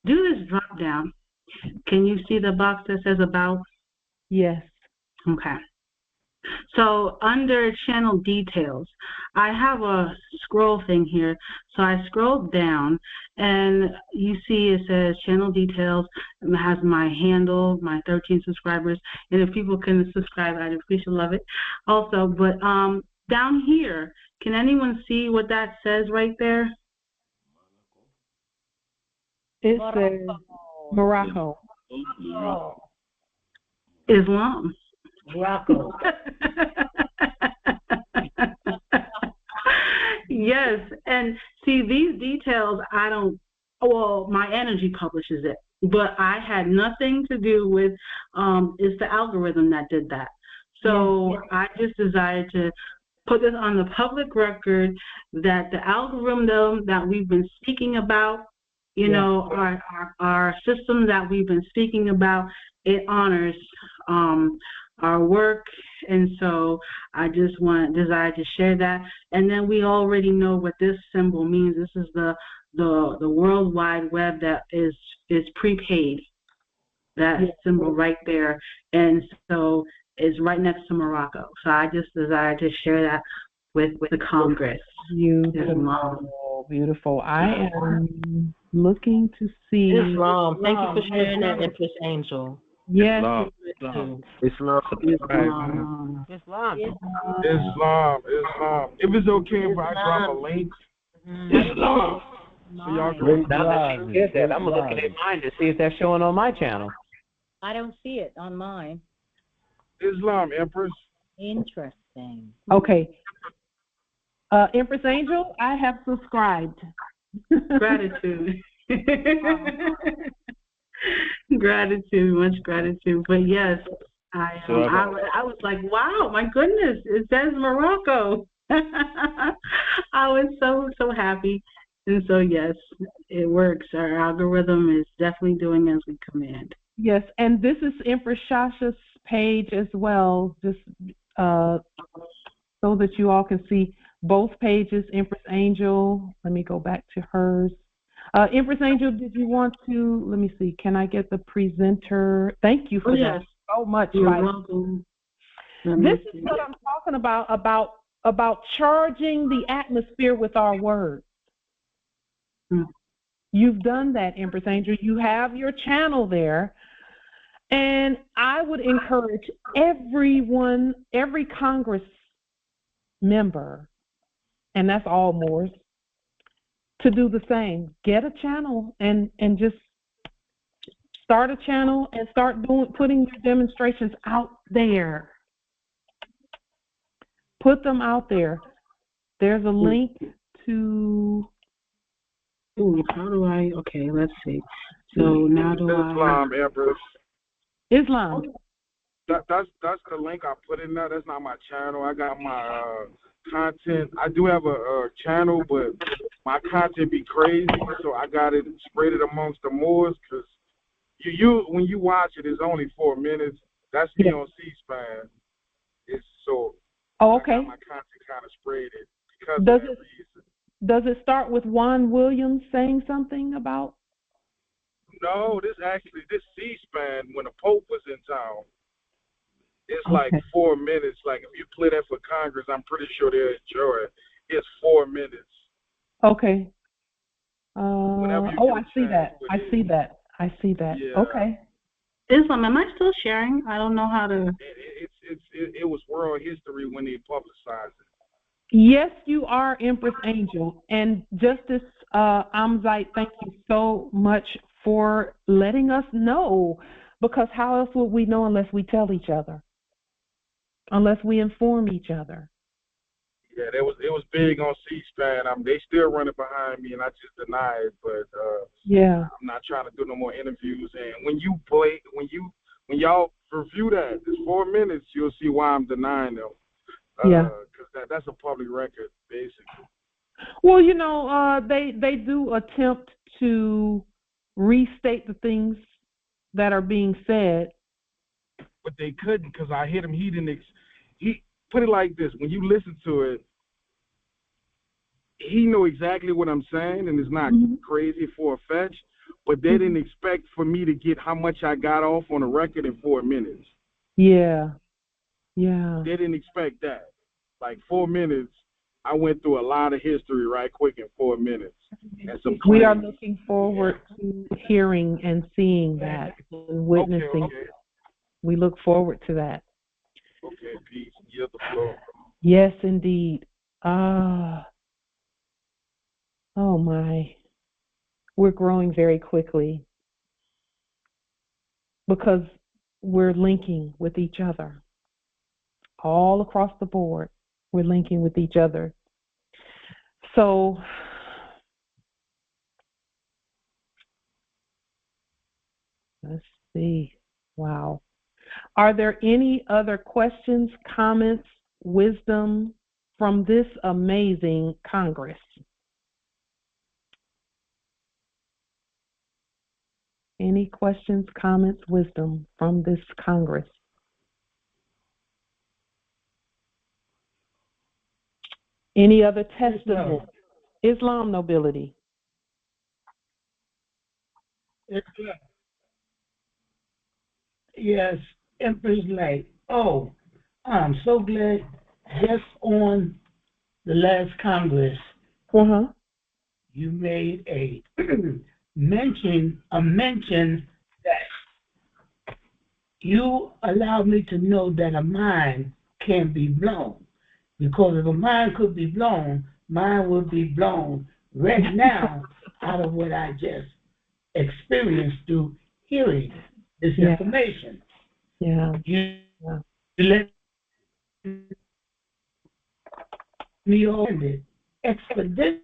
do this drop down. Can you see the box that says about? Yes. Okay. So under channel details, I have a scroll thing here. So I scrolled down and you see it says channel details. It has my handle, my 13 subscribers. And if people can subscribe, I'd appreciate love it also. But down here, can anyone see what that says right there? It says Morocco. Oh. Islam. Morocco. Yes, and see, these details I don't, well, my energy publishes it, but I had nothing to do with, it's the algorithm that did that. So I just decided to put this on the public record that the algorithm that we've been speaking about, you know, our system that we've been speaking about, it honors our work, and so I just decided to share that. And then we already know what this symbol means. This is the World Wide Web that is prepaid. That symbol right there, and so it's right next to Morocco. So I just decided to share that with the Congress. Beautiful, beautiful. I am looking to see. Islam. Thank you for sharing that, Empress Angel. Yes. Islam. Islam. If it's okay if I drop a link. Islam. So y'all can. Now that she said that, I'm looking at mine to see if that's showing on my channel. I don't see it on mine. Islam, Empress. Interesting. Okay. Empress Angel, I have subscribed. Gratitude. Gratitude, much gratitude. But yes, I was like, wow, my goodness, it says Morocco. I was so happy. And so yes, it works. Our algorithm is definitely doing as we command. Yes, and this is Empress Shasha's page as well, just so that you all can see both pages. Empress Angel, let me go back to hers. Empress Angel, did you want to, let me see, can I get the presenter? Thank you for that so much. You're welcome. This is what I'm talking about charging the atmosphere with our words. You've done that, Empress Angel. You have your channel there. And I would encourage everyone, every Congress member, and that's all Moors, to do the same. Get a channel and just start a channel and start putting your demonstrations out there. Put them out there. There's a link to. How do I? Okay, let's see. So now do Islam, Empress. Islam. That's the link I put in there. That's not my channel. I got my content. I do have a channel, but my content be crazy, so I got it spread it amongst the Moors. Because you when you watch it, it's only 4 minutes. That's me on C-SPAN. It's so. Oh, okay. I got my content kind of spread it because of that reason. Does it start with Juan Williams saying something about? No, this C-SPAN when the Pope was in town. It's like 4 minutes. Like if you play that for Congress, I'm pretty sure they'll enjoy it. It's 4 minutes. Okay. I see that. I see that. Yeah. Okay. Islam, am I still sharing? I don't know how to. It was world history when they publicized it. Yes, you are, Empress Angel. And Justice Amzite, thank you so much for letting us know, because how else would we know unless we tell each other, unless we inform each other? Yeah, it was big on C-SPAN. They still running behind me, and I just deny it. But I'm not trying to do no more interviews. And when y'all review that, it's 4 minutes, you'll see why I'm denying them. Because that's a public record, basically. Well, you know, they do attempt to restate the things that are being said. But they couldn't, because I hit him. He put it like this: when you listen to it, he know exactly what I'm saying, and it's not crazy far-fetched. But they didn't expect for me to get how much I got off on a record in 4 minutes. Yeah. They didn't expect that. Like 4 minutes, I went through a lot of history right quick in 4 minutes. And some we are looking forward to hearing and seeing that and witnessing. Okay. We look forward to that. Okay, peace. Yield the floor. Yes, indeed. Oh my. We're growing very quickly because we're linking with each other. All across the board, we're linking with each other. So, let's see. Wow. Are there any other questions, comments, wisdom from this amazing Congress? Any questions, comments, wisdom from this Congress? Any other testament? Islam nobility. Yes, Empress Light. Oh, I'm so glad just on the last Congress, you made a mention that you allowed me to know that a mind can be blown. Because if a mind could be blown, mine would be blown right now out of what I just experienced through hearing this information. You let me on it expeditiously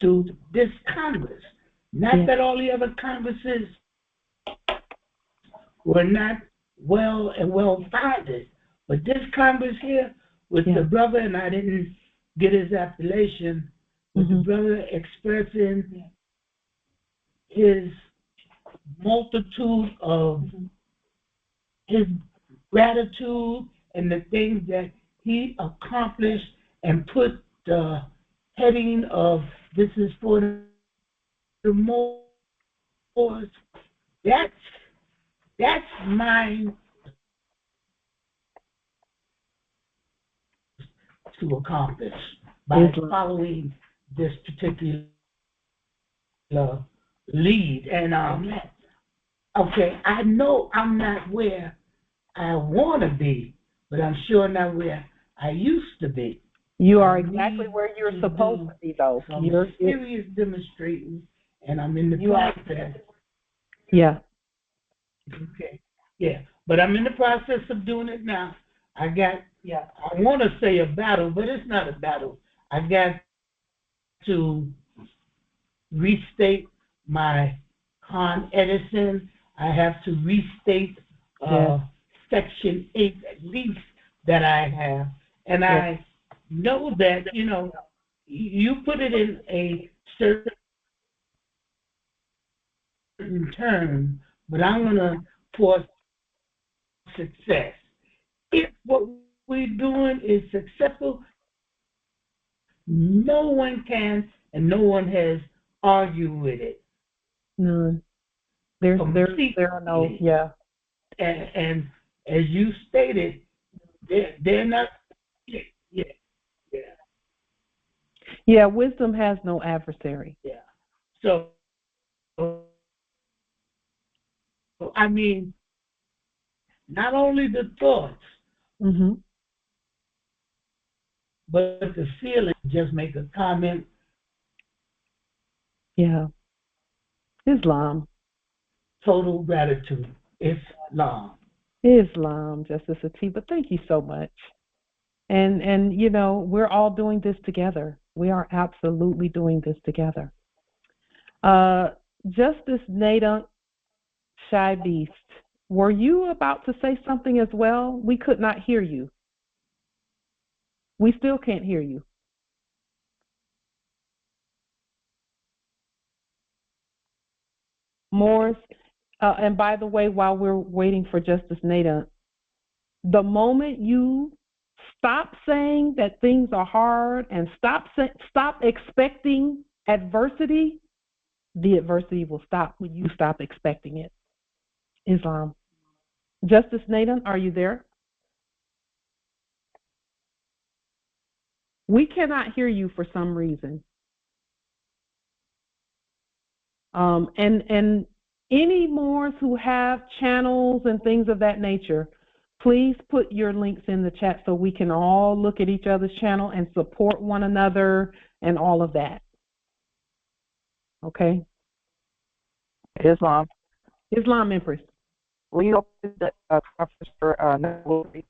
through this Congress. Not that all the other Congresses were not well-founded, but this Congress here with the brother, and I didn't get his appellation, with the brother expressing his multitude of his gratitude and the things that he accomplished and put the heading of this is for the Moors. That's mine to accomplish by following this particular lead. And okay, I know I'm not where I want to be, but I'm sure not where I used to be. You are exactly where you're supposed to be, though. You're serious demonstrating, and I'm in the process. Yeah. Okay. Yeah, but I'm in the process of doing it now. I want to say a battle, but it's not a battle. I got to restate my Con Edison. I have to restate Section 8 at least that I have. And I know that, you put it in a certain term, but I'm going to force success. If what we're doing is successful, no one can and no one has argued with it. None. There are no, And as you stated, they're not, Yeah, wisdom has no adversary. Yeah. So, I mean, not only the thoughts, but the feeling, just make a comment. Yeah. Islam. Total gratitude. Islam. Islam, Justice Atiba. Thank you so much. And we're all doing this together. We are absolutely doing this together. Justice Nadunk Shy Beast, were you about to say something as well? We could not hear you. We still can't hear you. Morris, and by the way, while we're waiting for Justice Nadunk, the moment you stop saying that things are hard and stop expecting adversity, the adversity will stop when you stop expecting it. Islam. Justice Nathan, are you there? We cannot hear you for some reason. And any Moors who have channels and things of that nature, please put your links in the chat so we can all look at each other's channel and support one another and all of that. Okay? Islam. Islam, Empress. Will you open the conference for Nobility?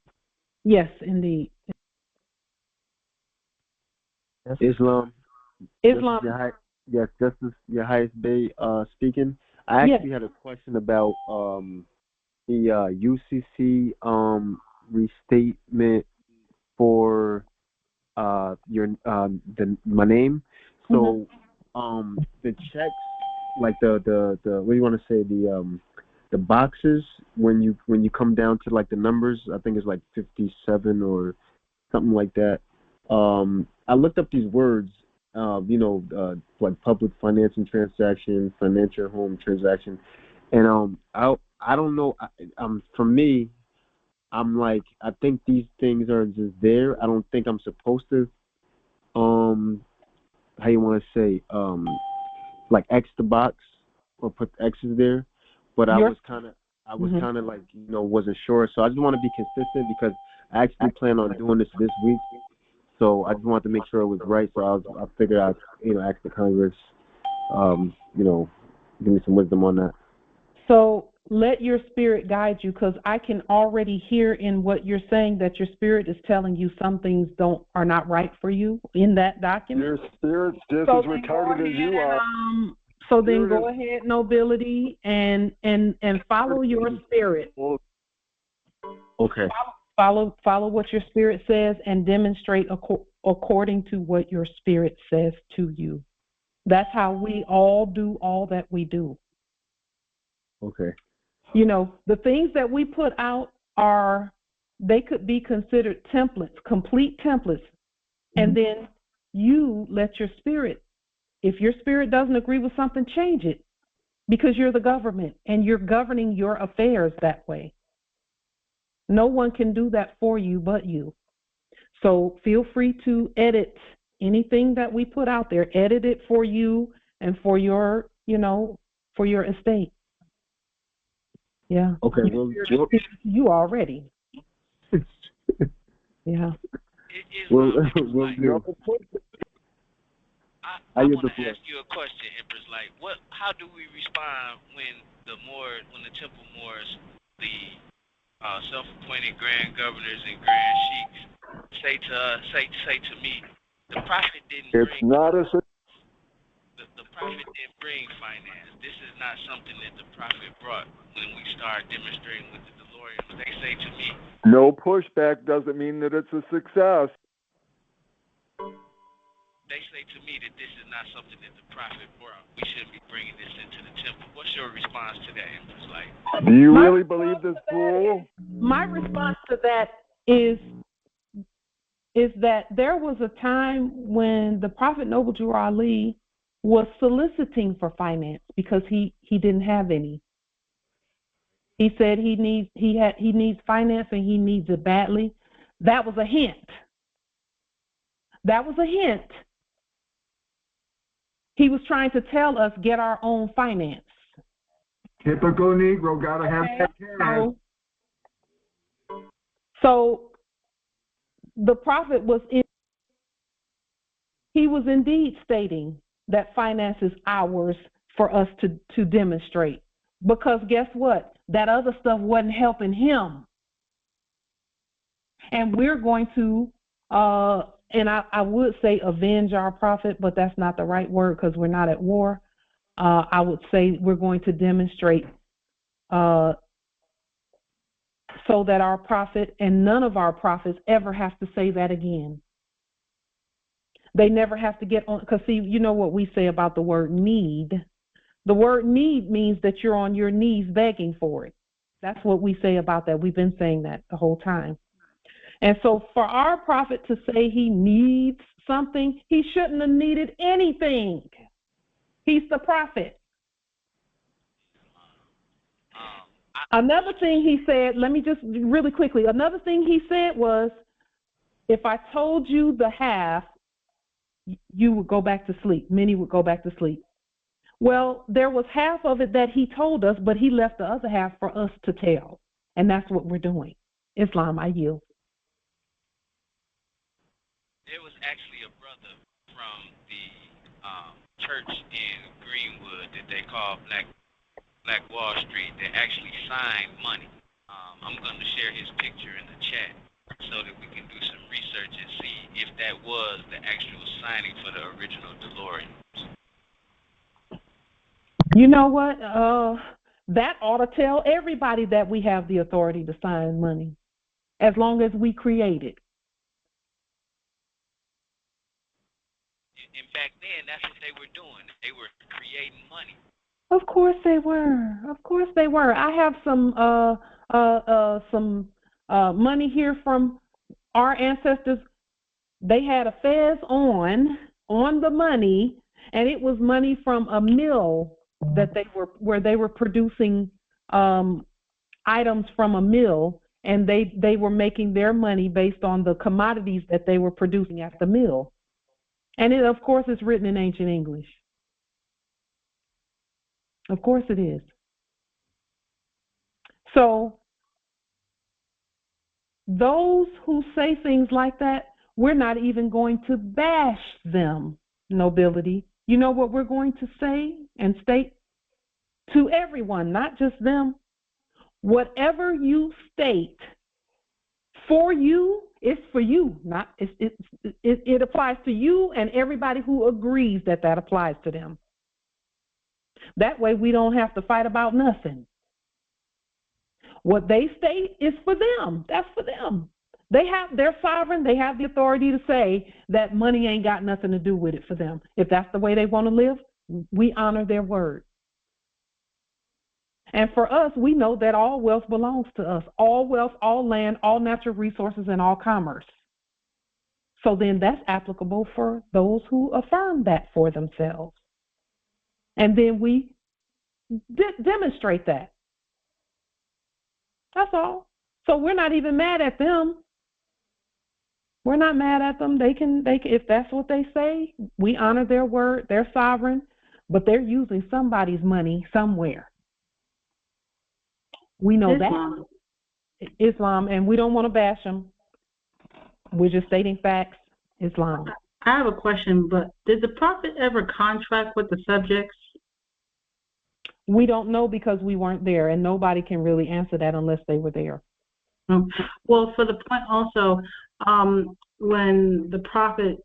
Yes, indeed. Islam. Islam. Yes, this is your highest bay speaking. I actually had a question about the UCC restatement for my name. So the checks, like the what do you want to say, the boxes when you come down to like the numbers, I think it's like 57 or something like that. I looked up these words, like public financing transaction, financial home transaction, and I don't know. For me, I'm like, I think these things are just there. I don't think I'm supposed to, how you want to say, like X the box or put X's there. But I was kind of like, wasn't sure. So I just want to be consistent because I actually plan on doing this week. So I just wanted to make sure it was right. So I figured I'd, ask the Congress, give me some wisdom on that. So let your spirit guide you, because I can already hear in what you're saying that your spirit is telling you some things are not right for you in that document. Your spirit's just as retarded as you are. So then go ahead, Nobility, and follow your spirit. Okay. Follow what your spirit says and demonstrate according to what your spirit says to you. That's how we all do all that we do. Okay. The things that we put out they could be considered templates, complete templates. And then you let your spirit, if your spirit doesn't agree with something, change it, because you're the government and you're governing your affairs that way. No one can do that for you but you. So feel free to edit anything that we put out there. Edit it for you and for your, for your estate. Yeah. Okay. Well, you already. Yeah. I want to ask you a question, Empress. Like, how do we respond when the temple Moors, the self-appointed grand governors and grand sheiks, say to me, the prophet didn't bring. It's not a. The prophet didn't bring finance. This is not something that the prophet brought when we start demonstrating with the DeLorean. They say to me, no pushback doesn't mean that it's a success. They say to me that this is not something that the prophet brought. We shouldn't be bringing this into the temple. What's your response to that, Empress? Like, do you really believe this fool? My response to that is that there was a time when the Prophet Noble Drew Ali was soliciting for finance because he didn't have any. He said he needs finance and he needs it badly. That was a hint. That was a hint. He was trying to tell us, get our own finance. Typical Negro, gotta have that cash. So the prophet was indeed stating that finance is ours for us to demonstrate. Because guess what? That other stuff wasn't helping him. And we're going to, and I would say avenge our prophet, but that's not the right word because we're not at war. I would say we're going to demonstrate so that our prophet and none of our prophets ever have to say that again. They never have to get on, because see, you know what we say about the word need. The word need means that you're on your knees begging for it. That's what we say about that. We've been saying that the whole time. And so for our prophet to say he needs something, he shouldn't have needed anything. He's the prophet. Another thing he said, let me just really quickly, another thing he said was, if I told you the half, you would go back to sleep. Many would go back to sleep. Well, there was half of it that he told us, but he left the other half for us to tell. And that's what we're doing. Islam, I yield. There was actually a brother from church in Greenwood that they call Black Wall Street that actually signed money. I'm going to share his picture in the chat so that we can do some research and see if that was the actual signing for the original DeLorean. You know what? That ought to tell everybody that we have the authority to sign money, as long as we create it. And back then, that's what they were doing. They were creating money. Of course they were. Of course they were. I have some money here from our ancestors. They had a fez on the money, and it was money from a mill that they were producing items from a mill, and they were making their money based on the commodities that they were producing at the mill. And it, of course, is written in ancient English. Of course it is. So those who say things like that, we're not even going to bash them, nobility. You know what we're going to say and state to everyone, not just them? Whatever you state for you, it's for you. It applies to you and everybody who agrees that applies to them. That way we don't have to fight about nothing. What they state is for them. That's for them. They're sovereign. They have the authority to say that money ain't got nothing to do with it for them. If that's the way they want to live, we honor their word. And for us, we know that all wealth belongs to us. All wealth, all land, all natural resources, and all commerce. So then that's applicable for those who affirm that for themselves. And then we demonstrate that. That's all. So we're not even mad at them. We're not mad at them. They can if that's what they say, we honor their word. They're sovereign, but they're using somebody's money somewhere. We know Islam. That. Islam, and we don't want to bash them. We're just stating facts. Islam. I have a question, but did the prophet ever contract with the subjects? We don't know because we weren't there, and nobody can really answer that unless they were there. Well, for the point also, when the prophet,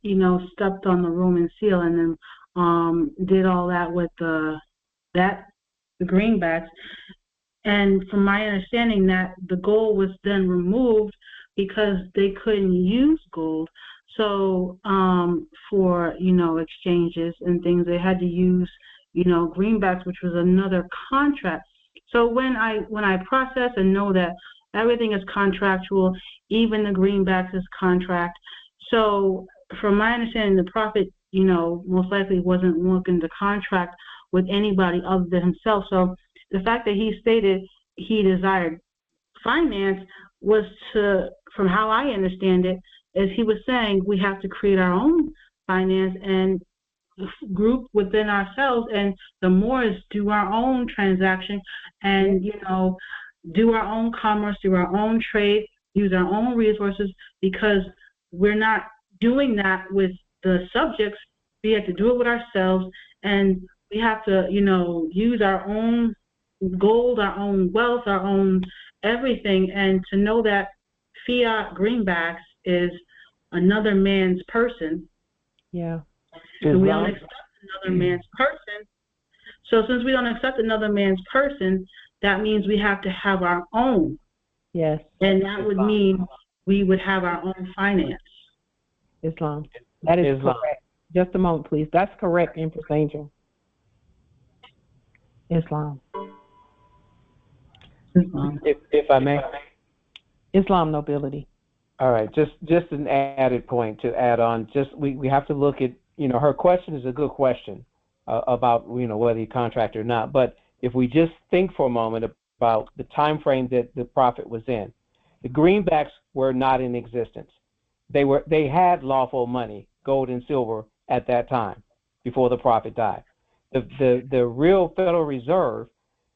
stepped on the Roman seal and then did all that with the greenbacks, and from my understanding that the gold was then removed because they couldn't use gold. So for, exchanges and things, they had to use, greenbacks, which was another contract. So when I process and know that everything is contractual, even the greenbacks is contract. So from my understanding, the prophet, most likely wasn't looking to contract with anybody other than himself. So the fact that he stated he desired finance was from how I understand it, is he was saying we have to create our own finance and group within ourselves, and the Moors do our own transaction and, do our own commerce, do our own trade, use our own resources, because we're not doing that with the subjects. We have to do it with ourselves, and we have to, use our own gold, our own wealth, our own everything, and to know that fiat greenbacks is another man's person. Yeah. So we don't accept another man's person. So since we don't accept another man's person, that means we have to have our own. Yes. And that would mean we would have our own finance. Islam. That is correct. Just a moment, please. That's correct, Empress Angel. Islam. If I may. Islam, nobility. All right. Just an added point to add on. We have to look at, her question is a good question about, whether he contracted or not. But if we just think for a moment about the time frame that the prophet was in, the greenbacks were not in existence. They had lawful money, gold and silver, at that time before the prophet died. The real Federal Reserve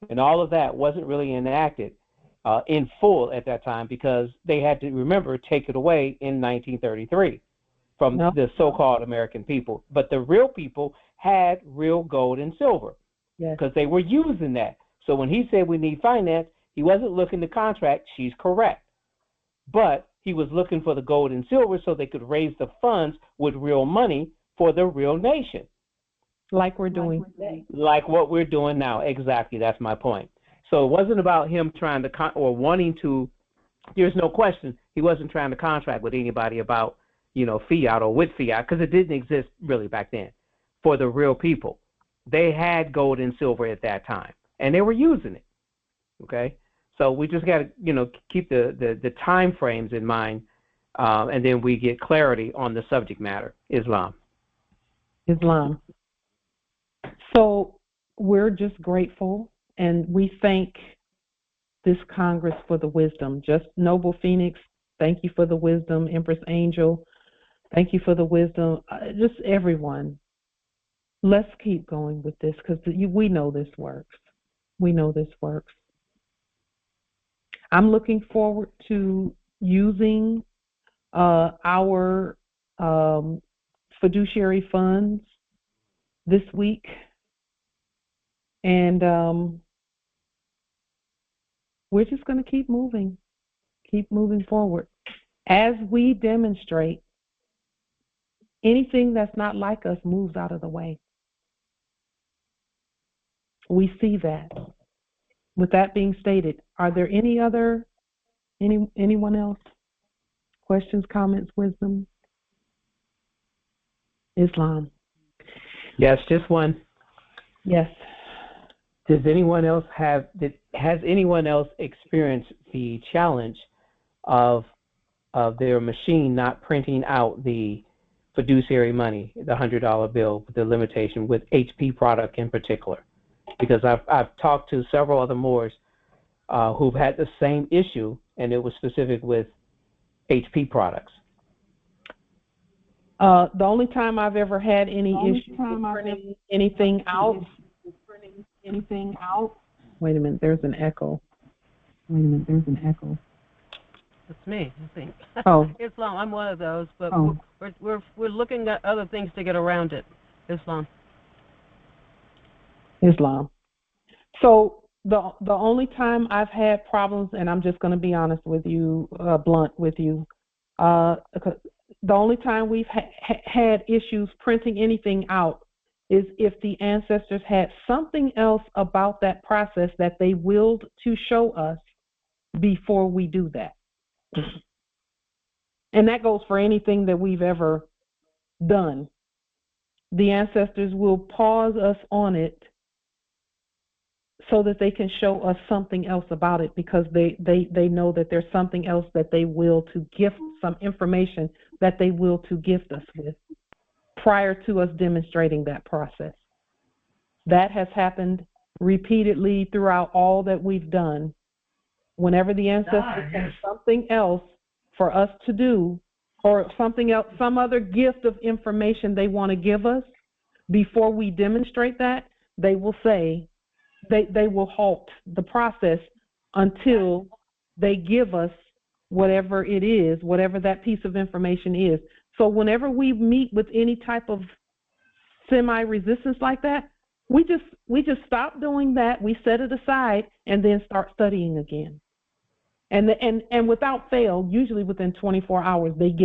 and all of that wasn't really enacted in full at that time, because they had to, remember, take it away in 1933 from the so-called American people. But the real people had real gold and silver because they were using that. So when he said we need finance, he wasn't looking to contract. She's correct. But he was looking for the gold and silver so they could raise the funds with real money for the real nation. Like we're doing today. Like what we're doing now. Exactly. That's my point. So it wasn't about him trying to or wanting to. There's no question he wasn't trying to contract with anybody about, fiat or with fiat, because it didn't exist really back then for the real people. They had gold and silver at that time, and they were using it. Okay, so we just got to keep the time frames in mind, and then we get clarity on the subject matter. Islam. So we're just grateful, and we thank this Congress for the wisdom. Just Noble Phoenix, thank you for the wisdom. Empress Angel, thank you for the wisdom. Just everyone. Let's keep going with this because we know this works. We know this works. I'm looking forward to using our fiduciary funds this week. And we're just going to keep moving forward. As we demonstrate, anything that's not like us moves out of the way. We see that. With that being stated, are there anyone else? Questions, comments, wisdom? Islam. Yes, just one. Yes. Has anyone else experienced the challenge of their machine not printing out the fiduciary money, the $100 bill, with the limitation with HP product in particular? Because I've talked to several other Moors who've had the same issue, and it was specific with HP products. The only time I've ever had any issue printing anything out. Wait a minute, there's an echo. It's me, I think. Oh. Islam, I'm one of those, but we're looking at other things to get around it. Islam. So the only time I've had problems, and I'm just going to be honest with you, blunt with you, the only time we've had issues printing anything out is if the ancestors had something else about that process that they willed to show us before we do that. And that goes for anything that we've ever done. The ancestors will pause us on it so that they can show us something else about it, because they know that there's something else that they will to gift, some information that they will to gift us with prior to us demonstrating that process. That has happened repeatedly throughout all that we've done. Whenever the ancestors have something else for us to do, or something else, some other gift of information they want to give us, before we demonstrate that, they will say, they will halt the process until they give us whatever it is, whatever that piece of information is. So whenever we meet with any type of semi-resistance like that, we just stop doing that, we set it aside, and then start studying again. And without fail, usually within 24 hours, they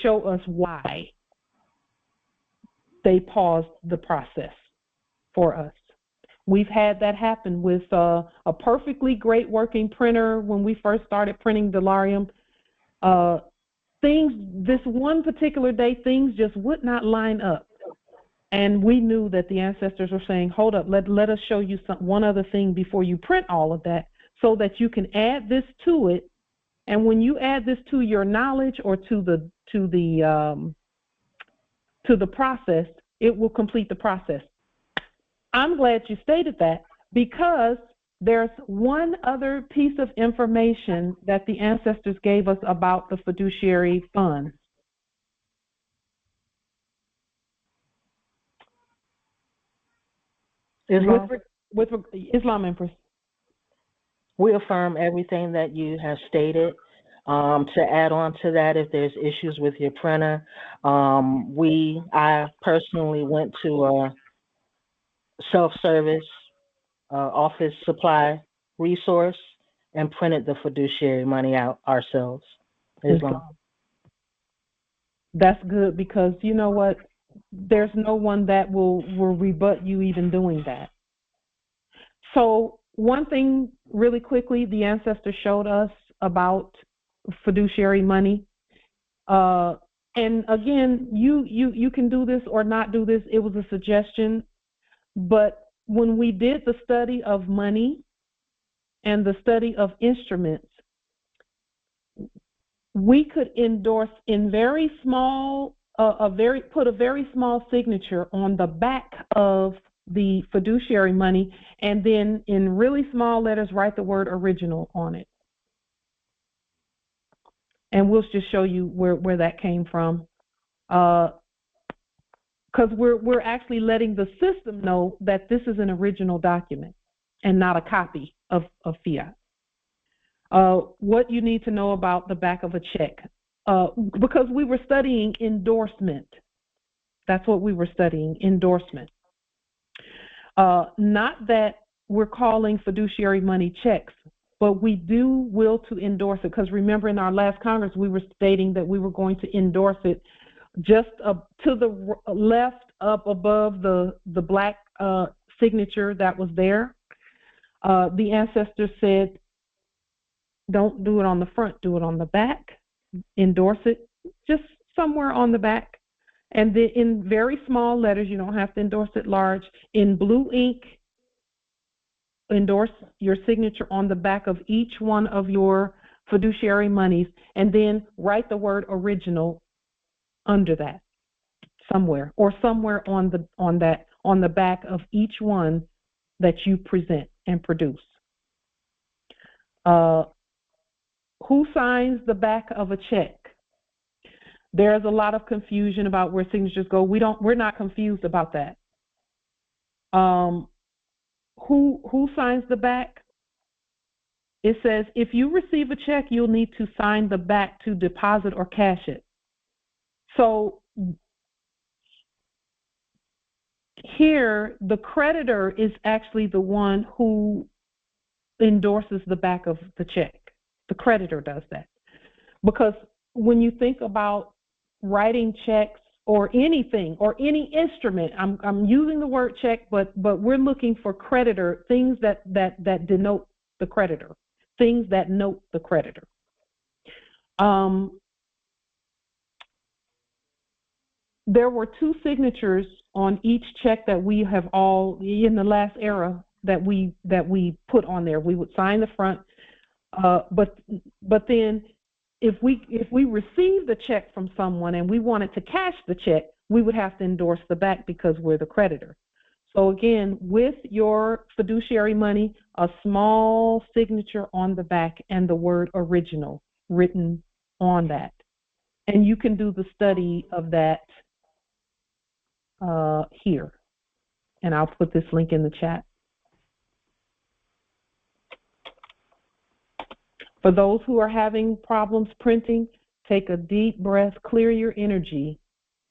show us why they paused the process for us. We've had that happen with a perfectly great working printer when we first started printing Delarium. This one particular day, things just would not line up. And we knew that the ancestors were saying, hold up, let us show you one other thing before you print all of that, so that you can add this to it. And when you add this to your knowledge or to the process, it will complete the process. I'm glad you stated that, because there's one other piece of information that the ancestors gave us about the fiduciary funds. Islam? With Islam, Empress. We affirm everything that you have stated. To add on to that, if there's issues with your printer, I personally went to a self-service office supply resource and printed the fiduciary money out ourselves. Islam. That's good, because you know what? There's no one that will rebut you even doing that. So one thing really quickly, the ancestor showed us about fiduciary money. And again, you can do this or not do this. It was a suggestion. But when we did the study of money and the study of instruments, we could endorse in very small, put a very small signature on the back of the fiduciary money, and then in really small letters write the word original on it. And we'll just show you where that came from, because we're actually letting the system know that this is an original document and not a copy of fiat. What you need to know about the back of a check, because we were studying endorsement. That's what we were studying, endorsement. Not that we're calling fiduciary money checks, but we do will to endorse it, because remember in our last Congress we were stating that we were going to endorse it just to the left, up above the black signature that was there. The ancestor said, don't do it on the front, do it on the back. Endorse it just somewhere on the back. And then in very small letters, you don't have to endorse it large. In blue ink, endorse your signature on the back of each one of your fiduciary monies, and then write the word original under that somewhere, or somewhere on the back of each one that you present and produce. Who signs the back of a check? There's a lot of confusion about where signatures go. We're not confused about that. Who signs the back? It says if you receive a check, you'll need to sign the back to deposit or cash it. So here, the creditor is actually the one who endorses the back of the check. The creditor does that. Because when you think about writing checks or anything or any instrument, I'm using the word check, but we're looking for creditor, things that denote the creditor, things that note the creditor. There were two signatures on each check that we have all in the last era that we put on there. We would sign the front, but then if we received the check from someone and we wanted to cash the check, we would have to endorse the back because we're the creditor. So again, with your fiduciary money, a small signature on the back and the word original written on that. And you can do the study of that here. And I'll put this link in the chat. For those who are having problems printing, take a deep breath, clear your energy,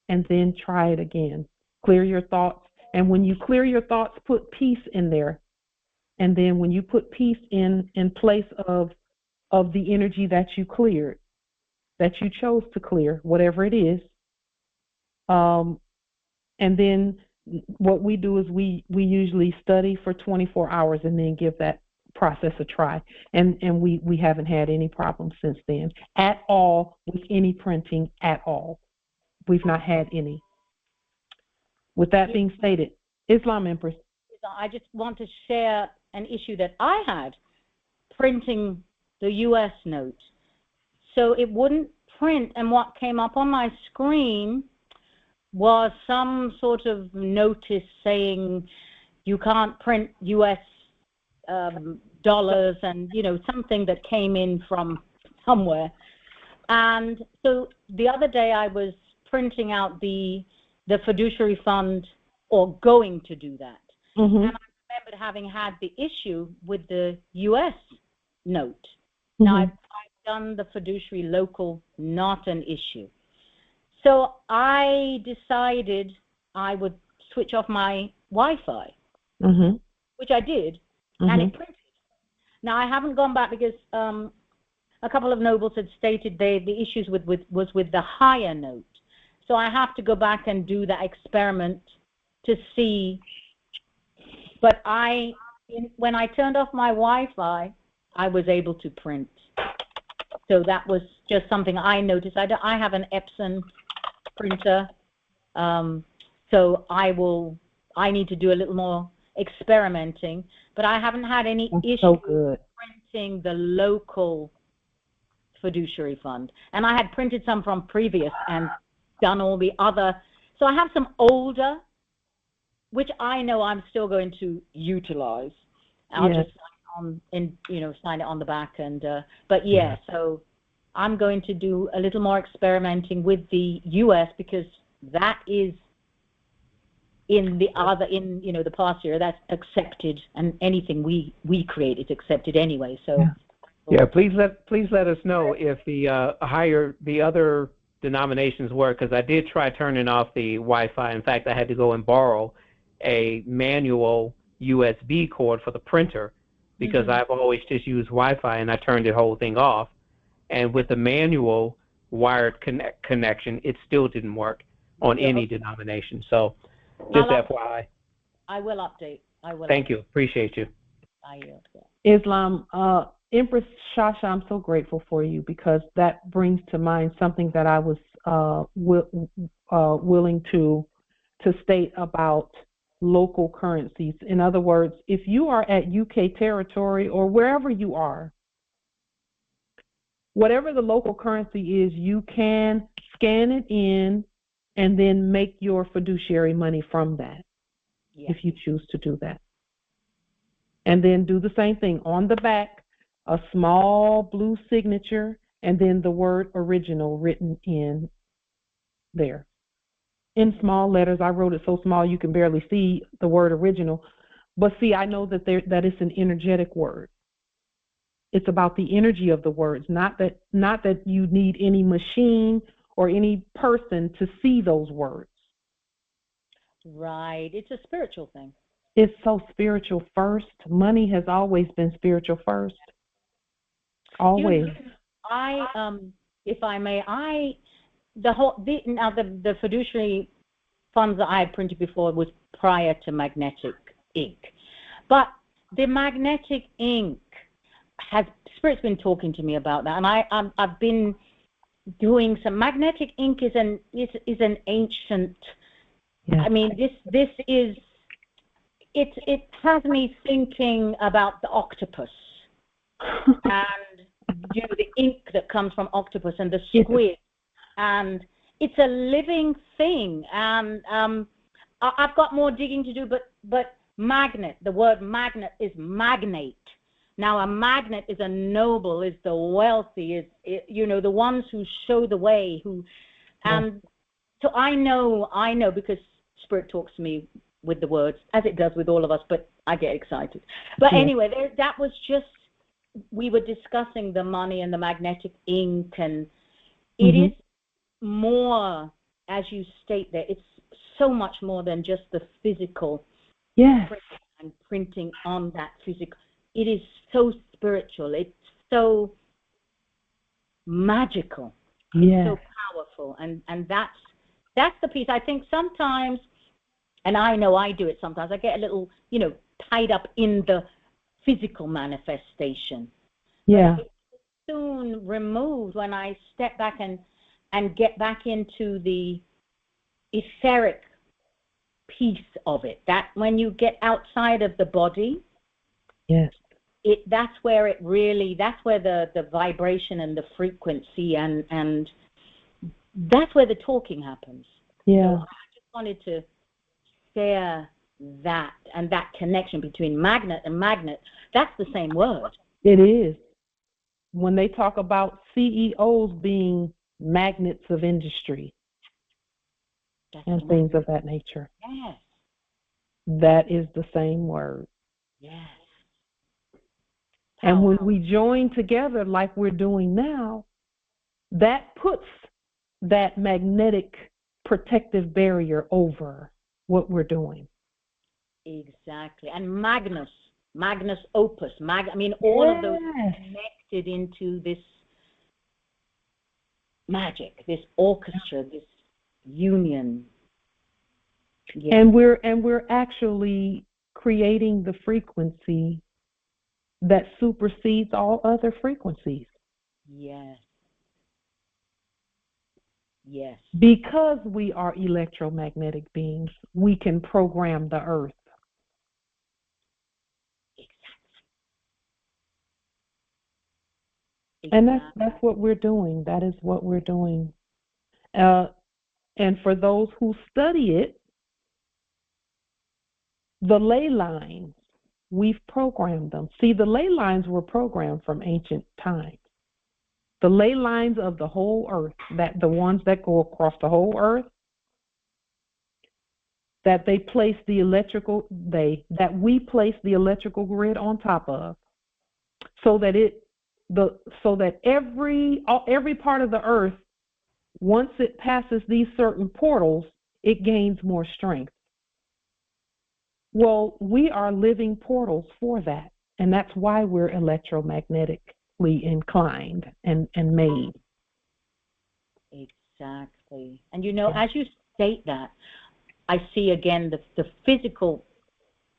and then try it again. Clear your thoughts. And when you clear your thoughts, put peace in there. And then when you put peace in place of the energy that you cleared, that you chose to clear, whatever it is, and then what we do is we usually study for 24 hours and then give that process a try. And we haven't had any problems since then at all with any printing at all. We've not had any. With that being stated, Islam Empress. I just want to share an issue that I had printing the U.S. note. So it wouldn't print, and what came up on my screen was some sort of notice saying you can't print U.S. dollars, and something that came in from somewhere. And so the other day I was printing out the fiduciary fund, or going to do that. Mm-hmm. And I remembered having had the issue with the U.S. note. Mm-hmm. Now, I done the fiduciary local, not an issue. So I decided I would switch off my Wi-Fi, which I did, and it printed. Now, I haven't gone back because a couple of nobles had stated the issues was with the higher note. So I have to go back and do that experiment to see. But when I turned off my Wi-Fi, I was able to print. So that was just something I noticed. I have an Epson printer, so I need to do a little more experimenting, but I haven't had any issue printing the local fiduciary fund. And I had printed some from previous and done all the other. So I have some older, which I know I'm still going to utilize. I'll just sign it on the back, and but yeah, so I'm going to do a little more experimenting with the US, because that is in the the past year that's accepted, and anything we create is accepted anyway. So yeah, please let us know if the other denominations work, because I did try turning off the Wi-Fi. In fact, I had to go and borrow a manual USB cord for the printer, because I've always just used Wi-Fi, and I turned the whole thing off. And with the manual wired connection, it still didn't work on any denomination. So just FYI. I will update. Thank you. Appreciate you. I yield. Islam, Empress Shasha, I'm so grateful for you, because that brings to mind something that I was willing to state about local currencies. In other words, if you are at UK territory or wherever you are, whatever the local currency is, you can scan it in and then make your fiduciary money from that, if you choose to do that. And then do the same thing on the back, a small blue signature, and then the word original written in there. In small letters. I wrote it so small you can barely see the word original. But see, I know that that is an energetic word. It's about the energy of the words, not that you need any machine or any person to see those words. Right. It's a spiritual thing. It's so spiritual first. Money has always been spiritual first. Always. If I may, the fiduciary funds that I had printed before was prior to magnetic ink. But the magnetic ink Spirit's been talking to me about that, and I've been doing some. Magnetic ink is an ancient. I mean, this is it has me thinking about the octopus and the ink that comes from octopus and the squid, and it's a living thing. And I've got more digging to do, but magnet. The word magnet is magnate. Now, a magnet is a noble, is the wealthy, is the ones who show the way, and so I know because Spirit talks to me with the words, as it does with all of us, but I get excited. But anyway, that was just, we were discussing the money and the magnetic ink, and it is more, as you state there, it's so much more than just the physical and printing on that physical. It is so spiritual. It's so magical. It's so powerful. And that's the piece. I think sometimes, and I know I do it sometimes, I get a little, tied up in the physical manifestation. Yeah. But it's soon removed when I step back and get back into the etheric piece of it. That when you get outside of the body, that's where the vibration and the frequency and that's where the talking happens. Yeah. So I just wanted to share that, and that connection between magnet and magnet, that's the same word. It is. When they talk about CEOs being magnets of industry and things of that nature. Yes. That is the same word. Yes. And when we join together like we're doing now, that puts that magnetic protective barrier over what we're doing. Exactly. And Magnus Opus, all of those connected into this magic, this orchestra, this union. Yeah. And we're actually creating the frequency that supersedes all other frequencies. Yes. Yes. Because we are electromagnetic beings, we can program the earth. Exactly. And that's what we're doing. That is what we're doing. And for those who study it, the ley lines, we've programmed them. See, the ley lines were programmed from ancient times. The ley lines of the whole earth, that the ones that go across the whole earth, that we place the electrical grid on top of, so that every part of the earth, once it passes these certain portals, it gains more strength. Well, we are living portals for that, and that's why we're electromagnetically inclined and made. Exactly. And as you state that, I see again the physical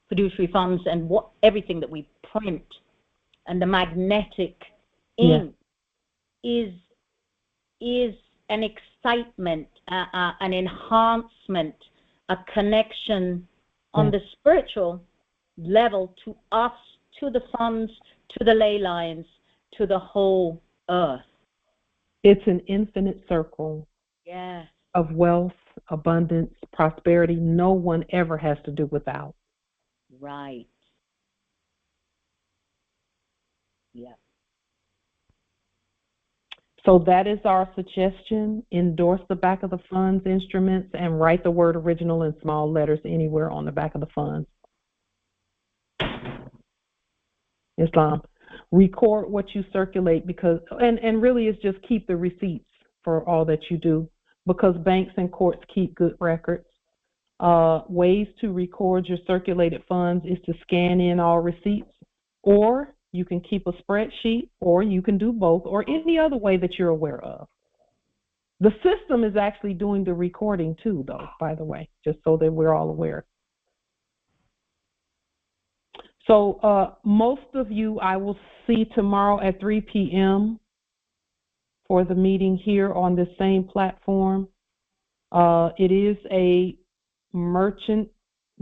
fiduciary funds and everything that we print, and the magnetic ink is an excitement, an enhancement, a connection on the spiritual level to us, to the funds, to the ley lines, to the whole earth. It's an infinite circle of wealth, abundance, prosperity. No one ever has to do without. Right. Yeah. So that is our suggestion. Endorse the back of the funds instruments and write the word original in small letters anywhere on the back of the funds. Islam. Record what you circulate, because and really it's just keep the receipts for all that you do, because banks and courts keep good records. Ways to record your circulated funds is to scan in all receipts, or you can keep a spreadsheet, or you can do both, or any other way that you're aware of. The system is actually doing the recording too, though, by the way, just so that we're all aware. So most of you I will see tomorrow at 3 p.m. for the meeting here on this same platform. It is a merchant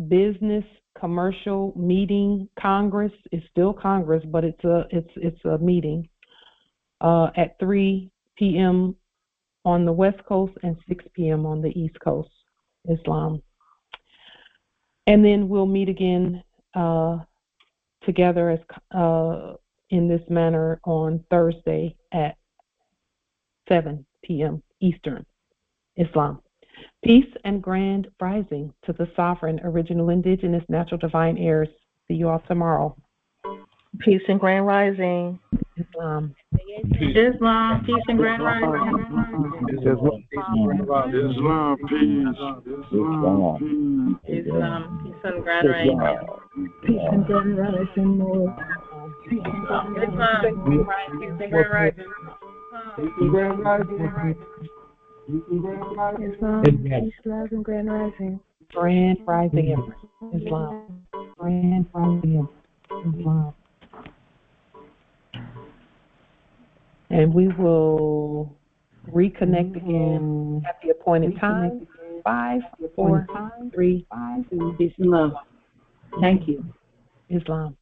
business commercial meeting Congress. It's still Congress, but it's a meeting at 3 p.m. on the West Coast and 6 p.m. on the East Coast, Islam. And then we'll meet again together as in this manner on Thursday at 7 p.m. Eastern, Islam. Peace and grand rising to the sovereign, original, indigenous, natural, divine heirs. See you all tomorrow. Peace and grand rising. Islam. Islam. Peace and grand rising. Islam, peace. Islam, peace and grand rising. Peace and grand rising, Lord. Peace and grand rising. Peace and grand rising. Peace and grand rising. Islam, peace, love, and grand rising. Grand rising, Islam. Grand rising, Islam. And we will reconnect again at the appointed time. 5, 4, 3, 2. Peace and love. Thank you. Islam.